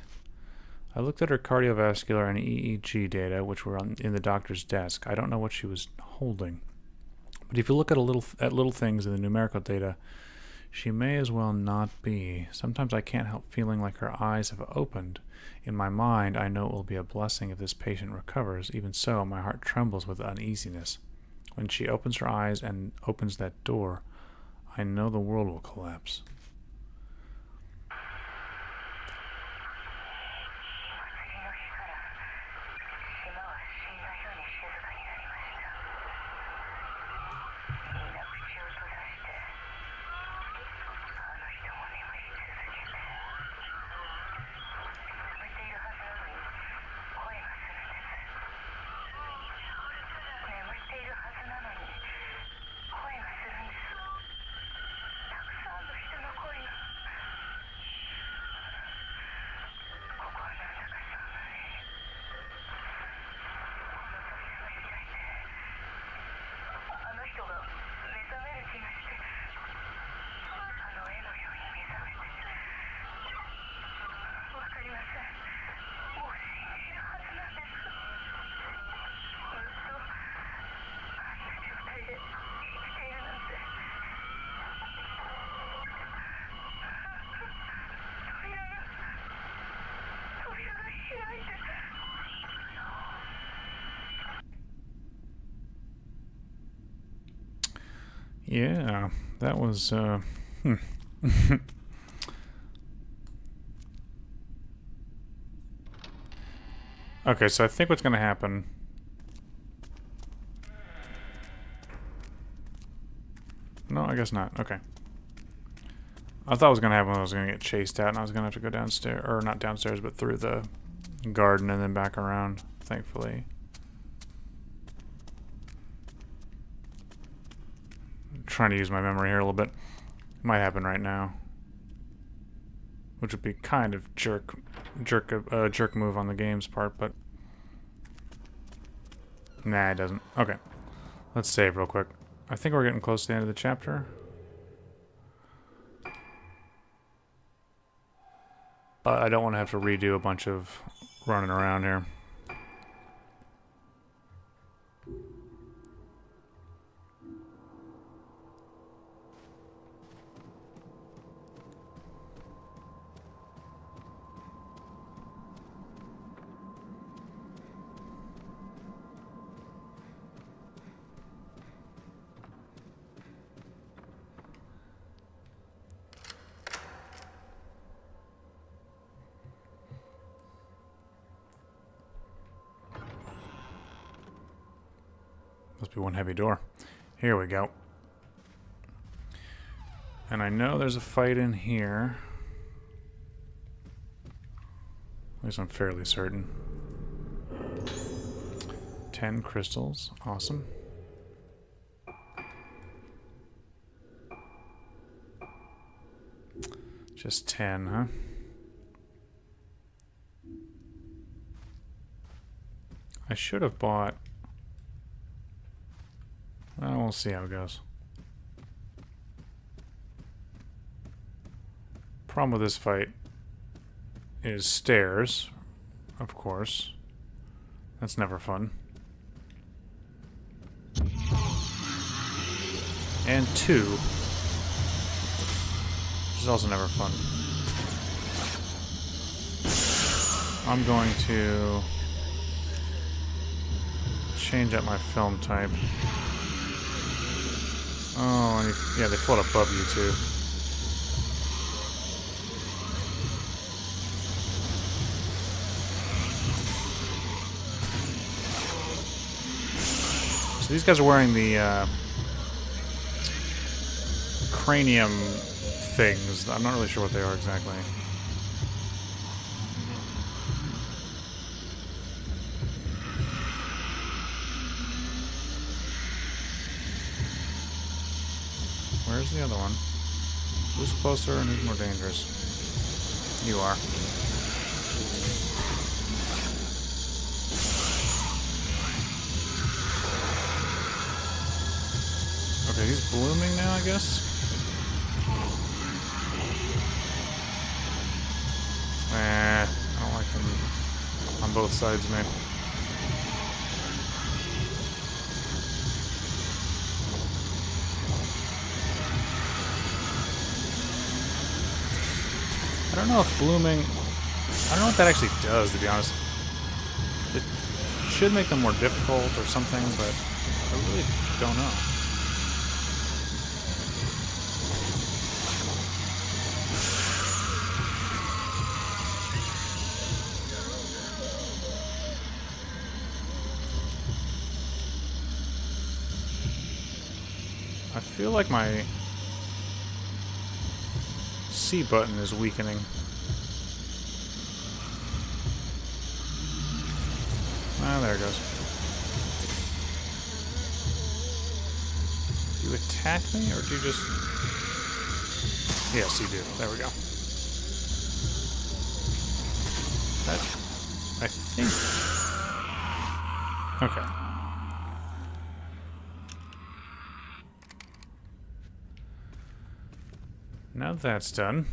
I looked at her cardiovascular and EEG data, which were in the doctor's desk. I don't know what she was holding. But if you look at little things in the numerical data, she may as well not be. Sometimes I can't help feeling like her eyes have opened. In my mind, I know it will be a blessing if this patient recovers. Even so, my heart trembles with uneasiness. When she opens her eyes and opens that door, I know the world will collapse. Yeah, that was, Okay, so I think what's going to happen... No, I guess not. Okay. I thought it was going to happen when I was going to get chased out and I was going to have to go downstairs, or not downstairs, but through the garden and then back around, thankfully. I'm trying to use my memory here a little bit. It might happen right now. Which would be kind of jerk move on the game's part, but... Nah, it doesn't. Okay. Let's save real quick. I think we're getting close to the end of the chapter. But I don't want to have to redo a bunch of running around here. Must be one heavy door. Here we go. And I know there's a fight in here. At least I'm fairly certain. 10 crystals. Awesome. Just 10, huh? I should have bought... Well, we'll see how it goes. Problem with this fight is stairs, of course. That's never fun. And 2, which is also never fun. I'm going to change up my film type. me... Yeah, they float above you, too. So these guys are wearing the cranium things. I'm not really sure what they are exactly. Where's the other one? Who's closer and who's more dangerous? You are. Okay, he's blooming now, I guess? I don't like him on both sides, man. I don't know if blooming... I don't know what that actually does, to be honest. It should make them more difficult or something, but I really don't know. I feel like my C button is weakening. Ah, there it goes. Do you attack me, or do you just... Yes, you do. There we go. That... I think... Okay. Now that's done.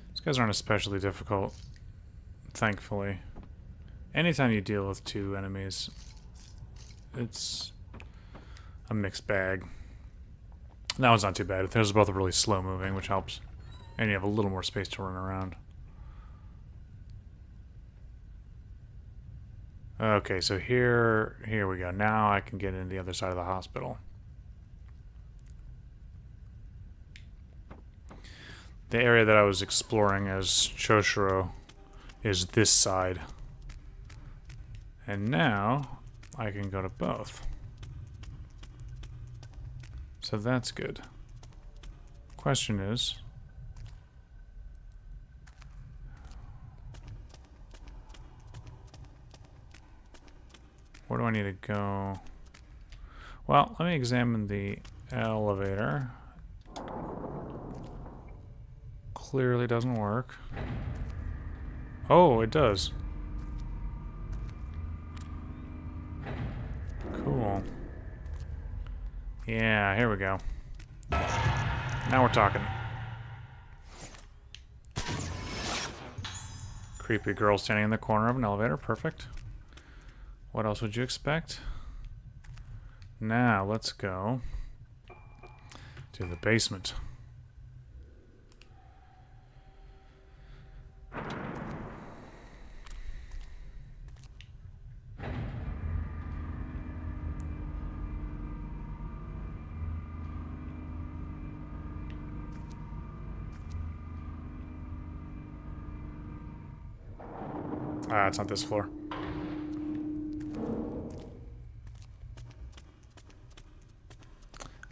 These guys aren't especially difficult, thankfully. Anytime you deal with two enemies, it's a mixed bag. That one's not too bad. Those are both really slow moving, which helps. And you have a little more space to run around. Okay, so here we go. Now I can get into the other side of the hospital. The area that I was exploring as Choshiro is this side. And now I can go to both. So that's good. Question is... where do I need to go? Well, let me examine the elevator. Clearly doesn't work. Oh, it does. Cool. Yeah, here we go. Now we're talking. Creepy girl standing in the corner of an elevator. Perfect. What else would you expect? Now, let's go to the basement. Ah, it's not this floor.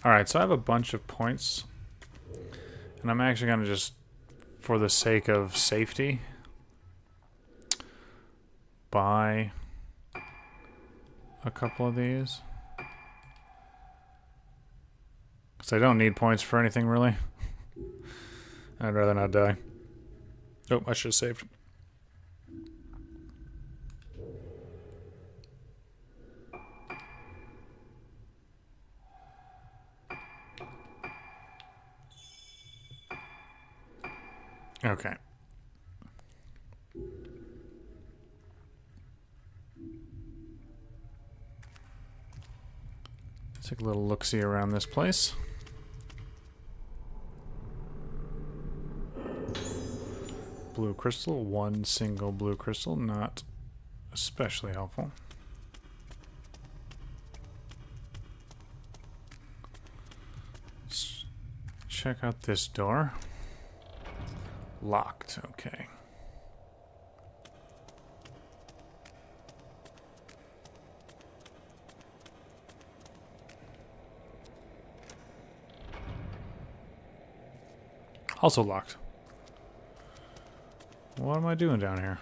Alright, so I have a bunch of points. And I'm actually going to just, for the sake of safety, buy a couple of these. Because I don't need points for anything, really. I'd rather not die. Oh, I should have saved. Okay. Let's take a little look-see around this place. blue crystal. One single blue crystal, not especially helpful. Let's check out this door. Locked, okay. Also locked. What am I doing down here?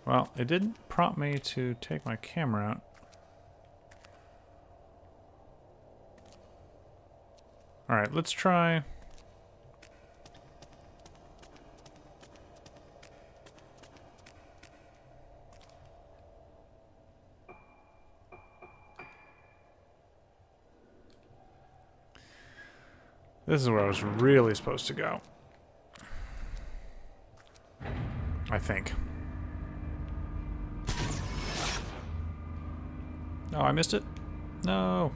Well, it didn't prompt me to take my camera out. Alright, let's try... This is where I was really supposed to go. I think. Oh, I missed it? No.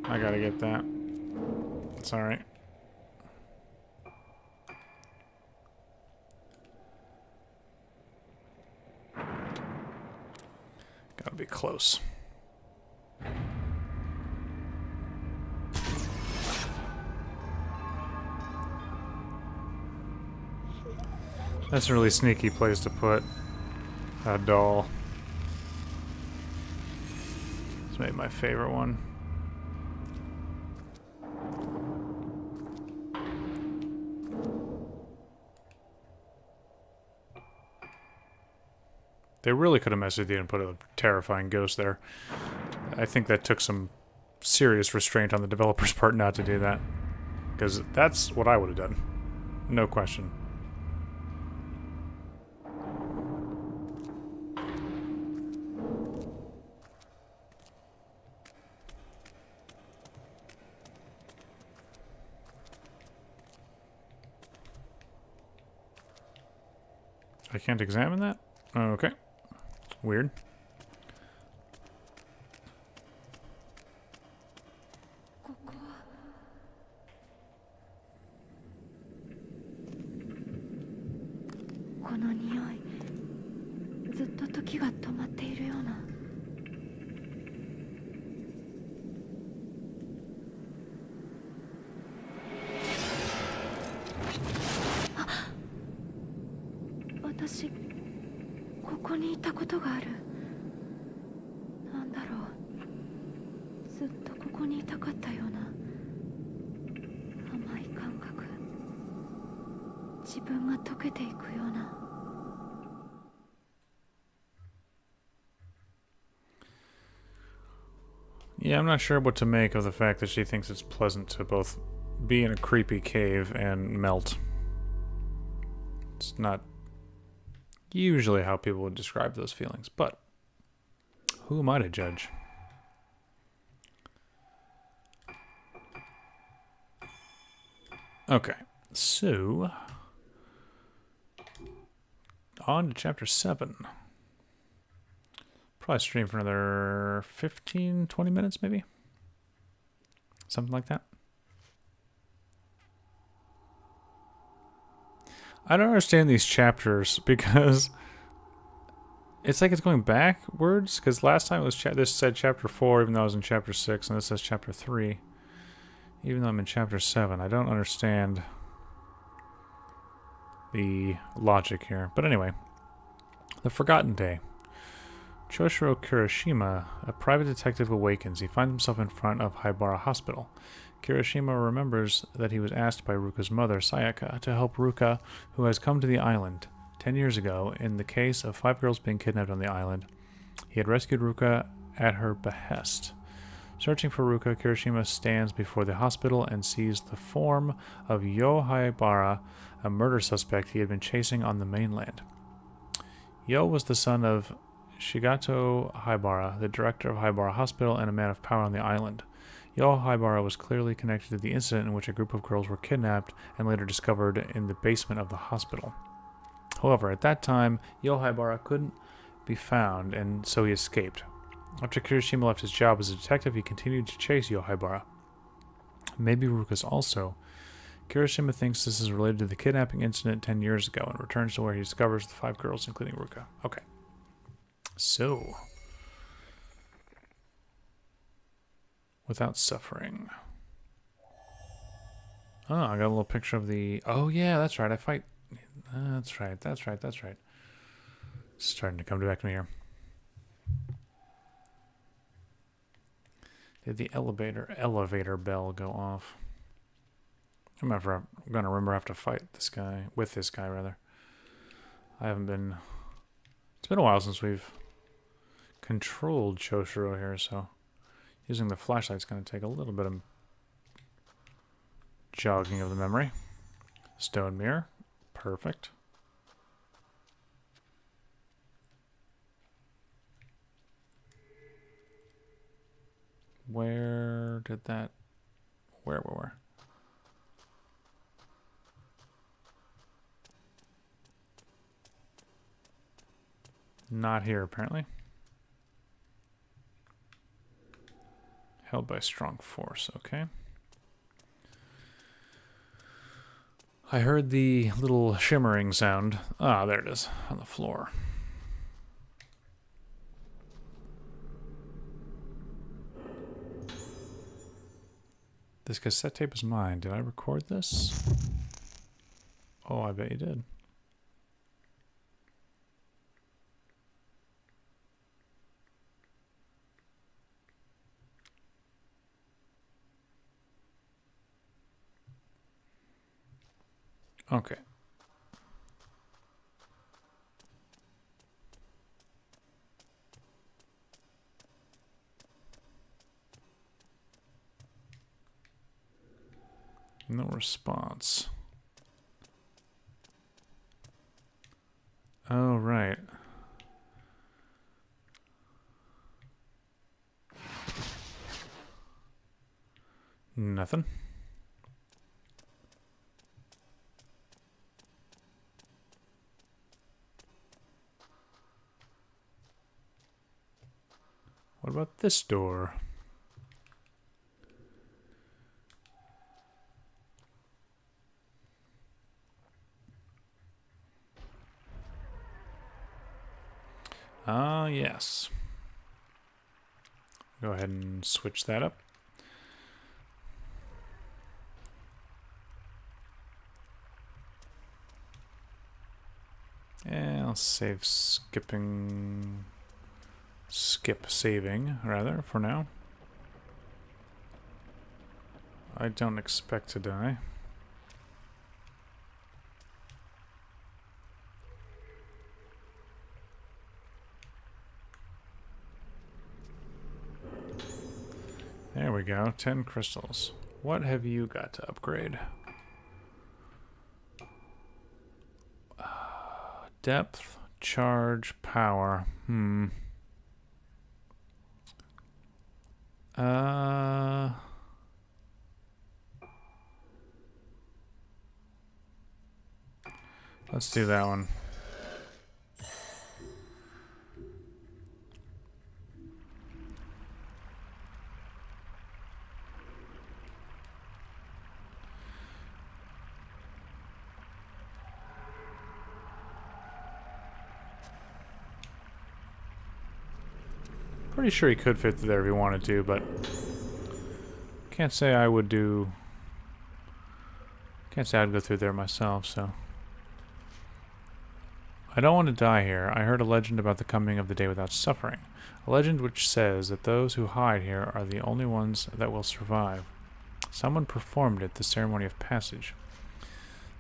I gotta get that. It's alright. Gotta be close. That's a really sneaky place to put a doll. It's maybe my favorite one. They really could have messed with you and put a terrifying ghost there. I think that took some serious restraint on the developer's part not to do that. Because that's what I would have done. No question. I can't examine that? Okay. Weird. Yeah, I'm not sure what to make of the fact that she thinks it's pleasant to both be in a creepy cave and melt. It's not usually how people would describe those feelings, but who am I to judge? Okay, so on to chapter 7. Probably stream for another 15, 20 minutes maybe? Something like that. I don't understand these chapters because it's like it's going backwards. Because last time it was this said chapter 4 even though I was in chapter 6, and this says chapter 3 even though I'm in chapter 7. I don't understand the logic here. But anyway, the Forgotten Day. Choshiro Kirishima, a private detective, awakens. He finds himself in front of Haibara Hospital. Kirishima remembers that he was asked by Ruka's mother, Sayaka, to help Ruka, who has come to the island 10 years ago in the case of 5 girls being kidnapped on the island. He had rescued Ruka at her behest. Searching for Ruka, Kirishima stands before the hospital and sees the form of Yo Haibara, a murder suspect he had been chasing on the mainland. Yo was the son of Shigato Haibara, the director of Haibara Hospital and a man of power on the island. Yohaibara was clearly connected to the incident in which a group of girls were kidnapped and later discovered in the basement of the hospital. However, at that time, Yohaibara couldn't be found, and so he escaped. After Kirishima left his job as a detective, he continued to chase Yohaibara. Maybe Ruka's also. Kirishima thinks this is related to the kidnapping incident 10 years ago and returns to where he discovers the 5 girls, including Ruka. Okay. So, without suffering. Oh, I got a little picture of the... Oh, yeah, that's right. I fight... That's right. It's starting to come back to me here. Did the elevator bell go off? I'm going to remember I have to fight this guy. With this guy, rather. I haven't been... It's been a while since we've controlled Choshiro here, so... Using the flashlight's going to take a little bit of jogging of the memory. Stone mirror. Perfect. Where did that... Where? Not here, apparently. Held by strong force, okay. I heard the little shimmering sound. Ah, there it is, on the floor. This cassette tape is mine. Did I record this? Oh, I bet you did. Okay. No response. Oh, right. Nothing. What about this door? Ah, yes. Go ahead and switch that up. And I'll save skip saving, rather, for now. I don't expect to die. There we go, 10 crystals. What have you got to upgrade? Depth, charge, power. Let's do that one. Pretty sure he could fit through there if he wanted to, but can't say I would do. Can't say I'd go through there myself, so. I don't want to die here. I heard a legend about the coming of the day without suffering. A legend which says that those who hide here are the only ones that will survive. Someone performed it, the ceremony of passage.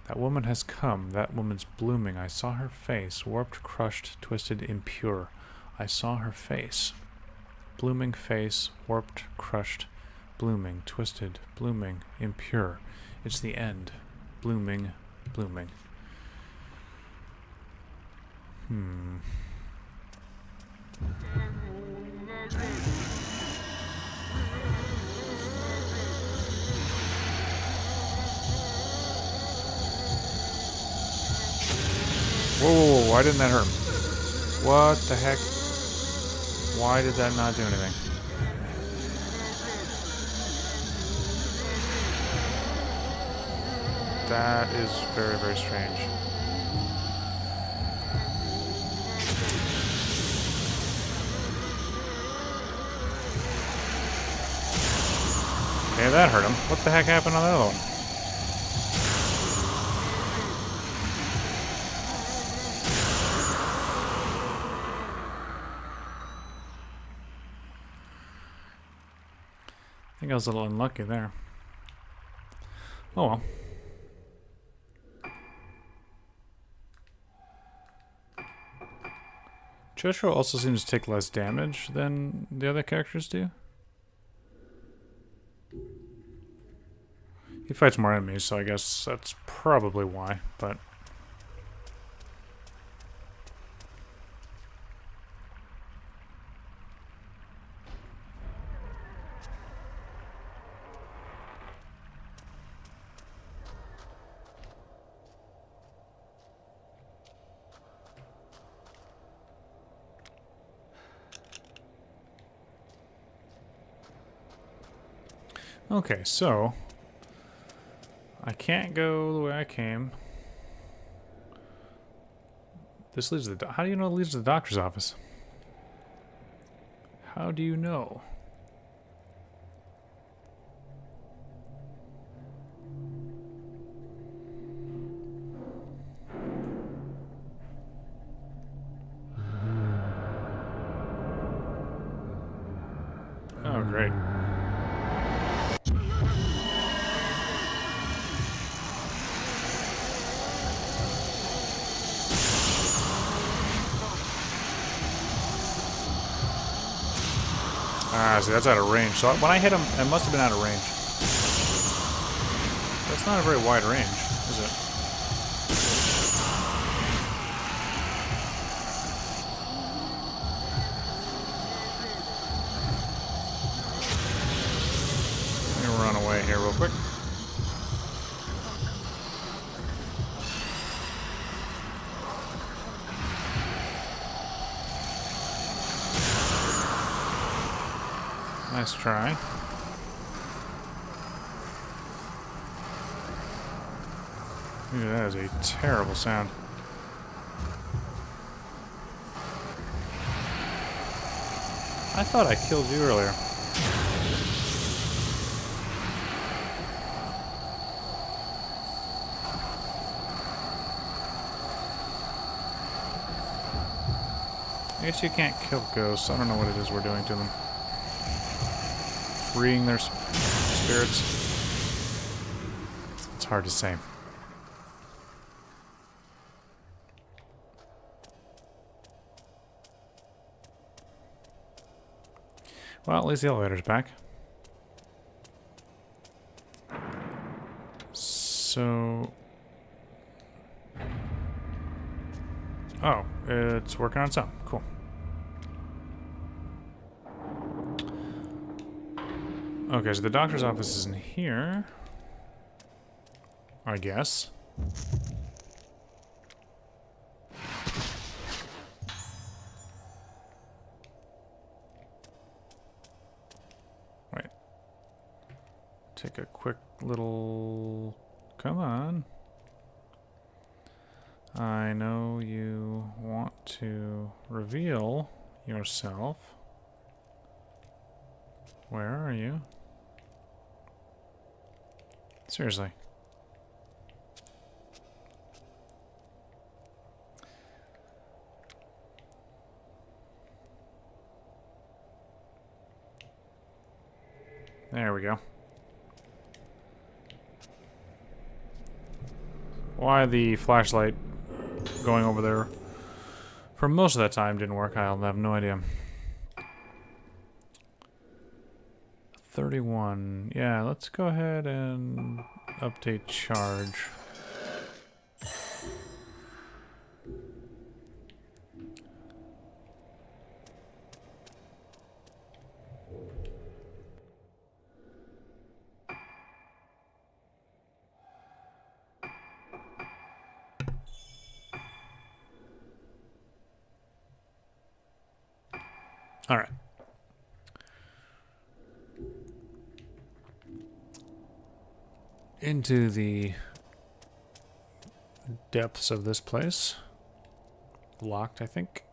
That woman has come. That woman's blooming. I saw her face. Warped, crushed, twisted, impure. I saw her face. Blooming face, warped, crushed, blooming, twisted, blooming, impure. It's the end. Blooming, blooming. Whoa, whoa, whoa, why didn't that hurt him? What the heck? Why did that not do anything? That is very, very strange. Okay, that hurt him. What the heck happened on the other one? I think I was a little unlucky there. Oh well. Joshua also seems to take less damage than the other characters do. He fights more enemies, so I guess that's probably why, but... Okay, so... I can't go the way I came. This leads to the... How do you know it leads to the doctor's office? How do you know? Oh, great. Ah, see, that's out of range. So when I hit him, it must have been out of range. That's not a very wide range, is it? Let me run away here real quick. Nice try. Ooh, that is a terrible sound. I thought I killed you earlier. I guess you can't kill ghosts. I don't know what it is we're doing to them. Freeing their spirits. It's hard to say. Well, at least the elevator's back. So... Oh, it's working on its own. Cool. Okay, so the doctor's office is in here. I guess. Wait. Take a quick little... Come on. I know you want to reveal yourself. Where are you? Seriously. There we go. Why the flashlight going over there for most of that time didn't work, I'll have no idea. 31. Yeah, let's go ahead and update charge. Alright. Into the depths of this place. Locked, I think.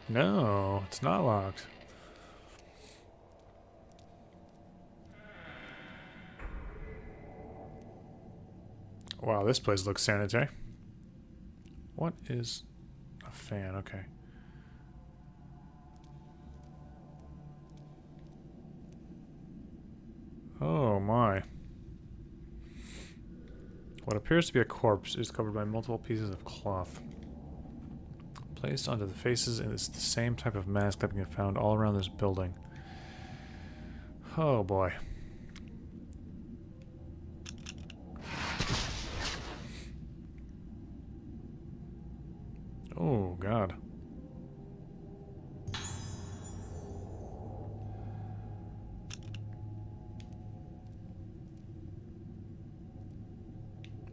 No, it's not locked. Wow, this place looks sanitary. What is a fan? Okay. Oh my. What appears to be a corpse is covered by multiple pieces of cloth. Placed onto the faces, and it's the same type of mask that can be found all around this building. Oh boy. Oh god.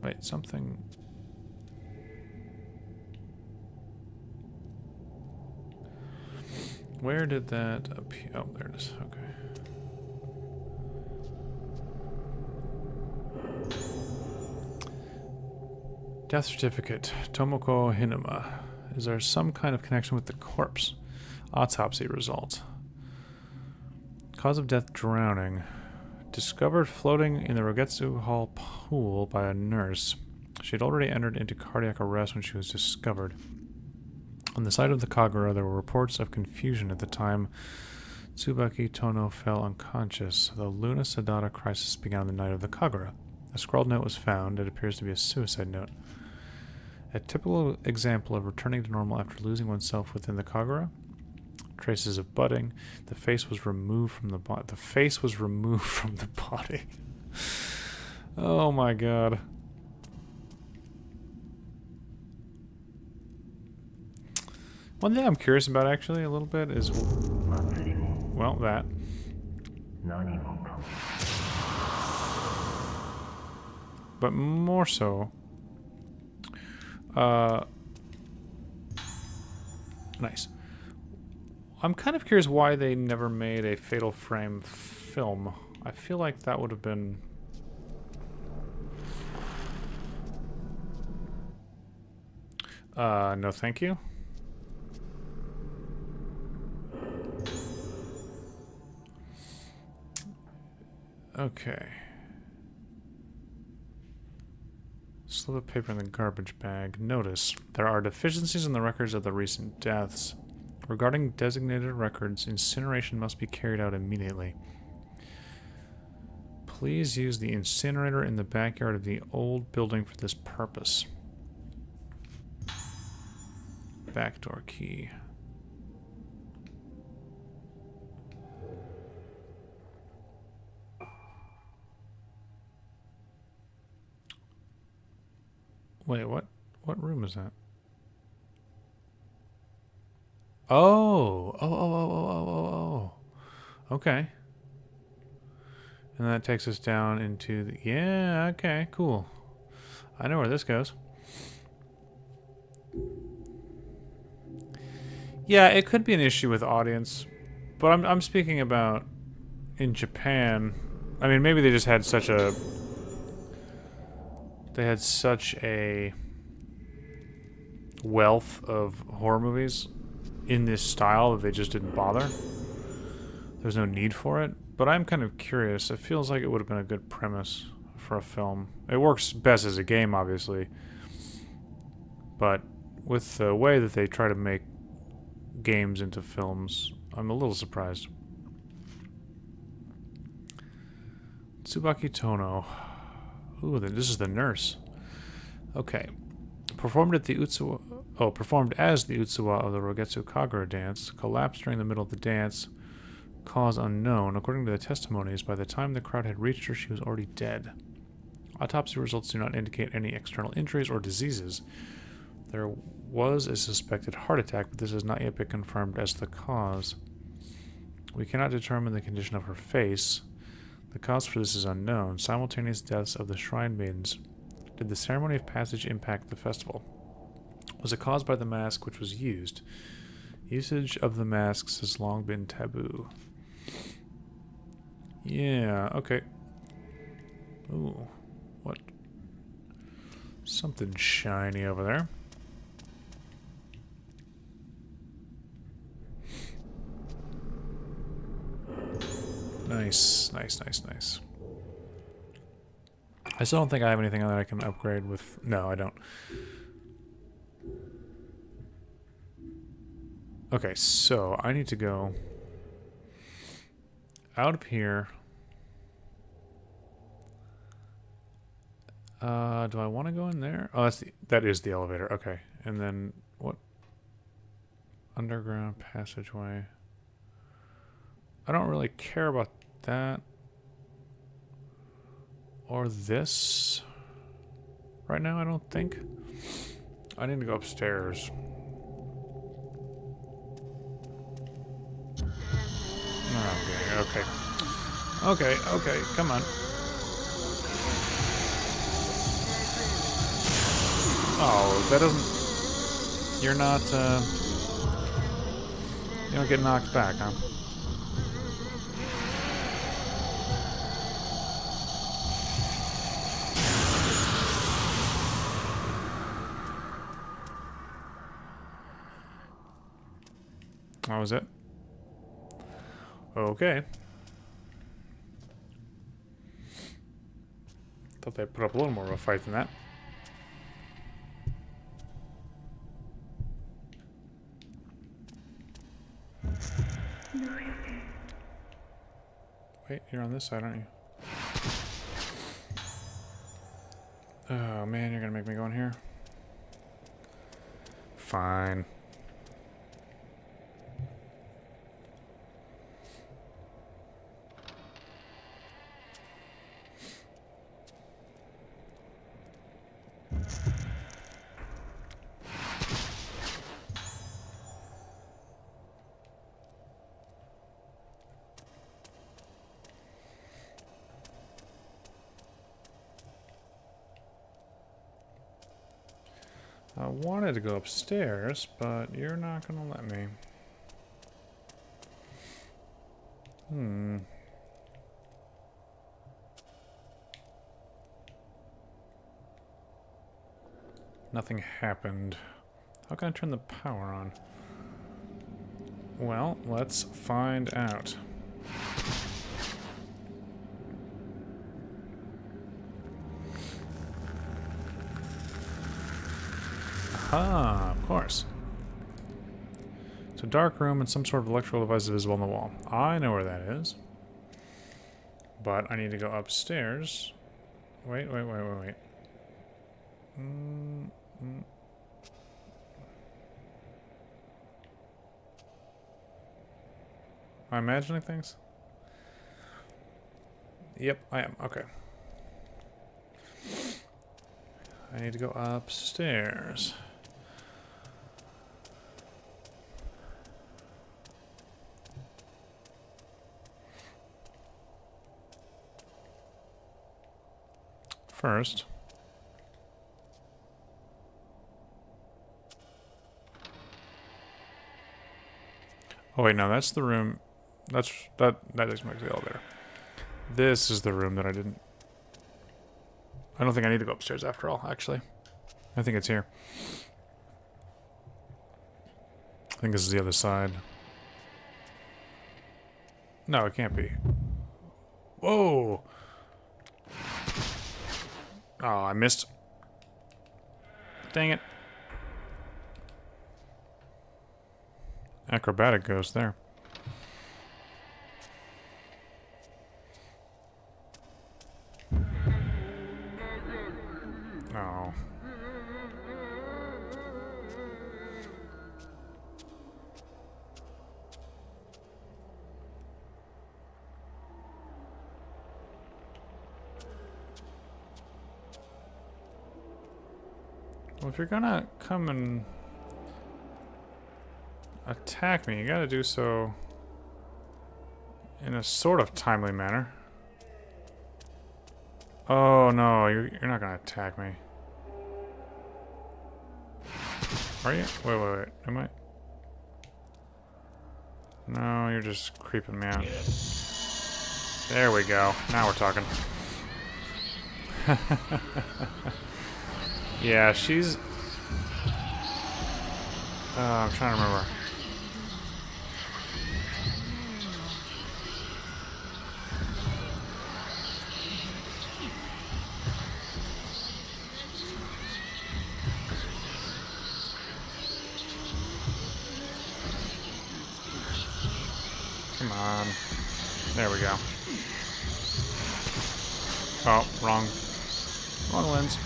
Wait, something... Where did that appear? Oh, there it is. Okay. Death certificate. Tomoko Hinuma. Is there some kind of connection with the corpse? Autopsy result. Cause of death, drowning. Discovered floating in the Rogetsu Hall pool by a nurse. She had already entered into cardiac arrest when she was discovered. On the site of the Kagura, there were reports of confusion at the time Tsubaki Tono fell unconscious. The Luna Sadata crisis began on the night of the Kagura. A scrawled note was found. It appears to be a suicide note. A typical example of returning to normal after losing oneself within the Kagura. Traces of budding. The face was removed from the body. The face was removed from the body. Oh my god. One thing I'm curious about actually a little bit is, well, that. But more so, nice. I'm kind of curious why they never made a Fatal Frame film. I feel like that would have been... no thank you. Okay. Slip of paper in the garbage bag. Notice, there are deficiencies in the records of the recent deaths. Regarding designated records, incineration must be carried out immediately. Please use the incinerator in the backyard of the old building for this purpose. Backdoor key. Wait, what? What room is that? Oh! Oh. Okay. And that takes us down into the... Yeah, okay, cool. I know where this goes. Yeah, it could be an issue with audience, but I'm speaking about in Japan. I mean, maybe they just had such a... They had such a wealth of horror movies in this style that they just didn't bother. There's no need for it. But I'm kind of curious. It feels like it would have been a good premise for a film. It works best as a game, obviously. But with the way that they try to make games into films, I'm a little surprised. Tsubaki Tono. Ooh, this is the nurse. Okay. Performed as the Utsuwa of the Rogetsu Kagura dance, collapsed during the middle of the dance, cause unknown. According to the testimonies, by the time the crowd had reached her, she was already dead. Autopsy results do not indicate any external injuries or diseases. There was a suspected heart attack, but this has not yet been confirmed as the cause. We cannot determine the condition of her face. The cause for this is unknown. Simultaneous deaths of the shrine maidens. Did the ceremony of passage impact the festival? Was it caused by the mask which was used? Usage of the masks has long been taboo. Yeah, okay. Ooh, what? Something shiny over there. Nice, nice, nice, nice. I still don't think I have anything that I can upgrade with... No, I don't. Okay, so I need to go out of here. Do I want to go in there? Oh, that is the elevator. Okay, and then what? Underground passageway. I don't really care about that or this right now. I don't think. I need to go upstairs. Okay, okay. Okay, come on. Oh, that doesn't... You're not, You don't get knocked back, huh? That was it? Okay. Thought they'd put up a little more of a fight than that. Wait, you're on this side, aren't you? Oh man, you're gonna make me go in here? Fine. I wanted to go upstairs, but you're not gonna let me. Nothing happened. How can I turn the power on? Well, let's find out. Ah, of course. It's a dark room and some sort of electrical device is visible on the wall. I know where that is. But I need to go upstairs. Wait. Am I imagining things? Yep, I am. Okay. I need to go upstairs. First. Oh wait, no, that's the room. That takes me to the elevator. This is the room that I didn't. I don't think I need to go upstairs after all, actually. I think it's here. I think this is the other side. No, it can't be. Whoa! Oh, I missed. Dang it. Acrobatic ghost there. Oh. Well, if you're gonna come and attack me, you gotta do so in a sort of timely manner. Oh no, you're not gonna attack me. Are you? Wait. Am I? No, you're just creeping me out. There we go. Now we're talking. Yeah, she's... I'm trying to remember. Come on. There we go. Oh, wrong lens.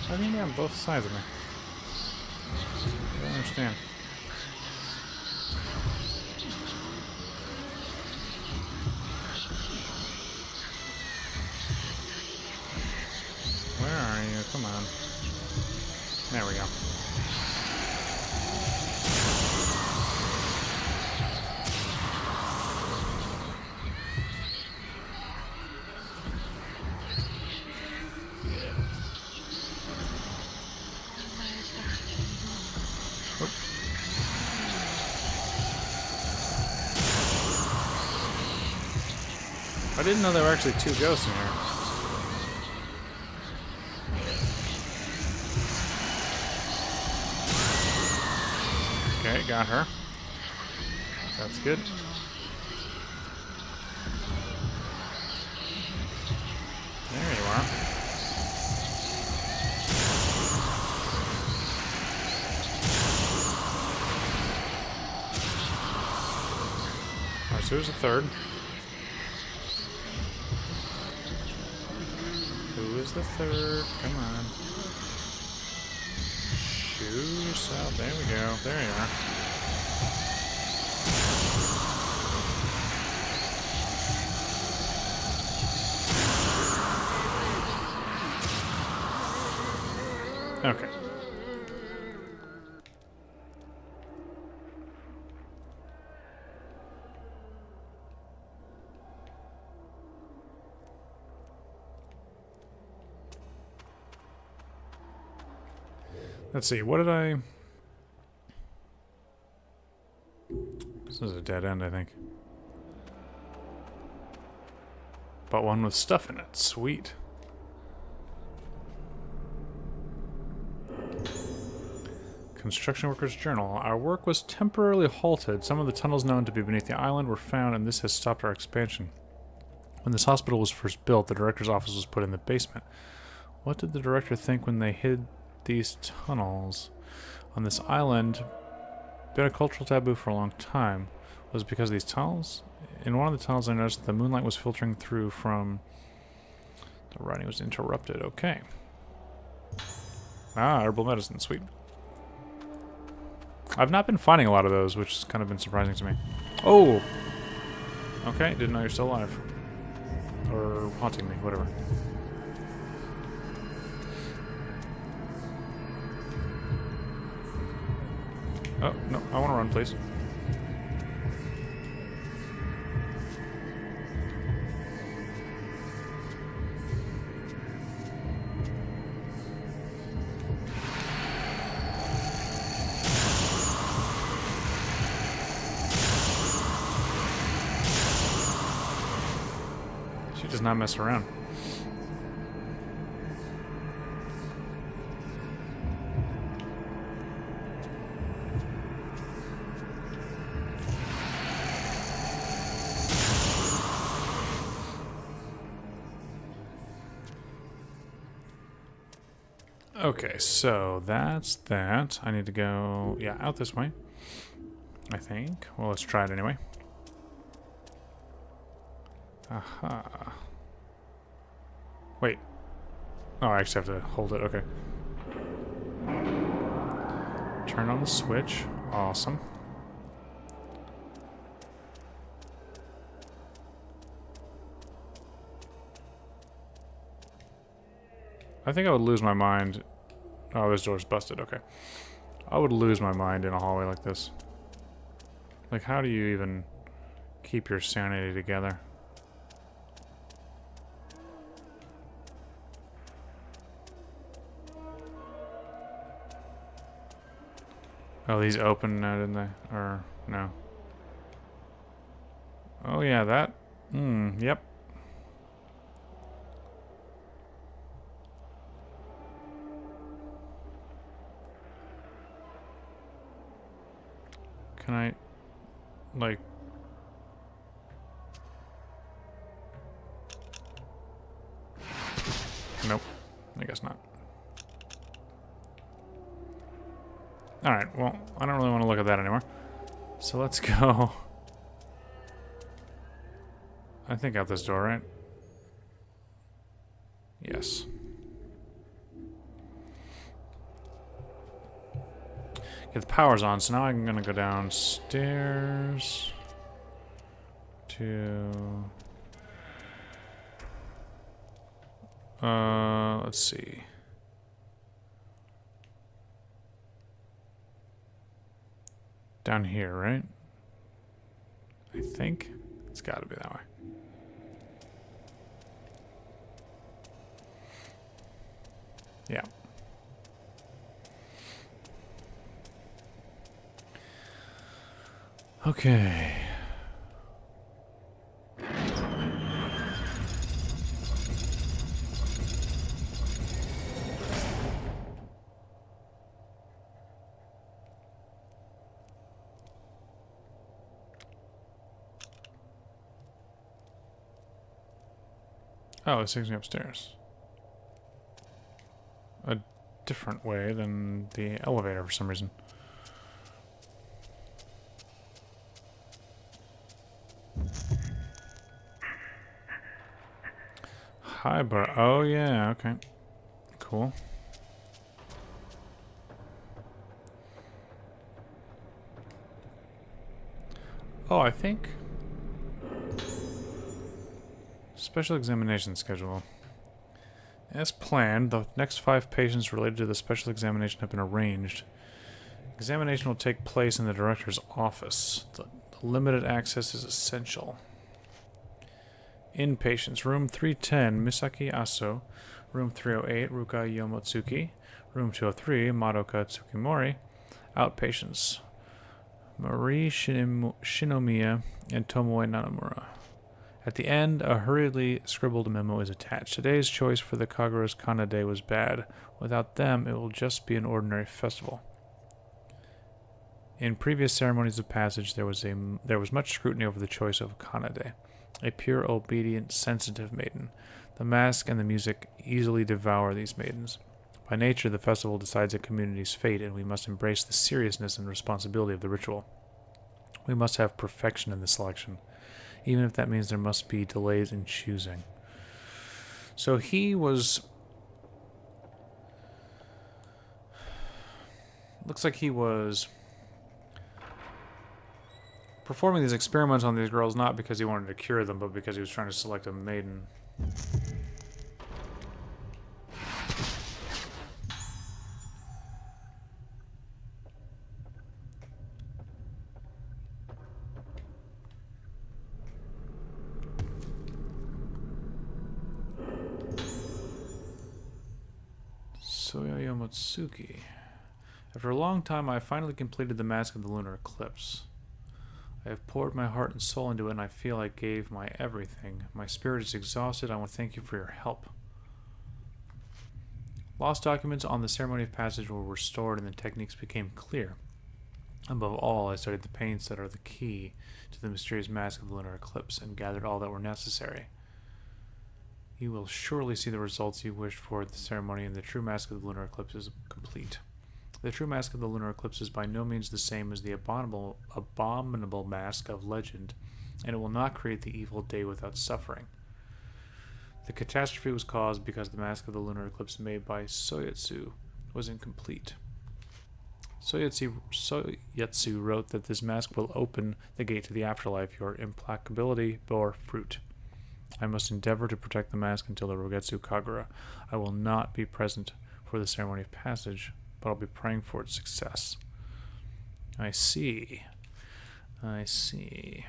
I think they're on both sides of me. I don't understand. Where are you? Come on. There we go. I didn't know there were actually two ghosts in here. Okay, got her. That's good. There you are. Alright, so who's the third? Who is the third? Come on. Shoot yourself. There we go. There you are. Okay. Let's see, what did I... This is a dead end, I think. But one with stuff in it. Sweet. Construction Workers' Journal. Our work was temporarily halted. Some of the tunnels known to be beneath the island were found, and this has stopped our expansion. When this hospital was first built, the director's office was put in the basement. What did the director think when they hid these tunnels? On this island, been a cultural taboo for a long time. Was it because of these tunnels? In one of the tunnels, I noticed that the moonlight was filtering through from... The writing was interrupted. Okay. Ah, herbal medicine. Sweet. I've not been finding a lot of those, which has kind of been surprising to me. Oh! Okay, didn't know you're still alive. Or haunting me, whatever. Oh, no, I want to run, please. She does not mess around. Okay, so that's that. I need to go, yeah, out this way, I think. Well, let's try it anyway. Aha. Wait. Oh, I actually have to hold it. Okay. Turn on the switch. Awesome. I think I would lose my mind Oh, this door's busted. Okay. I would lose my mind in a hallway like this. Like, how do you even keep your sanity together? Oh, these open now, didn't they? Or, no. Oh, yeah, that. Yep. Can I, like... Nope. I guess not. Alright, well, I don't really want to look at that anymore. So let's go... I think out this door, right? Yes. Okay, the power's on, so now I'm gonna go downstairs to... let's see. Down here, right? I think. It's gotta be that way. Yeah. Okay. Oh, it takes me upstairs. A different way than the elevator for some reason. Hi, bro. Oh, yeah, okay. Cool. Oh, I think... Special examination schedule. As planned, the next 5 patients related to the special examination have been arranged. Examination will take place in the director's office. The limited access is essential. Inpatients, room 310, Misaki Aso. Room 308, Ruka Yomotsuki. Room 203, Madoka Tsukimori. Outpatients, Marie Shinomiya and Tomoe Nanamura. At the end, a hurriedly scribbled memo is attached. Today's choice for the Kagura's Kanade was bad. Without them, it will just be an ordinary festival. In previous ceremonies of passage, there was much scrutiny over the choice of Kanade, a pure, obedient, sensitive maiden. The mask and the music easily devour these maidens. By nature, the festival decides a community's fate, and we must embrace the seriousness and responsibility of the ritual. We must have perfection in the selection, even if that means there must be delays in choosing. So he was... Looks like he was performing these experiments on these girls not because he wanted to cure them, but because he was trying to select a maiden. Soya Yomotsuki. After a long time, I finally completed the Mask of the Lunar Eclipse. I have poured my heart and soul into it, and I feel I gave my everything. My spirit is exhausted. I want to thank you for your help. Lost documents on the ceremony of passage were restored, and the techniques became clear. Above all, I studied the paints that are the key to the mysterious Mask of the Lunar Eclipse, and gathered all that were necessary. You will surely see the results you wished for at the ceremony, and the true Mask of the Lunar Eclipse is complete. The true Mask of the Lunar Eclipse is by no means the same as the abominable mask of legend, and it will not create the evil day without suffering. The catastrophe was caused because the Mask of the Lunar Eclipse made by Soyatsu was incomplete. Soyatsu wrote that this mask will open the gate to the afterlife. Your implacability bore fruit. I must endeavor to protect the mask until the Rogetsu Kagura. I will not be present for the ceremony of passage, but I'll be praying for its success. I see. I see.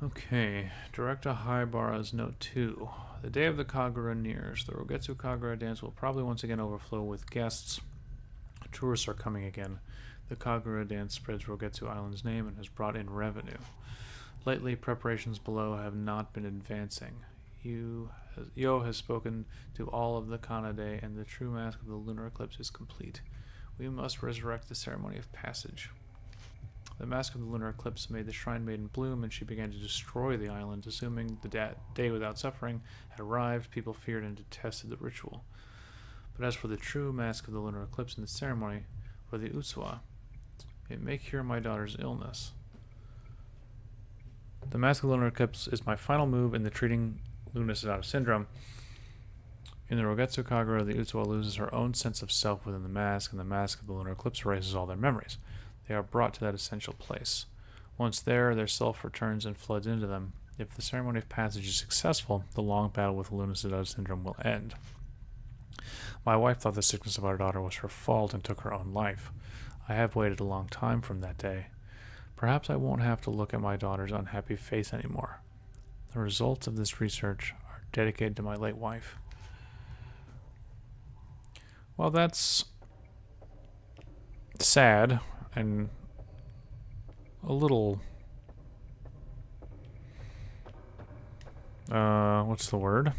Okay, Director Haibara's note 2. The day of the Kagura nears. The Rogetsu Kagura dance will probably once again overflow with guests. Tourists are coming again. The Kagura dance spreads Rogetsu Island's name and has brought in revenue. Lately, preparations below have not been advancing. Yo has spoken to all of the Kanade, and the true mask of the lunar eclipse is complete. We must resurrect the ceremony of passage. The mask of the lunar eclipse made the shrine maiden bloom, and she began to destroy the island. Assuming the day without suffering had arrived, people feared and detested the ritual. But as for the true mask of the lunar eclipse in the ceremony, for the Utsuwa, it may cure my daughter's illness. The mask of the lunar eclipse is my final move in the treating Luna Sedata syndrome. In the Rogetsu Kagura, the Utsuwa loses her own sense of self within the mask, and the mask of the lunar eclipse erases all their memories. They are brought to that essential place. Once there, their self returns and floods into them. If the ceremony of passage is successful, the long battle with Luna Sedata syndrome will end. My wife thought the sickness of our daughter was her fault and took her own life. I have waited a long time from that day. Perhaps I won't have to look at my daughter's unhappy face anymore. The results of this research are dedicated to my late wife. Well, that's sad and a little what's the word?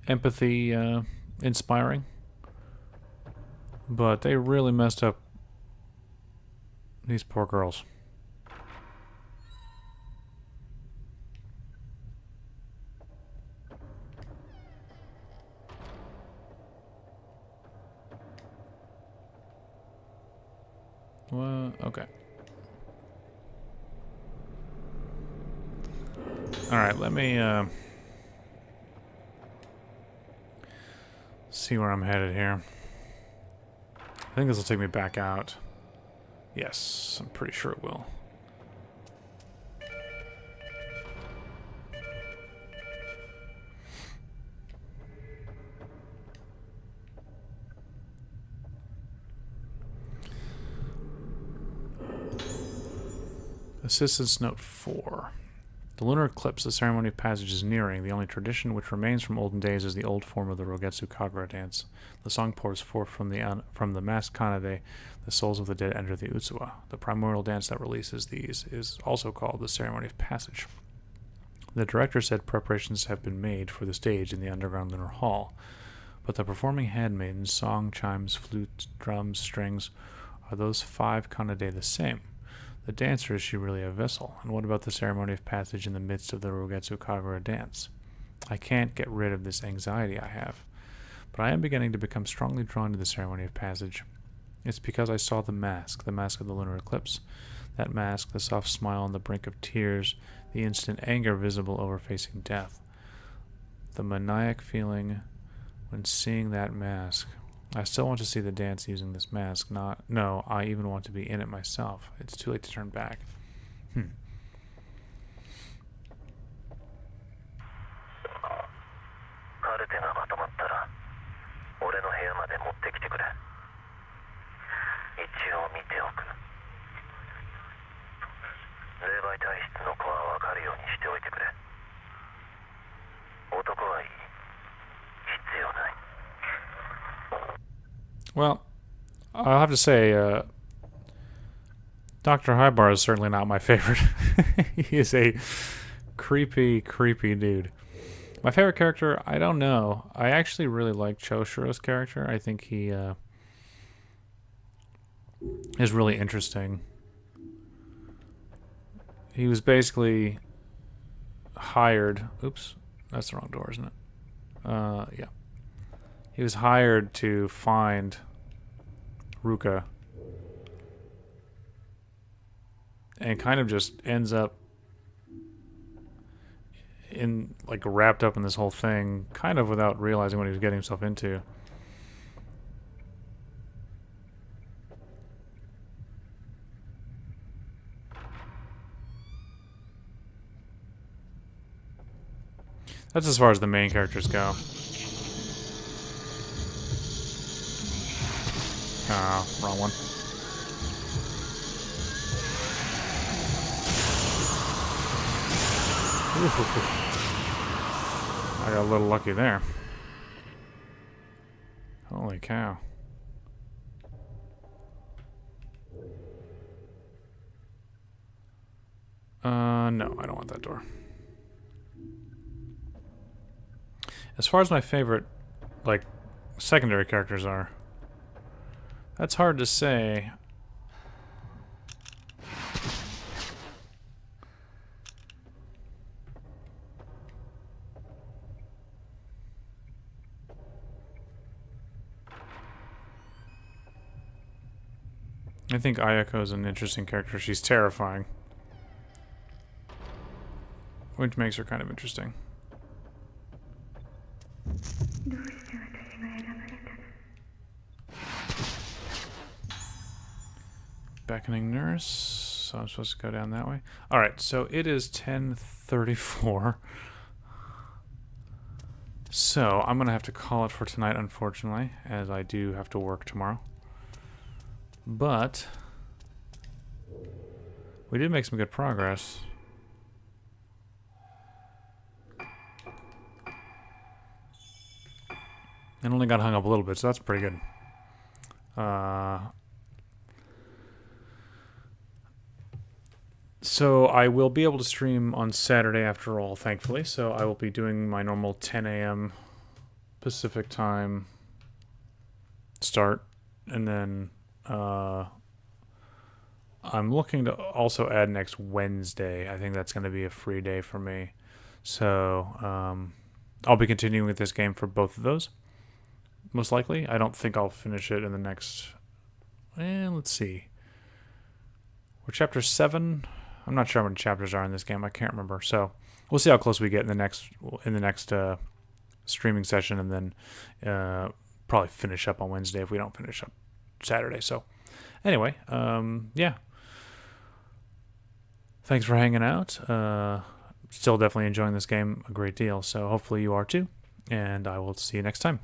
Empathy inspiring. But they really messed up these poor girls. Well, okay. Alright, let me see where I'm headed here. I think this will take me back out. Yes, I'm pretty sure it will. Assistance Note 4. The lunar eclipse, the ceremony of passage, is nearing. The only tradition which remains from olden days is the old form of the Rogetsu Kagura dance. The song pours forth from the masked Kanade. The souls of the dead enter the Utsuwa. The primordial dance that releases these is also called the ceremony of passage. The director said preparations have been made for the stage in the underground lunar hall, but the performing handmaidens, song, chimes, flutes, drums, strings, are those 5 Kanade the same? The dancer, is she really a vessel? And what about the ceremony of passage in the midst of the Rogetsu Kagura dance? I can't get rid of this anxiety I have, but I am beginning to become strongly drawn to the ceremony of passage. It's because I saw the mask of the lunar eclipse. That mask, the soft smile on the brink of tears, the instant anger visible over facing death. The maniac feeling when seeing that mask. I still want to see the dance using this mask. No, I even want to be in it myself. It's too late to turn back. カルテがまとまったら俺の部屋まで持ってきてくれ。一応見ておく。霊媒体質の子は分かるようにしておいてくれ。男はいい。必要ない。 Well, I'll have to say, Dr. Highbar is certainly not my favorite. He is a creepy, creepy dude. My favorite character, I don't know. I actually really like Choshiro's character. I think he is really interesting. He was basically hired... Oops, that's the wrong door, isn't it? Yeah. He was hired to find Ruka and kind of just ends up in like wrapped up in this whole thing, kind of without realizing what he was getting himself into. That's as far as the main characters go. Ah, wrong one. I got a little lucky there. Holy cow. No, I don't want that door. As far as my favorite, like, secondary characters are, that's hard to say. I think Ayako is an interesting character. She's terrifying, which makes her kind of interesting. Beckoning nurse. So I'm supposed to go down that way. All right, so it is 10:34. So I'm gonna have to call it for tonight, unfortunately, as I do have to work tomorrow. But we did make some good progress. And only got hung up a little bit, so that's pretty good. So I will be able to stream on Saturday after all, thankfully. So I will be doing my normal 10 a.m. Pacific time start. And then I'm looking to also add next Wednesday. I think that's going to be a free day for me. So I'll be continuing with this game for both of those. Most likely. I don't think I'll finish it in the next... let's see. We're chapter 7. I'm not sure how many chapters are in this game. I can't remember. So we'll see how close we get in the next streaming session, and then probably finish up on Wednesday if we don't finish up Saturday. So anyway, yeah. Thanks for hanging out. Still definitely enjoying this game a great deal. So hopefully you are too. And I will see you next time.